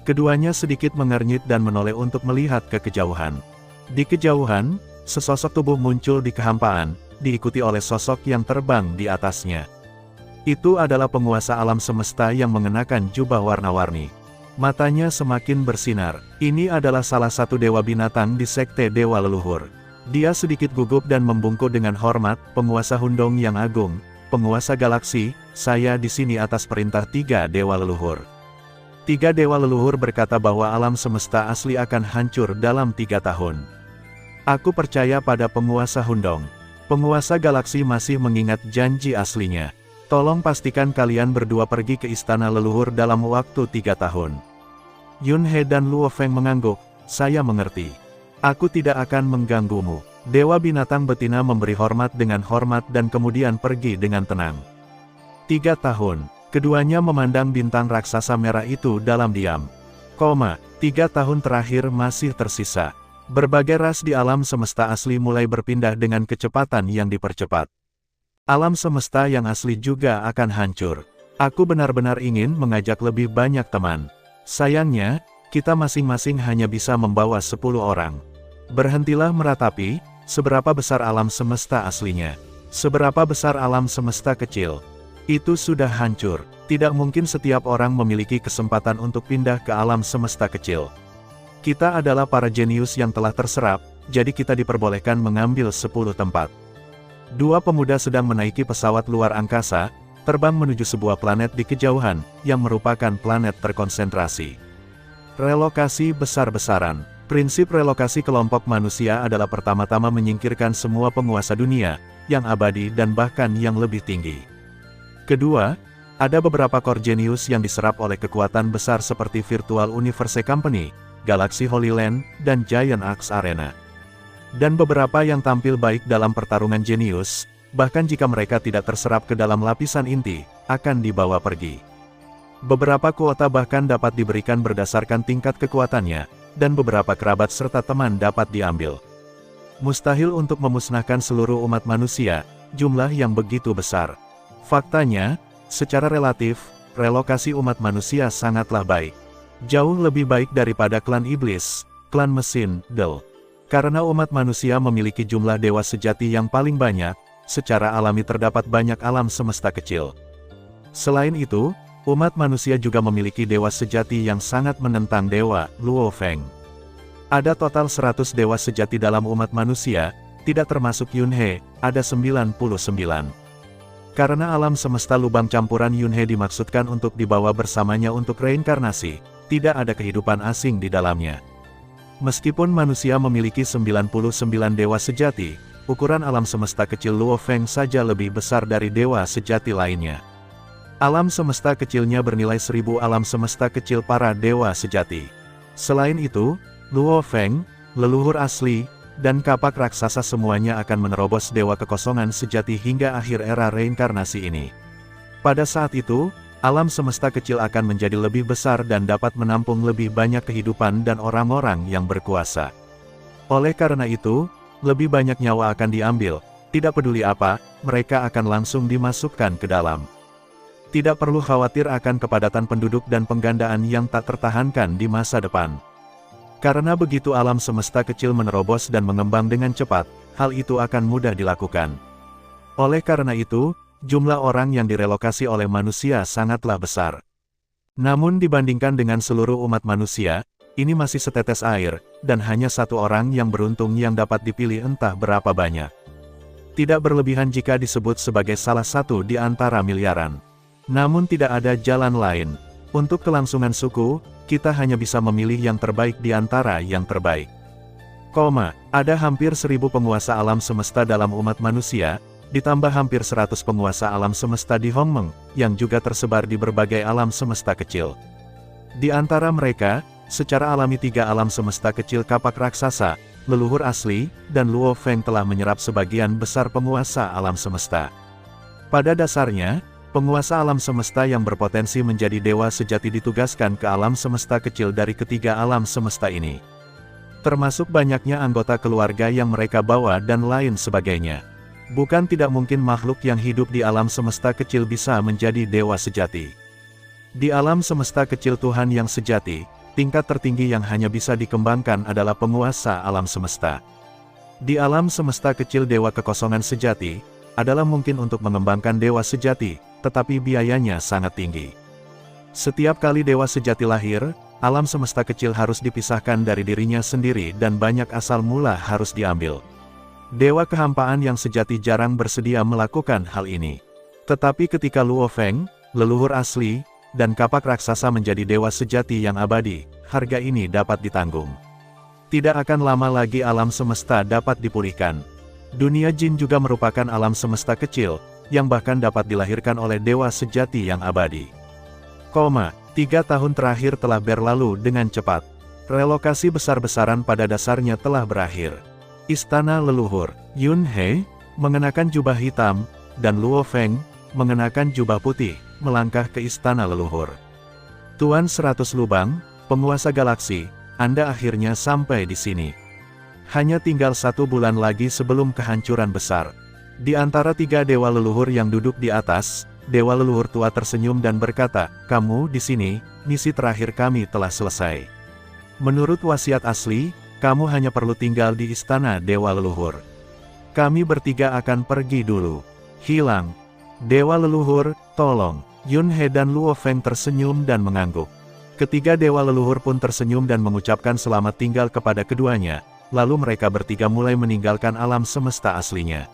Speaker 1: Keduanya sedikit mengernyit dan menoleh untuk melihat ke kejauhan. Di kejauhan, sesosok tubuh muncul di kehampaan, diikuti oleh sosok yang terbang di atasnya. Itu adalah penguasa alam semesta yang mengenakan jubah warna-warni. Matanya semakin bersinar. Ini adalah salah satu dewa binatang di sekte dewa leluhur. Dia sedikit gugup dan membungkuk dengan hormat, penguasa Hundong yang agung, penguasa galaksi, saya di sini atas perintah 3 dewa leluhur. 3 dewa leluhur berkata bahwa alam semesta asli akan hancur dalam 3 tahun. Aku percaya pada penguasa Hundong. Penguasa galaksi masih mengingat janji aslinya. Tolong pastikan kalian berdua pergi ke istana leluhur dalam waktu 3 tahun. Yun He dan Luo Feng mengangguk, saya mengerti. Aku tidak akan mengganggumu. Dewa binatang betina memberi hormat dengan hormat dan kemudian pergi dengan tenang. 3 tahun, keduanya memandang bintang raksasa merah itu dalam diam. 3 tahun terakhir masih tersisa. Berbagai ras di alam semesta asli mulai berpindah dengan kecepatan yang dipercepat. Alam semesta yang asli juga akan hancur. Aku benar-benar ingin mengajak lebih banyak teman. Sayangnya, kita masing-masing hanya bisa membawa 10 orang. Berhentilah meratapi, seberapa besar alam semesta aslinya. Seberapa besar alam semesta kecil. Itu sudah hancur. Tidak mungkin setiap orang memiliki kesempatan untuk pindah ke alam semesta kecil. Kita adalah para jenius yang telah terserap, jadi kita diperbolehkan mengambil 10 tempat. Dua pemuda sedang menaiki pesawat luar angkasa, terbang menuju sebuah planet di kejauhan, yang merupakan planet terkonsentrasi. Relokasi besar-besaran. Prinsip relokasi kelompok manusia adalah pertama-tama menyingkirkan semua penguasa dunia, yang abadi dan bahkan yang lebih tinggi. Kedua, ada beberapa core genius yang diserap oleh kekuatan besar seperti Virtual Universe Company, Galaxy Holy Land, dan Giant Axe Arena. Dan beberapa yang tampil baik dalam pertarungan jenius, bahkan jika mereka tidak terserap ke dalam lapisan inti, akan dibawa pergi. Beberapa kuota bahkan dapat diberikan berdasarkan tingkat kekuatannya, dan beberapa kerabat serta teman dapat diambil. Mustahil untuk memusnahkan seluruh umat manusia, jumlah yang begitu besar. Faktanya, secara relatif, relokasi umat manusia sangatlah baik. Jauh lebih baik daripada klan iblis, klan mesin, Del. Karena umat manusia memiliki jumlah dewa sejati yang paling banyak, secara alami terdapat banyak alam semesta kecil. Selain itu, umat manusia juga memiliki dewa sejati yang sangat menentang dewa, Luo Feng. Ada total 100 dewa sejati dalam umat manusia, tidak termasuk Yunhe, ada 99. Karena alam semesta lubang campuran Yunhe dimaksudkan untuk dibawa bersamanya untuk reinkarnasi, tidak ada kehidupan asing di dalamnya. Meskipun manusia memiliki 99 dewa sejati, ukuran alam semesta kecil Luo Feng saja lebih besar dari dewa sejati lainnya. Alam semesta kecilnya bernilai 1000 alam semesta kecil para dewa sejati. Selain itu, Luo Feng, leluhur asli, dan kapak raksasa semuanya akan menerobos dewa kekosongan sejati hingga akhir era reinkarnasi ini. Pada saat itu, alam semesta kecil akan menjadi lebih besar dan dapat menampung lebih banyak kehidupan dan orang-orang yang berkuasa. Oleh karena itu, lebih banyak nyawa akan diambil, tidak peduli apa, mereka akan langsung dimasukkan ke dalam. Tidak perlu khawatir akan kepadatan penduduk dan penggandaan yang tak tertahankan di masa depan. Karena begitu alam semesta kecil menerobos dan mengembang dengan cepat, hal itu akan mudah dilakukan. Oleh karena itu, jumlah orang yang direlokasi oleh manusia sangatlah besar. Namun dibandingkan dengan seluruh umat manusia, ini masih setetes air, dan hanya satu orang yang beruntung yang dapat dipilih entah berapa banyak. Tidak berlebihan jika disebut sebagai salah satu di antara miliaran. Namun tidak ada jalan lain. Untuk kelangsungan suku, kita hanya bisa memilih yang terbaik di antara yang terbaik. Ada hampir 1000 penguasa alam semesta dalam umat manusia, ditambah hampir 100 penguasa alam semesta di Hongmeng, yang juga tersebar di berbagai alam semesta kecil. Di antara mereka, secara alami 3 alam semesta kecil kapak raksasa, leluhur asli, dan Luo Feng telah menyerap sebagian besar penguasa alam semesta. Pada dasarnya, penguasa alam semesta yang berpotensi menjadi dewa sejati ditugaskan ke alam semesta kecil dari ketiga alam semesta ini. Termasuk banyaknya anggota keluarga yang mereka bawa dan lain sebagainya. Bukan tidak mungkin makhluk yang hidup di alam semesta kecil bisa menjadi dewa sejati. Di alam semesta kecil Tuhan yang sejati, tingkat tertinggi yang hanya bisa dikembangkan adalah penguasa alam semesta. Di alam semesta kecil dewa kekosongan sejati, adalah mungkin untuk mengembangkan dewa sejati, tetapi biayanya sangat tinggi. Setiap kali dewa sejati lahir, alam semesta kecil harus dipisahkan dari dirinya sendiri dan banyak asal mula harus diambil. Dewa kehampaan yang sejati jarang bersedia melakukan hal ini. Tetapi ketika Luo Feng, leluhur asli, dan kapak raksasa menjadi dewa sejati yang abadi, harga ini dapat ditanggung. Tidak akan lama lagi alam semesta dapat dipulihkan. Dunia jin juga merupakan alam semesta kecil, yang bahkan dapat dilahirkan oleh dewa sejati yang abadi. 3 tahun terakhir telah berlalu dengan cepat. Relokasi besar-besaran pada dasarnya telah berakhir. Istana leluhur, Yunhe, mengenakan jubah hitam, dan Luo Feng, mengenakan jubah putih, melangkah ke istana leluhur. Tuan 100 lubang, penguasa galaksi, Anda akhirnya sampai di sini. Hanya tinggal 1 bulan lagi sebelum kehancuran besar. Di antara 3 dewa leluhur yang duduk di atas, dewa leluhur tua tersenyum dan berkata, "Kamu di sini, misi terakhir kami telah selesai. Menurut wasiat asli, kamu hanya perlu tinggal di istana dewa leluhur. Kami bertiga akan pergi dulu. Hilang. Dewa leluhur, tolong." Yun He dan Luo Feng tersenyum dan mengangguk. Ketiga dewa leluhur pun tersenyum dan mengucapkan selamat tinggal kepada keduanya, lalu mereka bertiga mulai meninggalkan alam semesta aslinya.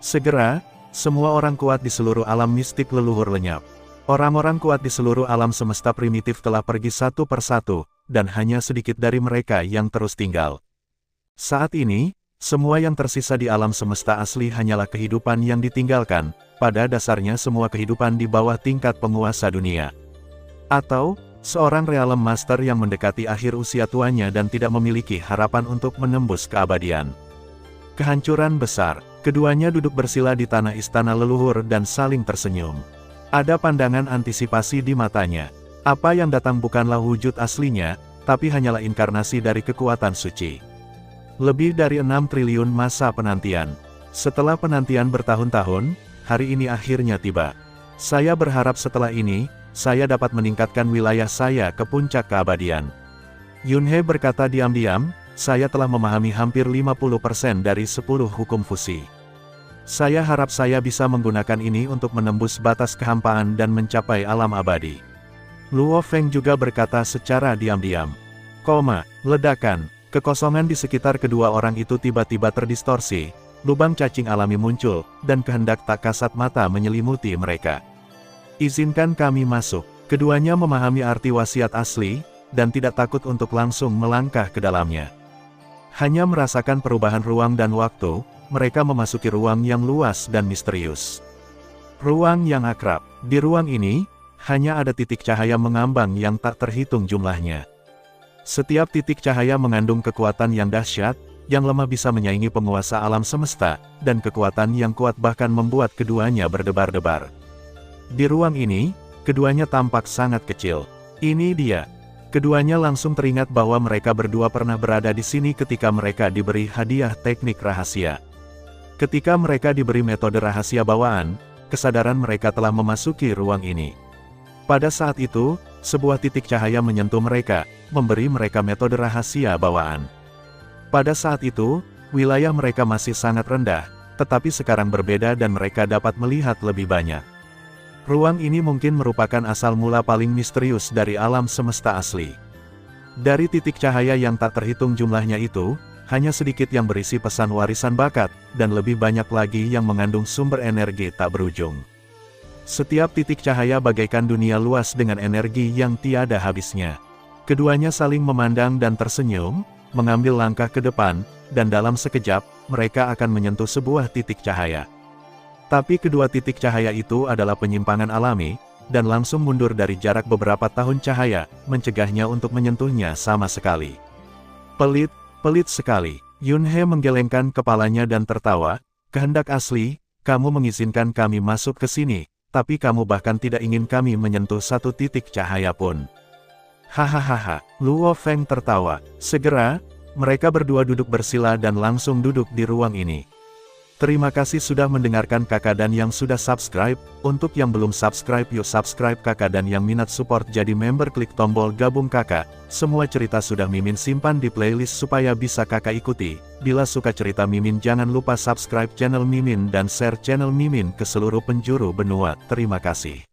Speaker 1: Segera, semua orang kuat di seluruh alam mistik leluhur lenyap. Orang-orang kuat di seluruh alam semesta primitif telah pergi satu persatu, dan hanya sedikit dari mereka yang terus tinggal. Saat ini, semua yang tersisa di alam semesta asli hanyalah kehidupan yang ditinggalkan. Pada dasarnya semua kehidupan di bawah tingkat penguasa dunia. Atau, seorang realem master yang mendekati akhir usia tuanya dan tidak memiliki harapan untuk menembus keabadian. Kehancuran besar, keduanya duduk bersila di tanah istana leluhur dan saling tersenyum. Ada pandangan antisipasi di matanya. Apa yang datang bukanlah wujud aslinya, tapi hanyalah inkarnasi dari kekuatan suci. Lebih dari 6 triliun masa penantian. Setelah penantian bertahun-tahun, hari ini akhirnya tiba. Saya berharap setelah ini, saya dapat meningkatkan wilayah saya ke puncak keabadian. Yun He berkata diam-diam, saya telah memahami hampir 50% dari 10 hukum fusi. Saya harap saya bisa menggunakan ini untuk menembus batas kehampaan dan mencapai alam abadi. Luo Feng juga berkata secara diam-diam. Ledakan, kekosongan di sekitar kedua orang itu tiba-tiba terdistorsi. Lubang cacing alami muncul, dan kehendak tak kasat mata menyelimuti mereka. Izinkan kami masuk. Keduanya memahami arti wasiat asli, dan tidak takut untuk langsung melangkah ke dalamnya. Hanya merasakan perubahan ruang dan waktu, mereka memasuki ruang yang luas dan misterius. Ruang yang akrab. Di ruang ini, hanya ada titik cahaya mengambang yang tak terhitung jumlahnya. Setiap titik cahaya mengandung kekuatan yang dahsyat, yang lemah bisa menyaingi penguasa alam semesta, dan kekuatan yang kuat bahkan membuat keduanya berdebar-debar. Di ruang ini, keduanya tampak sangat kecil. Ini dia. Keduanya langsung teringat bahwa mereka berdua pernah berada di sini ketika mereka diberi hadiah teknik rahasia. Ketika mereka diberi metode rahasia bawaan, kesadaran mereka telah memasuki ruang ini. Pada saat itu, sebuah titik cahaya menyentuh mereka, memberi mereka metode rahasia bawaan. Pada saat itu, wilayah mereka masih sangat rendah, tetapi sekarang berbeda dan mereka dapat melihat lebih banyak. Ruang ini mungkin merupakan asal mula paling misterius dari alam semesta asli. Dari titik cahaya yang tak terhitung jumlahnya itu, hanya sedikit yang berisi pesan warisan bakat, dan lebih banyak lagi yang mengandung sumber energi tak berujung. Setiap titik cahaya bagaikan dunia luas dengan energi yang tiada habisnya. Keduanya saling memandang dan tersenyum, mengambil langkah ke depan, dan dalam sekejap, mereka akan menyentuh sebuah titik cahaya. Tapi kedua titik cahaya itu adalah penyimpangan alami, dan langsung mundur dari jarak beberapa tahun cahaya, mencegahnya untuk menyentuhnya sama sekali. Pelit sekali. Yun He menggelengkan kepalanya dan tertawa, kehendak asli, kamu mengizinkan kami masuk ke sini, tapi kamu bahkan tidak ingin kami menyentuh satu titik cahaya pun. Hahaha, Luo Feng tertawa. Segera, mereka berdua duduk bersila dan langsung duduk di ruang ini. Terima kasih sudah mendengarkan kakak dan yang sudah subscribe. Untuk yang belum subscribe yuk subscribe kakak dan yang minat support jadi member klik tombol gabung kakak. Semua cerita sudah Mimin simpan di playlist supaya bisa kakak ikuti. Bila suka cerita Mimin jangan lupa subscribe channel Mimin dan share channel Mimin ke seluruh penjuru benua. Terima kasih.